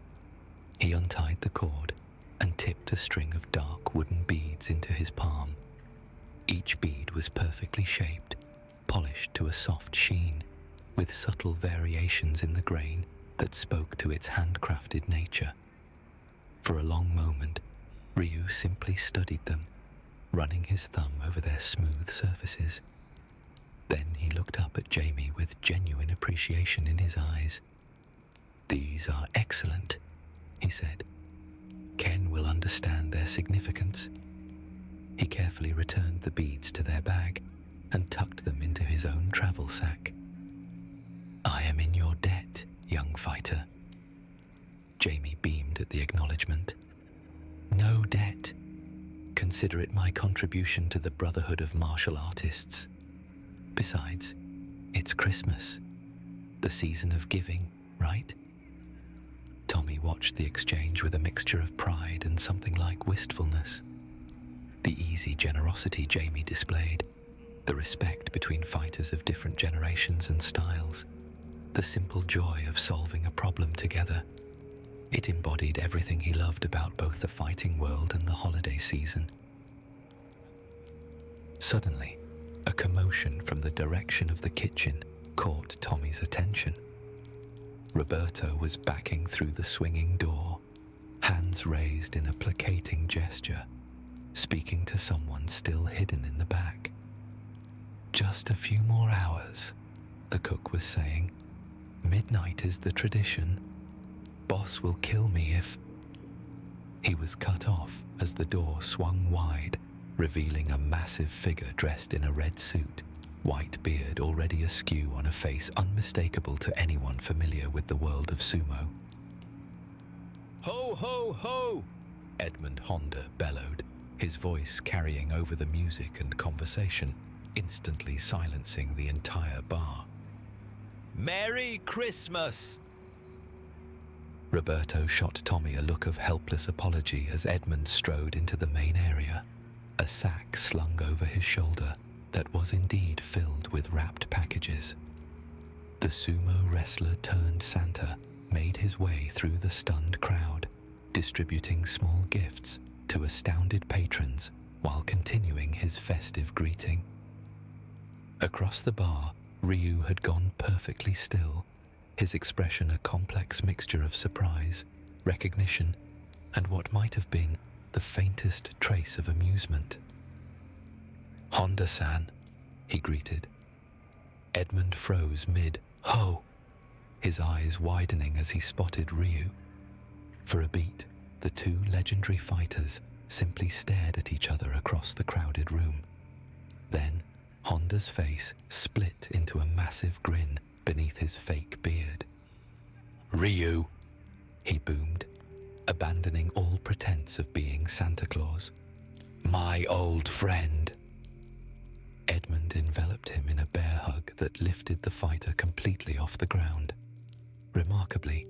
He untied the cord and tipped a string of dark wooden beads into his palm. Each bead was perfectly shaped, polished to a soft sheen, with subtle variations in the grain that spoke to its handcrafted nature. For a long moment, Ryu simply studied them, running his thumb over their smooth surfaces. Then he looked up at Jamie with genuine appreciation in his eyes. "These are excellent," he said. "Ken will understand their significance." He carefully returned the beads to their bag and tucked them into his own travel sack. "I am in your debt, young fighter." Jamie beamed at the acknowledgement. "No debt. Consider it my contribution to the Brotherhood of Martial Artists. Besides, it's Christmas, the season of giving, right?" Tommy watched the exchange with a mixture of pride and something like wistfulness. The easy generosity Jamie displayed, the respect between fighters of different generations and styles, the simple joy of solving a problem together. It embodied everything he loved about both the fighting world and the holiday season. Suddenly, a commotion from the direction of the kitchen caught Tommy's attention. Roberto was backing through the swinging door, hands raised in a placating gesture, speaking to someone still hidden in the back. "Just a few more hours," the cook was saying. "Midnight is the tradition. Boss will kill me if—" He was cut off as the door swung wide, revealing a massive figure dressed in a red suit, white beard already askew on a face unmistakable to anyone familiar with the world of sumo. "Ho, ho, ho!" Edmund Honda bellowed, his voice carrying over the music and conversation, instantly silencing the entire bar. "Merry Christmas!" Roberto shot Tommy a look of helpless apology as Edmund strode into the main area, a sack slung over his shoulder, that was indeed filled with wrapped packages. The sumo wrestler turned Santa made his way through the stunned crowd, distributing small gifts to astounded patrons while continuing his festive greeting. Across the bar, Ryu had gone perfectly still, his expression a complex mixture of surprise, recognition, and what might have been the faintest trace of amusement. "Honda-san," he greeted. Edmund froze mid-ho, his eyes widening as he spotted Ryu. For a beat, the two legendary fighters simply stared at each other across the crowded room. Then, Honda's face split into a massive grin beneath his fake beard. "Ryu," he boomed, abandoning all pretense of being Santa Claus. "My old friend." Edmund enveloped him in a bear hug that lifted the fighter completely off the ground. Remarkably,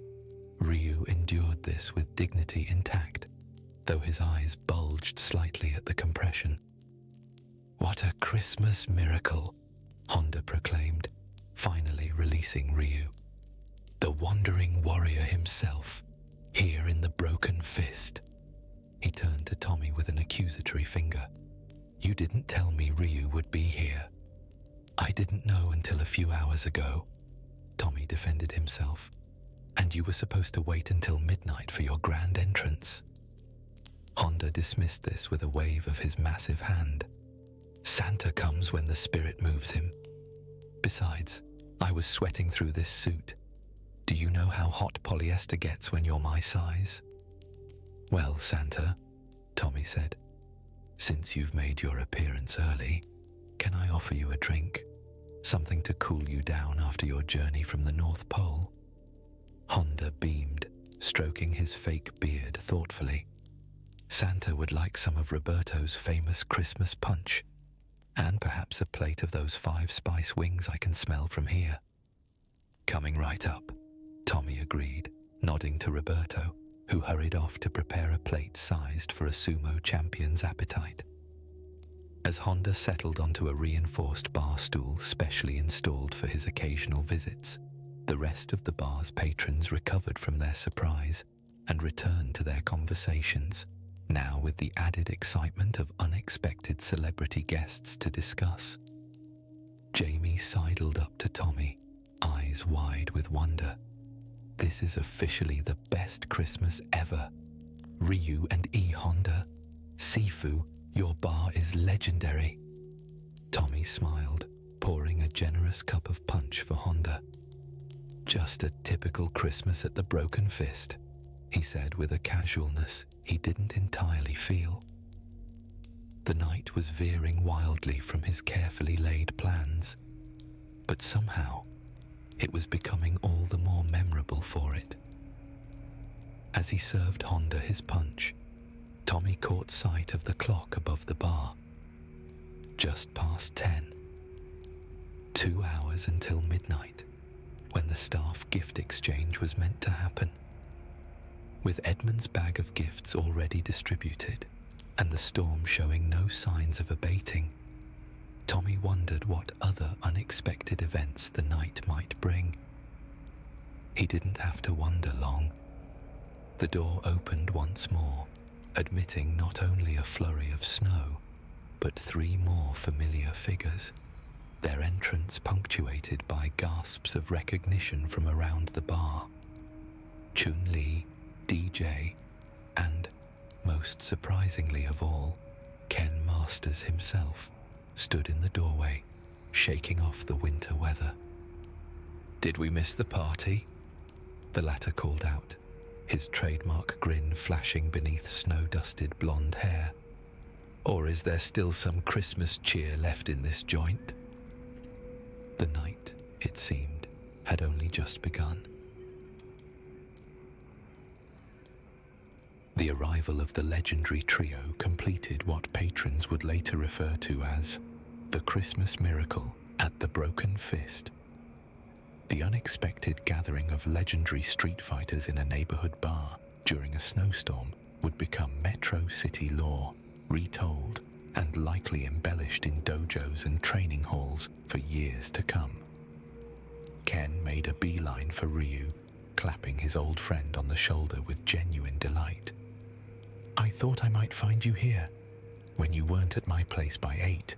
Ryu endured this with dignity intact, though his eyes bulged slightly at the compression. "What a Christmas miracle," Honda proclaimed, finally releasing Ryu. "The wandering warrior himself, here in the broken fist." He turned to Tommy with an accusatory finger. "You didn't tell me Ryu would be here." "I didn't know until a few hours ago," Tommy defended himself. "And you were supposed to wait until midnight for your grand entrance." Honda dismissed this with a wave of his massive hand. "Santa comes when the spirit moves him. Besides, I was sweating through this suit. Do you know how hot polyester gets when you're my size?" "Well, Santa," Tommy said, "since you've made your appearance early, can I offer you a drink? Something to cool you down after your journey from the North Pole?" Honda beamed, stroking his fake beard thoughtfully. "Santa would like some of Roberto's famous Christmas punch, and perhaps a plate of those 5-spice wings I can smell from here." "Coming right up," Tommy agreed, nodding to Roberto, who hurried off to prepare a plate sized for a sumo champion's appetite. As Honda settled onto a reinforced bar stool specially installed for his occasional visits, the rest of the bar's patrons recovered from their surprise and returned to their conversations, now with the added excitement of unexpected celebrity guests to discuss. Jamie sidled up to Tommy, eyes wide with wonder. "This is officially the best Christmas ever. Ryu and E. Honda. Sifu, your bar is legendary." Tommy smiled, pouring a generous cup of punch for Honda. "Just a typical Christmas at the Broken Fist," he said with a casualness he didn't entirely feel. The night was veering wildly from his carefully laid plans, but somehow it was becoming all the more memorable for it. As he served Honda his punch, Tommy caught sight of the clock above the bar. Just past 10. 2 hours until midnight, when the staff gift exchange was meant to happen. With Edmund's bag of gifts already distributed, and the storm showing no signs of abating, Tommy wondered what other unexpected events the night might bring. He didn't have to wonder long. The door opened once more, admitting not only a flurry of snow, but 3 more familiar figures, their entrance punctuated by gasps of recognition from around the bar. Chun-Li, DJ, and, most surprisingly of all, Ken Masters himself stood in the doorway, shaking off the winter weather. "Did we miss the party?" the latter called out, his trademark grin flashing beneath snow-dusted blonde hair. "Or is there still some Christmas cheer left in this joint?" The night, it seemed, had only just begun. The arrival of the legendary trio completed what patrons would later refer to as the Christmas miracle at the Broken Fist. The unexpected gathering of legendary street fighters in a neighborhood bar during a snowstorm would become Metro City lore, retold and likely embellished in dojos and training halls for years to come. Ken made a beeline for Ryu, clapping his old friend on the shoulder with genuine delight. "I thought I might find you here. When you weren't at my place by 8,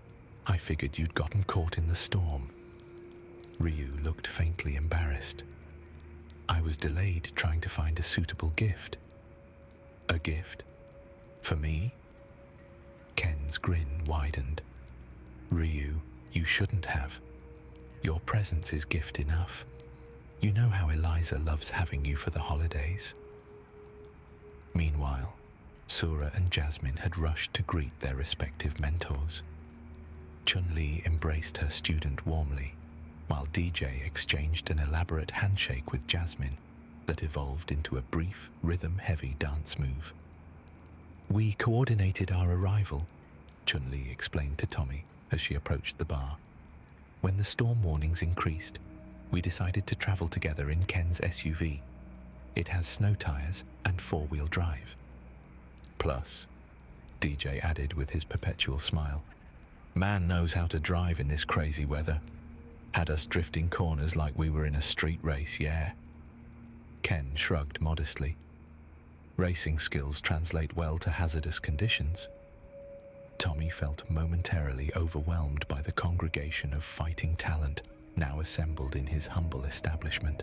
I figured you'd gotten caught in the storm." Ryu looked faintly embarrassed. "I was delayed trying to find a suitable gift." "A gift? For me?" Ken's grin widened. "Ryu, you shouldn't have. Your presence is gift enough. You know how Eliza loves having you for the holidays." Meanwhile, Sura and Jasmine had rushed to greet their respective mentors. Chun-Li embraced her student warmly, while DJ exchanged an elaborate handshake with Jasmine that evolved into a brief, rhythm-heavy dance move. "We coordinated our arrival," Chun-Li explained to Tommy as she approached the bar. "When the storm warnings increased, we decided to travel together in Ken's SUV. It has snow tires and 4-wheel drive. Plus," DJ added with his perpetual smile, "man knows how to drive in this crazy weather. Had us drifting corners like we were in a street race, yeah." Ken shrugged modestly. "Racing skills translate well to hazardous conditions." Tommy felt momentarily overwhelmed by the congregation of fighting talent now assembled in his humble establishment.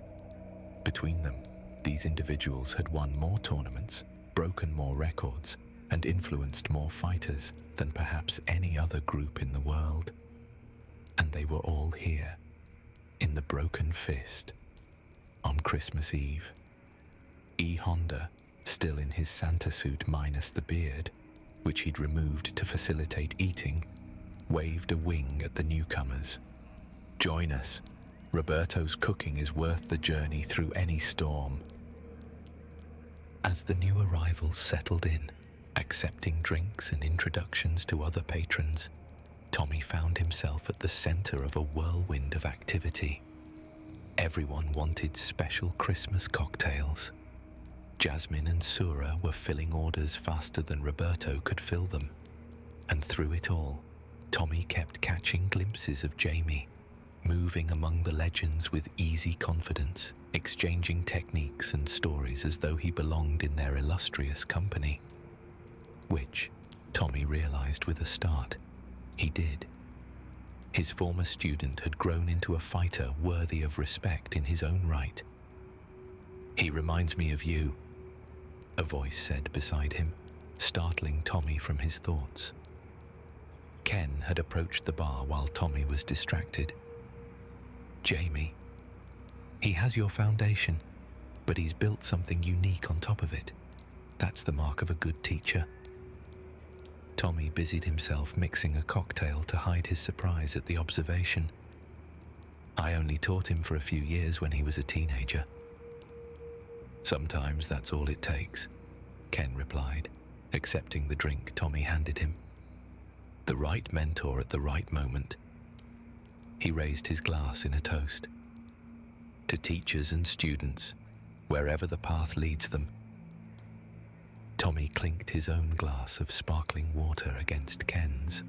Between them, these individuals had won more tournaments, broken more records, and influenced more fighters than perhaps any other group in the world. And they were all here, in the Broken Fist, on Christmas Eve. E. Honda, still in his Santa suit minus the beard, which he'd removed to facilitate eating, waved a wing at the newcomers. "Join us. Roberto's cooking is worth the journey through any storm." As the new arrivals settled in, accepting drinks and introductions to other patrons, Tommy found himself at the center of a whirlwind of activity. Everyone wanted special Christmas cocktails. Jasmine and Sura were filling orders faster than Roberto could fill them. And through it all, Tommy kept catching glimpses of Jamie, moving among the legends with easy confidence, exchanging techniques and stories as though he belonged in their illustrious company. Which, Tommy realized with a start, he did. His former student had grown into a fighter worthy of respect in his own right. "He reminds me of you," a voice said beside him, startling Tommy from his thoughts. Ken had approached the bar while Tommy was distracted. "Jamie. He has your foundation, but he's built something unique on top of it. That's the mark of a good teacher." Tommy busied himself mixing a cocktail to hide his surprise at the observation. "I only taught him for a few years when he was a teenager." "Sometimes that's all it takes," Ken replied, accepting the drink Tommy handed him. "The right mentor at the right moment." He raised his glass in a toast. "To teachers and students, wherever the path leads them." Tommy clinked his own glass of sparkling water against Ken's.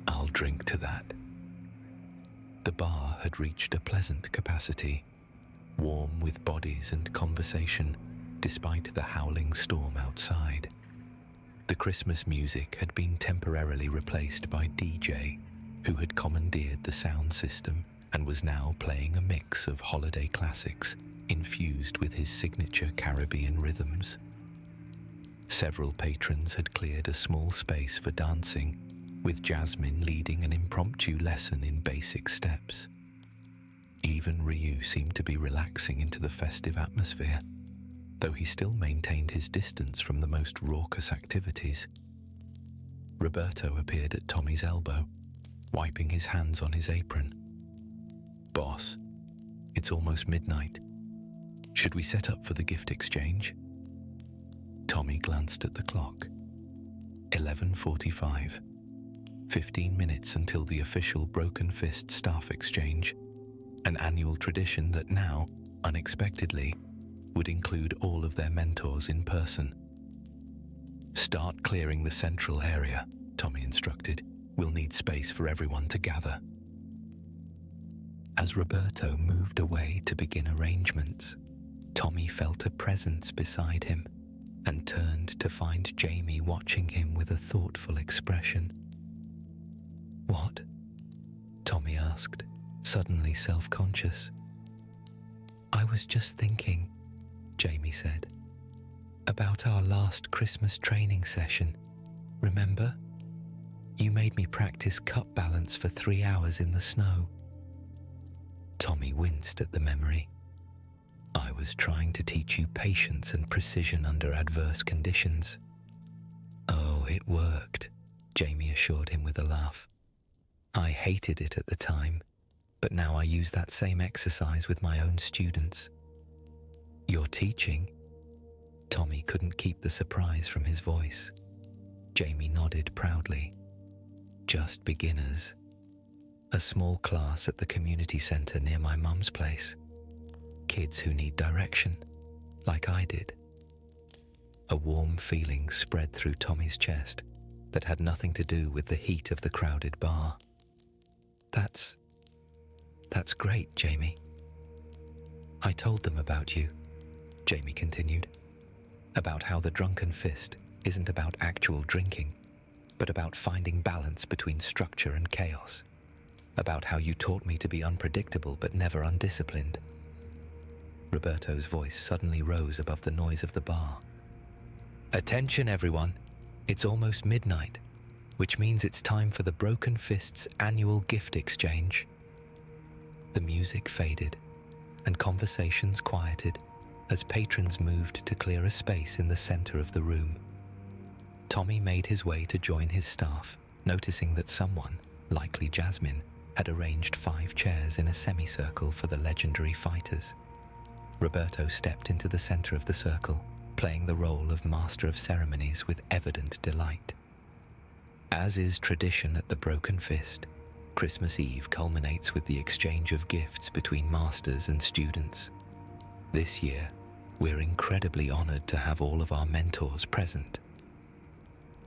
"I'll drink to that." The bar had reached a pleasant capacity, warm with bodies and conversation, despite the howling storm outside. The Christmas music had been temporarily replaced by DJ, who had commandeered the sound system and was now playing a mix of holiday classics infused with his signature Caribbean rhythms. Several patrons had cleared a small space for dancing, with Jasmine leading an impromptu lesson in basic steps. Even Ryu seemed to be relaxing into the festive atmosphere, though he still maintained his distance from the most raucous activities. Roberto appeared at Tommy's elbow, wiping his hands on his apron. "Boss, it's almost midnight. Should we set up for the gift exchange?" Tommy glanced at the clock. 11:45. 15 minutes until the official Broken Fist staff exchange, an annual tradition that now, unexpectedly, would include all of their mentors in person. "Start clearing the central area," Tommy instructed. "We'll need space for everyone to gather." As Roberto moved away to begin arrangements, Tommy felt a presence beside him and turned to find Jamie watching him with a thoughtful expression. "What?" Tommy asked, suddenly self-conscious. "I was just thinking," Jamie said, "about our last Christmas training session. Remember? You made me practice cup balance for 3 hours in the snow." Tommy winced at the memory. "I was trying to teach you patience and precision under adverse conditions." "Oh, it worked," Jamie assured him with a laugh. "I hated it at the time, but now I use that same exercise with my own students." "You're teaching?" Tommy couldn't keep the surprise from his voice. Jamie nodded proudly. "Just beginners. A small class at the community centre near my mum's place. Kids who need direction, like I did." A warm feeling spread through Tommy's chest that had nothing to do with the heat of the crowded bar. That's great, Jamie." "I told them about you," Jamie continued, "about how the drunken fist isn't about actual drinking, but about finding balance between structure and chaos, about how you taught me to be unpredictable but never undisciplined." Roberto's voice suddenly rose above the noise of the bar. "Attention, everyone. It's almost midnight, which means it's time for the Broken Fist's annual gift exchange." The music faded, and conversations quieted as patrons moved to clear a space in the center of the room. Tommy made his way to join his staff, noticing that someone, likely Jasmine, had arranged 5 chairs in a semicircle for the legendary fighters. Roberto stepped into the center of the circle, playing the role of master of ceremonies with evident delight. As is tradition at the Broken Fist, Christmas Eve culminates with the exchange of gifts between masters and students. This year, we're incredibly honored to have all of our mentors present.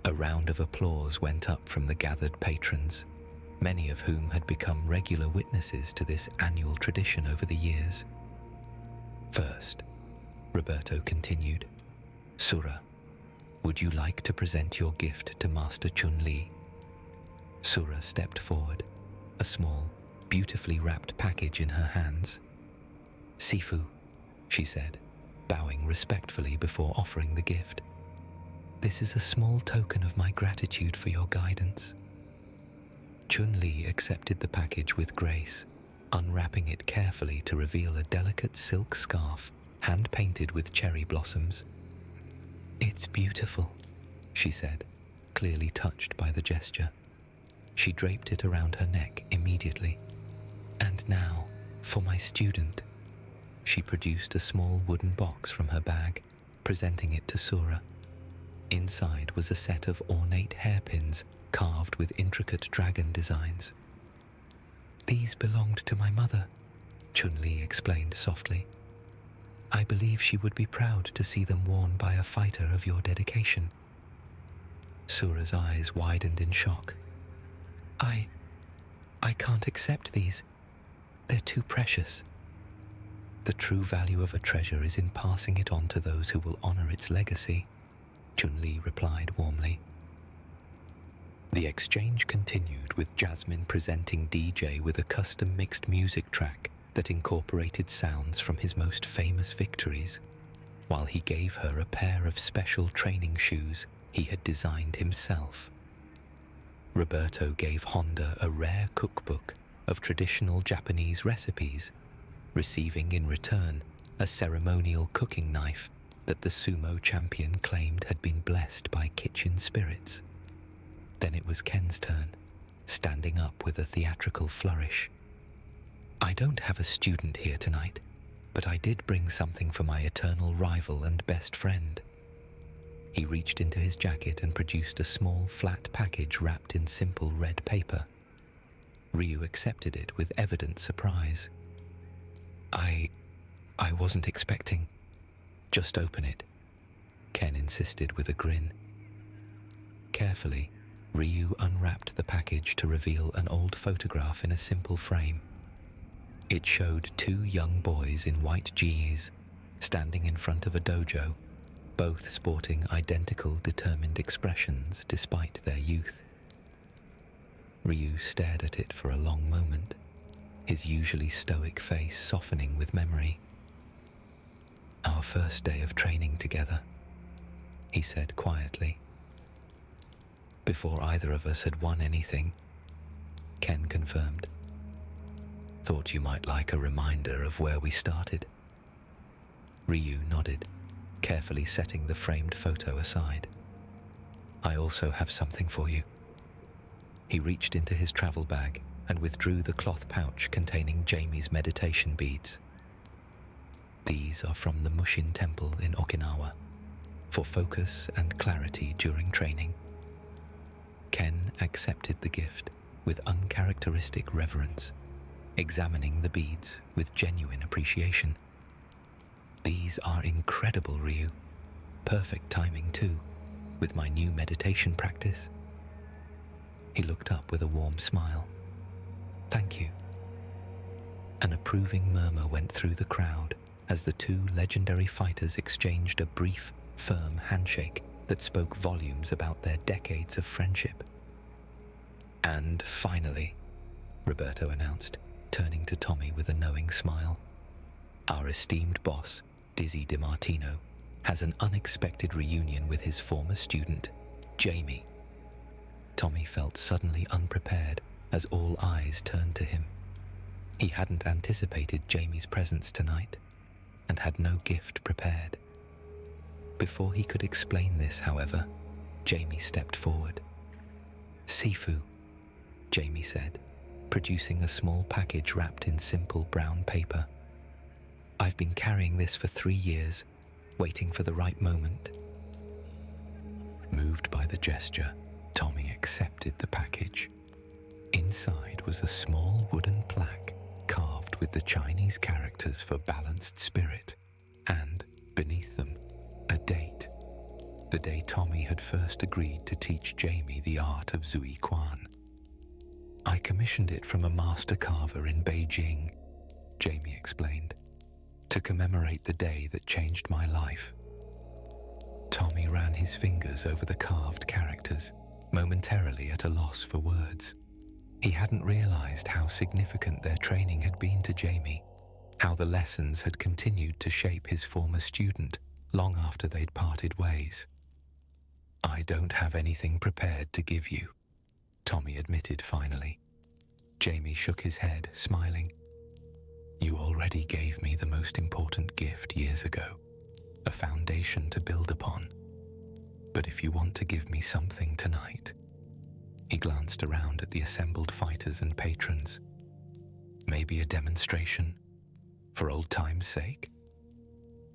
A round of applause went up from the gathered patrons, many of whom had become regular witnesses to this annual tradition over the years. "First," Roberto continued, "Sura, would you like to present your gift to Master Chun-Li?" Sura stepped forward, a small, beautifully wrapped package in her hands. "Sifu," she said, bowing respectfully before offering the gift. "This is a small token of my gratitude for your guidance." Chun-Li accepted the package with grace, unwrapping it carefully to reveal a delicate silk scarf hand-painted with cherry blossoms. "It's beautiful," she said, clearly touched by the gesture. She draped it around her neck immediately. "And now, for my student." She produced a small wooden box from her bag, presenting it to Sura. Inside was a set of ornate hairpins carved with intricate dragon designs. "These belonged to my mother," Chun-Li explained softly. "I believe she would be proud to see them worn by a fighter of your dedication." Sura's eyes widened in shock. I can't accept these. They're too precious." "The true value of a treasure is in passing it on to those who will honor its legacy," Chun-Li replied warmly. The exchange continued with Jasmine presenting DJ with a custom mixed music track that incorporated sounds from his most famous victories, while he gave her a pair of special training shoes he had designed himself. Roberto gave Honda a rare cookbook of traditional Japanese recipes, receiving in return a ceremonial cooking knife that the sumo champion claimed had been blessed by kitchen spirits. Then it was Ken's turn, standing up with a theatrical flourish. "I don't have a student here tonight, but I did bring something for my eternal rival and best friend." He reached into his jacket and produced a small, flat package wrapped in simple red paper. Ryu accepted it with evident surprise. I wasn't expecting." "Just open it," Ken insisted with a grin. Carefully, Ryu unwrapped the package to reveal an old photograph in a simple frame. It showed two young boys in white gis standing in front of a dojo, both sporting identical determined expressions despite their youth. Ryu stared at it for a long moment, his usually stoic face softening with memory. "Our first day of training together," he said quietly. "Before either of us had won anything," Ken confirmed. "Thought you might like a reminder of where we started." Ryu nodded, carefully setting the framed photo aside. "I also have something for you." He reached into his travel bag and withdrew the cloth pouch containing Jamie's meditation beads. "These are from the Mushin Temple in Okinawa, for focus and clarity during training." Ken accepted the gift with uncharacteristic reverence, examining the beads with genuine appreciation. "These are incredible, Ryu. Perfect timing too, with my new meditation practice." He looked up with a warm smile. "Thank you." An approving murmur went through the crowd as the two legendary fighters exchanged a brief, firm handshake that spoke volumes about their decades of friendship. "And finally," Roberto announced, turning to Tommy with a knowing smile, "our esteemed boss, Dizzy DiMartino, has an unexpected reunion with his former student, Jamie." Tommy felt suddenly unprepared as all eyes turned to him. He hadn't anticipated Jamie's presence tonight and had no gift prepared. Before he could explain this, however, Jamie stepped forward. "Sifu," Jamie said, producing a small package wrapped in simple brown paper. "I've been carrying this for 3 years, waiting for the right moment." Moved by the gesture, Tommy accepted the package. Inside was a small wooden plaque carved with the Chinese characters for balanced spirit, and, beneath them, a date. The day Tommy had first agreed to teach Jamie the art of Zui Quan. "I commissioned it from a master carver in Beijing," Jamie explained, "to commemorate the day that changed my life." Tommy ran his fingers over the carved characters, momentarily at a loss for words. He hadn't realized how significant their training had been to Jamie, how the lessons had continued to shape his former student long after they'd parted ways. "I don't have anything prepared to give you," Tommy admitted finally. Jamie shook his head, smiling. "You already gave me the most important gift years ago, a foundation to build upon. But if you want to give me something tonight," he glanced around at the assembled fighters and patrons, "maybe a demonstration, for old time's sake?"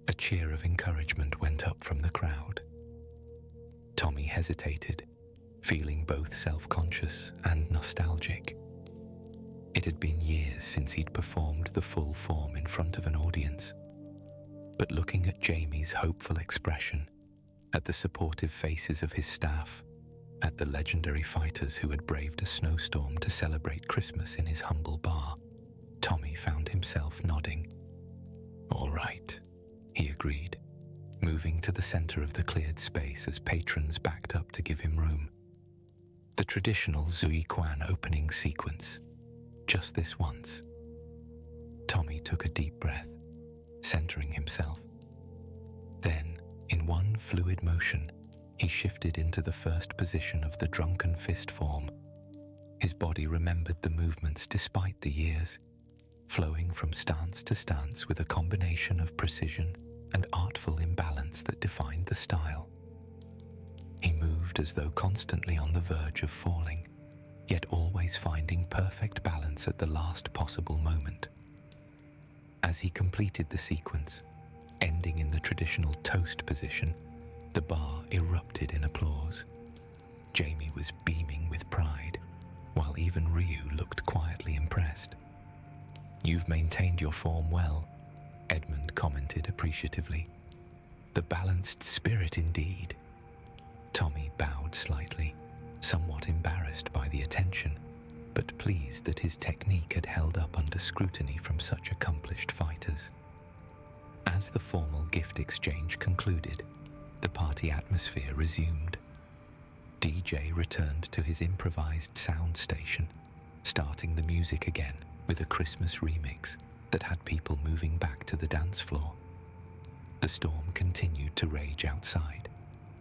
A cheer of encouragement went up from the crowd. Tommy hesitated, feeling both self-conscious and nostalgic. It had been years since he'd performed the full form in front of an audience. But looking at Jamie's hopeful expression, at the supportive faces of his staff, at the legendary fighters who had braved a snowstorm to celebrate Christmas in his humble bar, Tommy found himself nodding. "All right," he agreed, moving to the center of the cleared space as patrons backed up to give him room. The traditional Zui Quan opening sequence, just this once. Tommy took a deep breath, centering himself. Then, in one fluid motion, he shifted into the first position of the drunken fist form. His body remembered the movements despite the years, flowing from stance to stance with a combination of precision and artful imbalance that defined the style. He moved as though constantly on the verge of falling, yet always finding perfect balance at the last possible moment. As he completed the sequence, ending in the traditional toast position, the bar erupted in applause. Jamie was beaming with pride, while even Ryu looked quietly impressed. "You've maintained your form well," Edmund commented appreciatively. "The balanced spirit indeed." Tommy bowed slightly, somewhat embarrassed by the attention, but pleased that his technique had held up under scrutiny from such accomplished fighters. As the formal gift exchange concluded, the party atmosphere resumed. DJ returned to his improvised sound station, starting the music again with a Christmas remix that had people moving back to the dance floor. The storm continued to rage outside,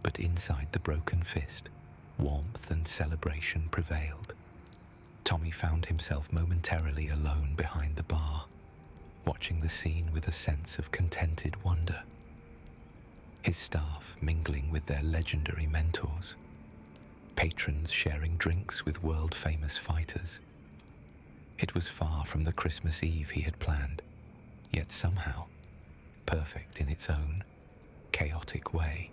but inside the broken fist, warmth and celebration prevailed. Tommy found himself momentarily alone behind the bar, watching the scene with a sense of contented wonder. His staff mingling with their legendary mentors, patrons sharing drinks with world-famous fighters. It was far from the Christmas Eve he had planned, yet somehow perfect in its own chaotic way.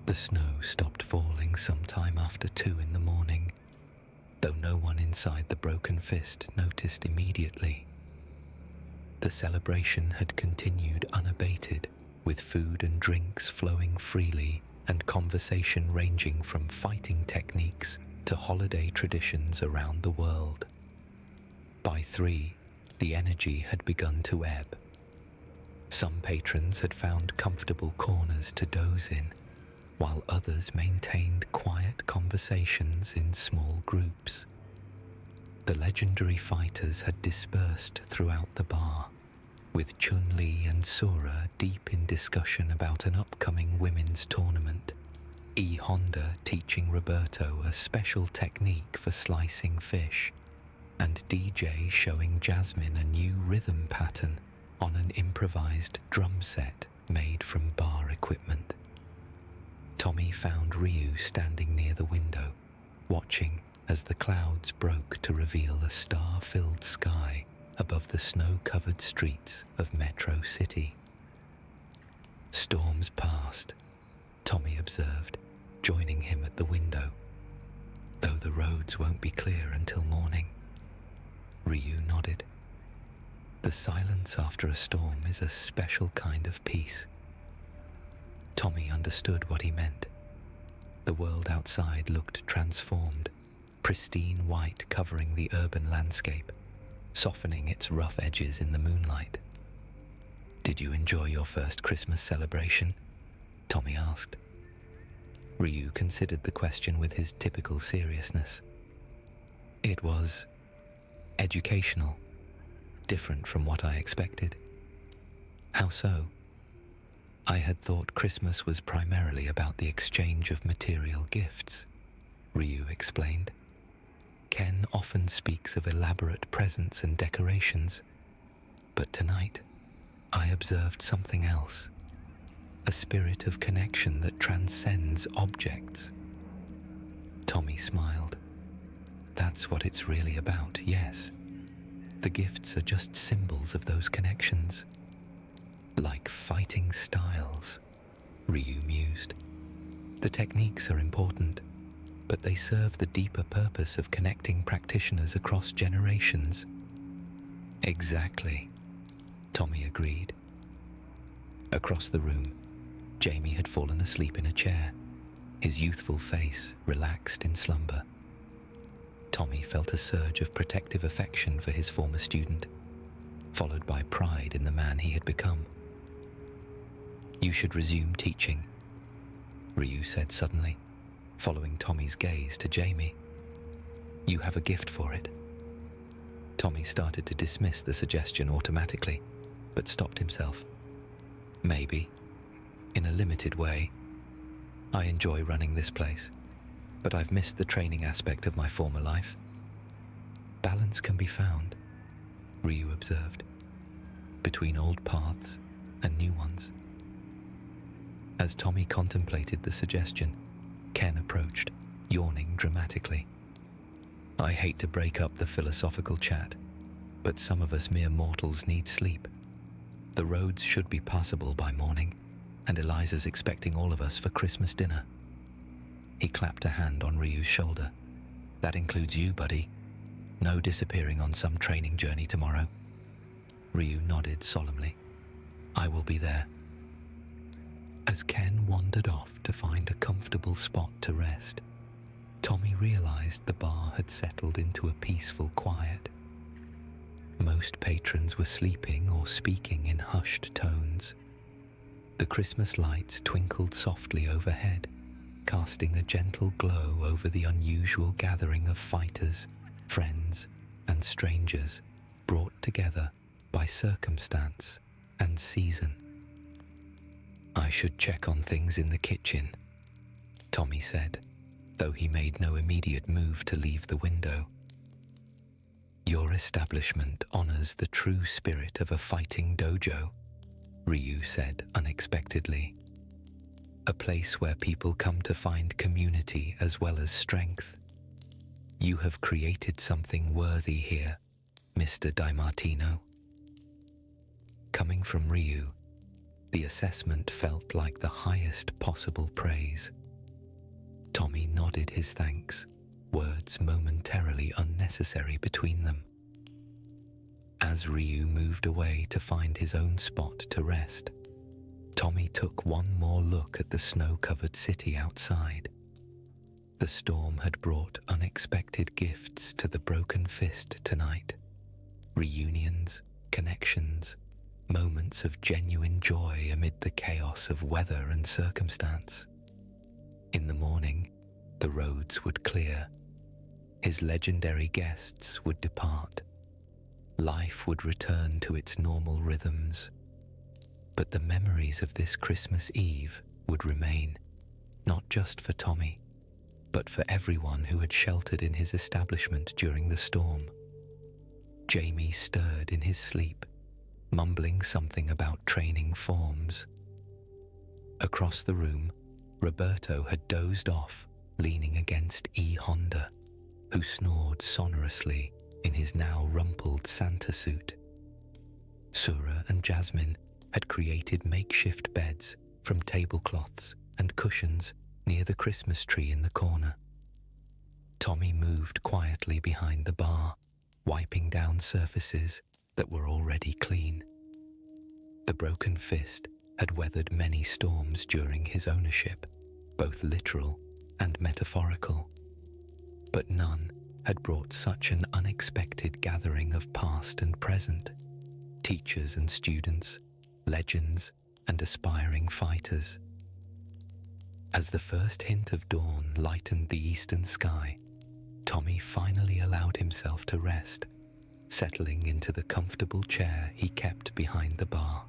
The snow stopped falling sometime after 2 in the morning, though no one inside the broken fist noticed immediately. The celebration had continued unabated, with food and drinks flowing freely and conversation ranging from fighting techniques to holiday traditions around the world. By 3, the energy had begun to ebb. Some patrons had found comfortable corners to doze in, while others maintained quiet conversations in small groups. The legendary fighters had dispersed throughout the bar, with Chun-Li and Sora deep in discussion about an upcoming women's tournament, E. Honda teaching Roberto a special technique for slicing fish, and DJ showing Jasmine a new rhythm pattern on an improvised drum set made from bar equipment. Tommy found Ryu standing near the window, watching as the clouds broke to reveal a star-filled sky above the snow-covered streets of Metro City. Storms passed, Tommy observed, joining him at the window, though the roads won't be clear until morning. Ryu nodded. The silence after a storm is a special kind of peace. Tommy understood what he meant. The world outside looked transformed, pristine white covering the urban landscape, softening its rough edges in the moonlight. "Did you enjoy your first Christmas celebration?" Tommy asked. Ryu considered the question with his typical seriousness. "It was educational, different from what I expected." "How so?" "I had thought Christmas was primarily about the exchange of material gifts," Ryu explained. "Ken often speaks of elaborate presents and decorations, but tonight I observed something else, a spirit of connection that transcends objects." Tommy smiled. "That's what it's really about, yes. The gifts are just symbols of those connections. Like fighting styles," Ryu mused. "The techniques are important, but they serve the deeper purpose of connecting practitioners across generations." "Exactly," Tommy agreed. Across the room, Jamie had fallen asleep in a chair, his youthful face relaxed in slumber. Tommy felt a surge of protective affection for his former student, followed by pride in the man he had become. "You should resume teaching," Ryu said suddenly, following Tommy's gaze to Jamie. "You have a gift for it." Tommy started to dismiss the suggestion automatically, but stopped himself. "Maybe, in a limited way. I enjoy running this place, but I've missed the training aspect of my former life." "Balance can be found," Ryu observed, "between old paths and new ones." As Tommy contemplated the suggestion, Ken approached, yawning dramatically. "I hate to break up the philosophical chat, but some of us mere mortals need sleep. The roads should be passable by morning, and Eliza's expecting all of us for Christmas dinner." He clapped a hand on Ryu's shoulder. "That includes you, buddy. No disappearing on some training journey tomorrow." Ryu nodded solemnly. "I will be there." As Ken wandered off to find a comfortable spot to rest, Tommy realized the bar had settled into a peaceful quiet. Most patrons were sleeping or speaking in hushed tones. The Christmas lights twinkled softly overhead, casting a gentle glow over the unusual gathering of fighters, friends, and strangers brought together by circumstance and season. "I should check on things in the kitchen," Tommy said, though he made no immediate move to leave the window. "Your establishment honors the true spirit of a fighting dojo," Ryu said unexpectedly. "A place where people come to find community as well as strength. You have created something worthy here, Mr. DiMartino." Coming from Ryu, the assessment felt like the highest possible praise. Tommy nodded his thanks, words momentarily unnecessary between them. As Ryu moved away to find his own spot to rest, Tommy took one more look at the snow-covered city outside. The storm had brought unexpected gifts to the Broken Fist tonight. Reunions, connections, moments of genuine joy amid the chaos of weather and circumstance. In the morning, the roads would clear. His legendary guests would depart. Life would return to its normal rhythms. But the memories of this Christmas Eve would remain, not just for Tommy, but for everyone who had sheltered in his establishment during the storm. Jamie stirred in his sleep, mumbling something about training forms. Across the room, Roberto had dozed off, leaning against E. Honda, who snored sonorously in his now rumpled Santa suit. Sura and Jasmine had created makeshift beds from tablecloths and cushions near the Christmas tree in the corner. Tommy moved quietly behind the bar, wiping down surfaces that were already clean. The Broken Fist had weathered many storms during his ownership, both literal and metaphorical, but none had brought such an unexpected gathering of past and present, teachers and students, legends and aspiring fighters. As the first hint of dawn lightened the eastern sky, Tommy finally allowed himself to rest, settling into the comfortable chair he kept behind the bar.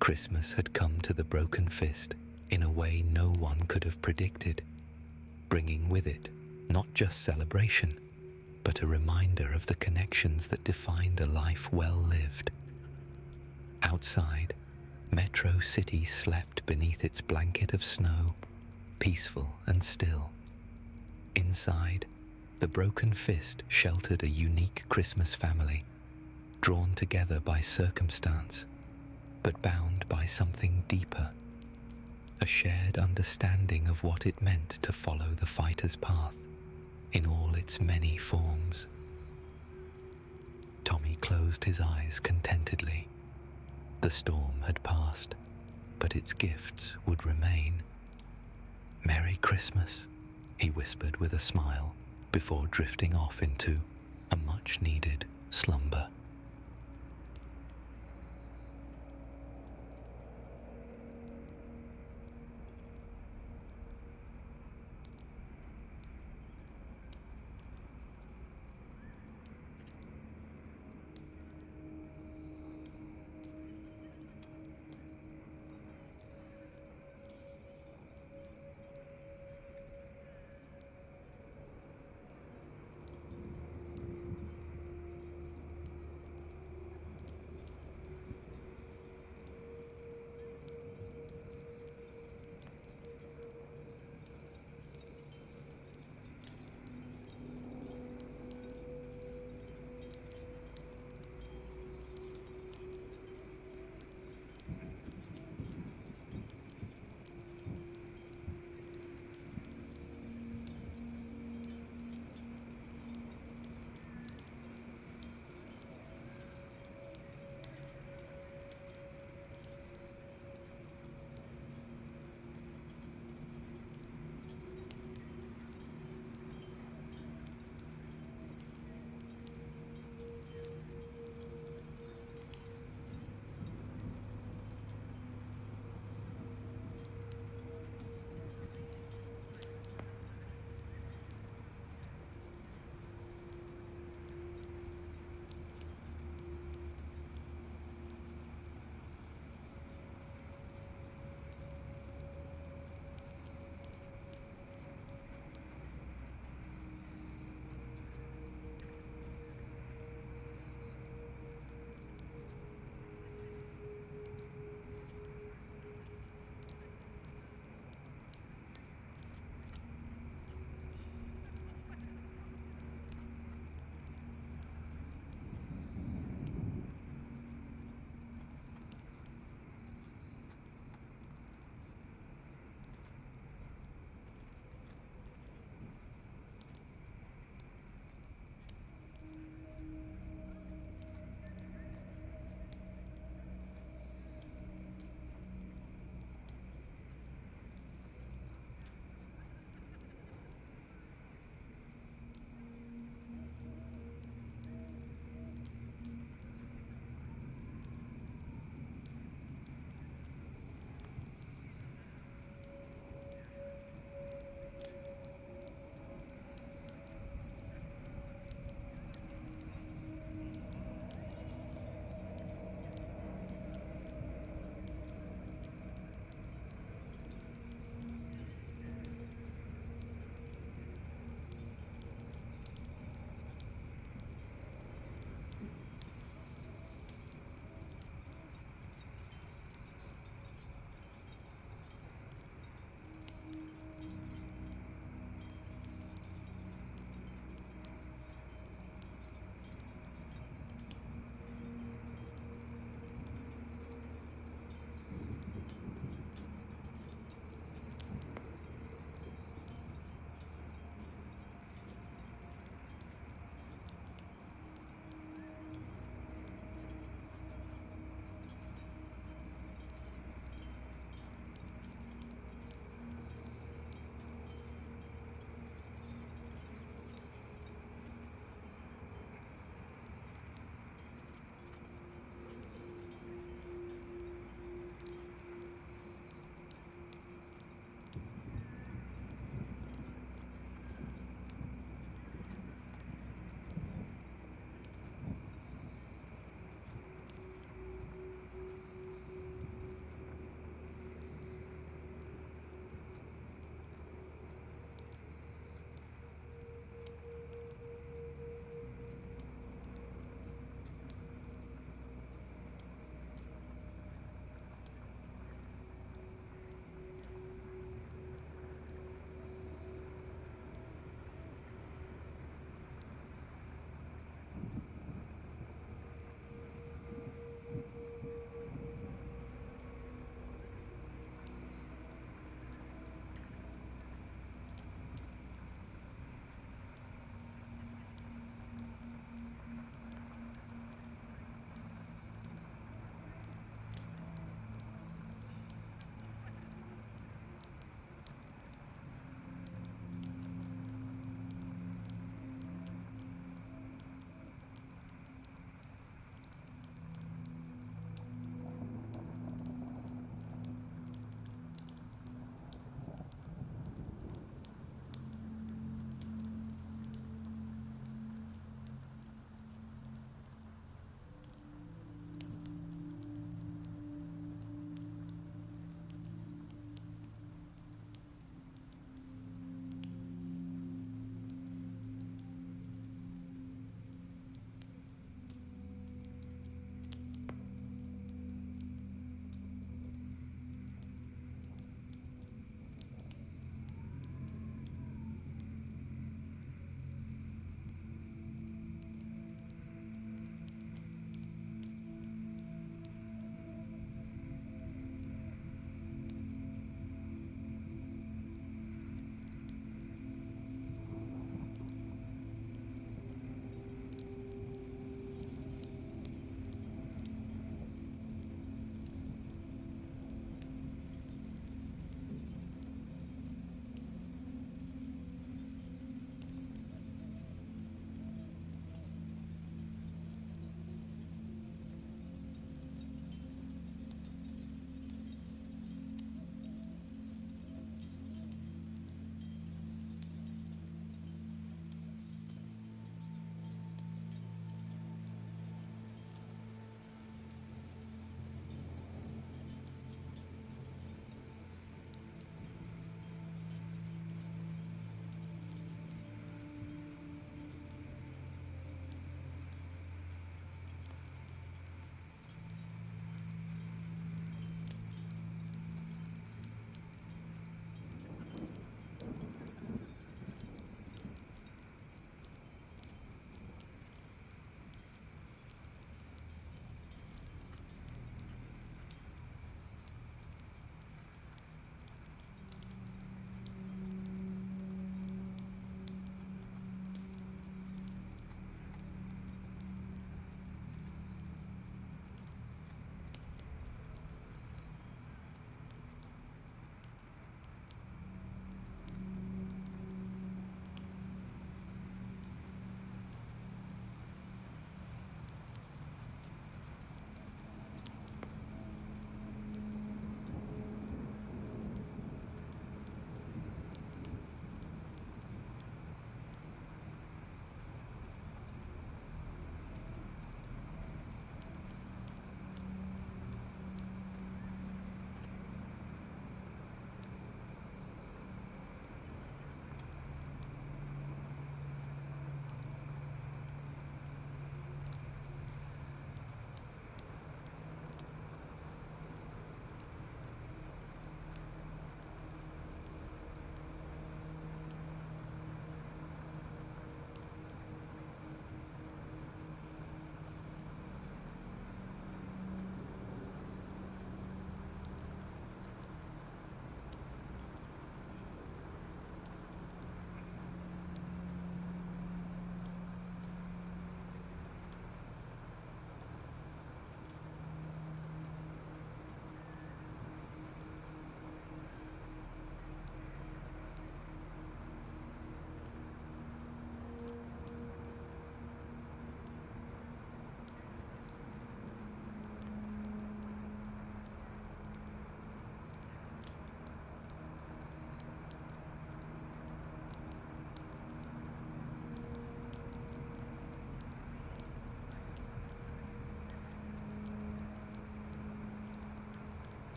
Christmas had come to the Broken Fist in a way no one could have predicted, bringing with it not just celebration, but a reminder of the connections that defined a life well lived. Outside, Metro City slept beneath its blanket of snow, peaceful and still. Inside, the Broken Fist sheltered a unique Christmas family, drawn together by circumstance, but bound by something deeper, a shared understanding of what it meant to follow the fighter's path in all its many forms. Tommy closed his eyes contentedly. The storm had passed, but its gifts would remain. "Merry Christmas," he whispered with a smile before drifting off into a much-needed slumber.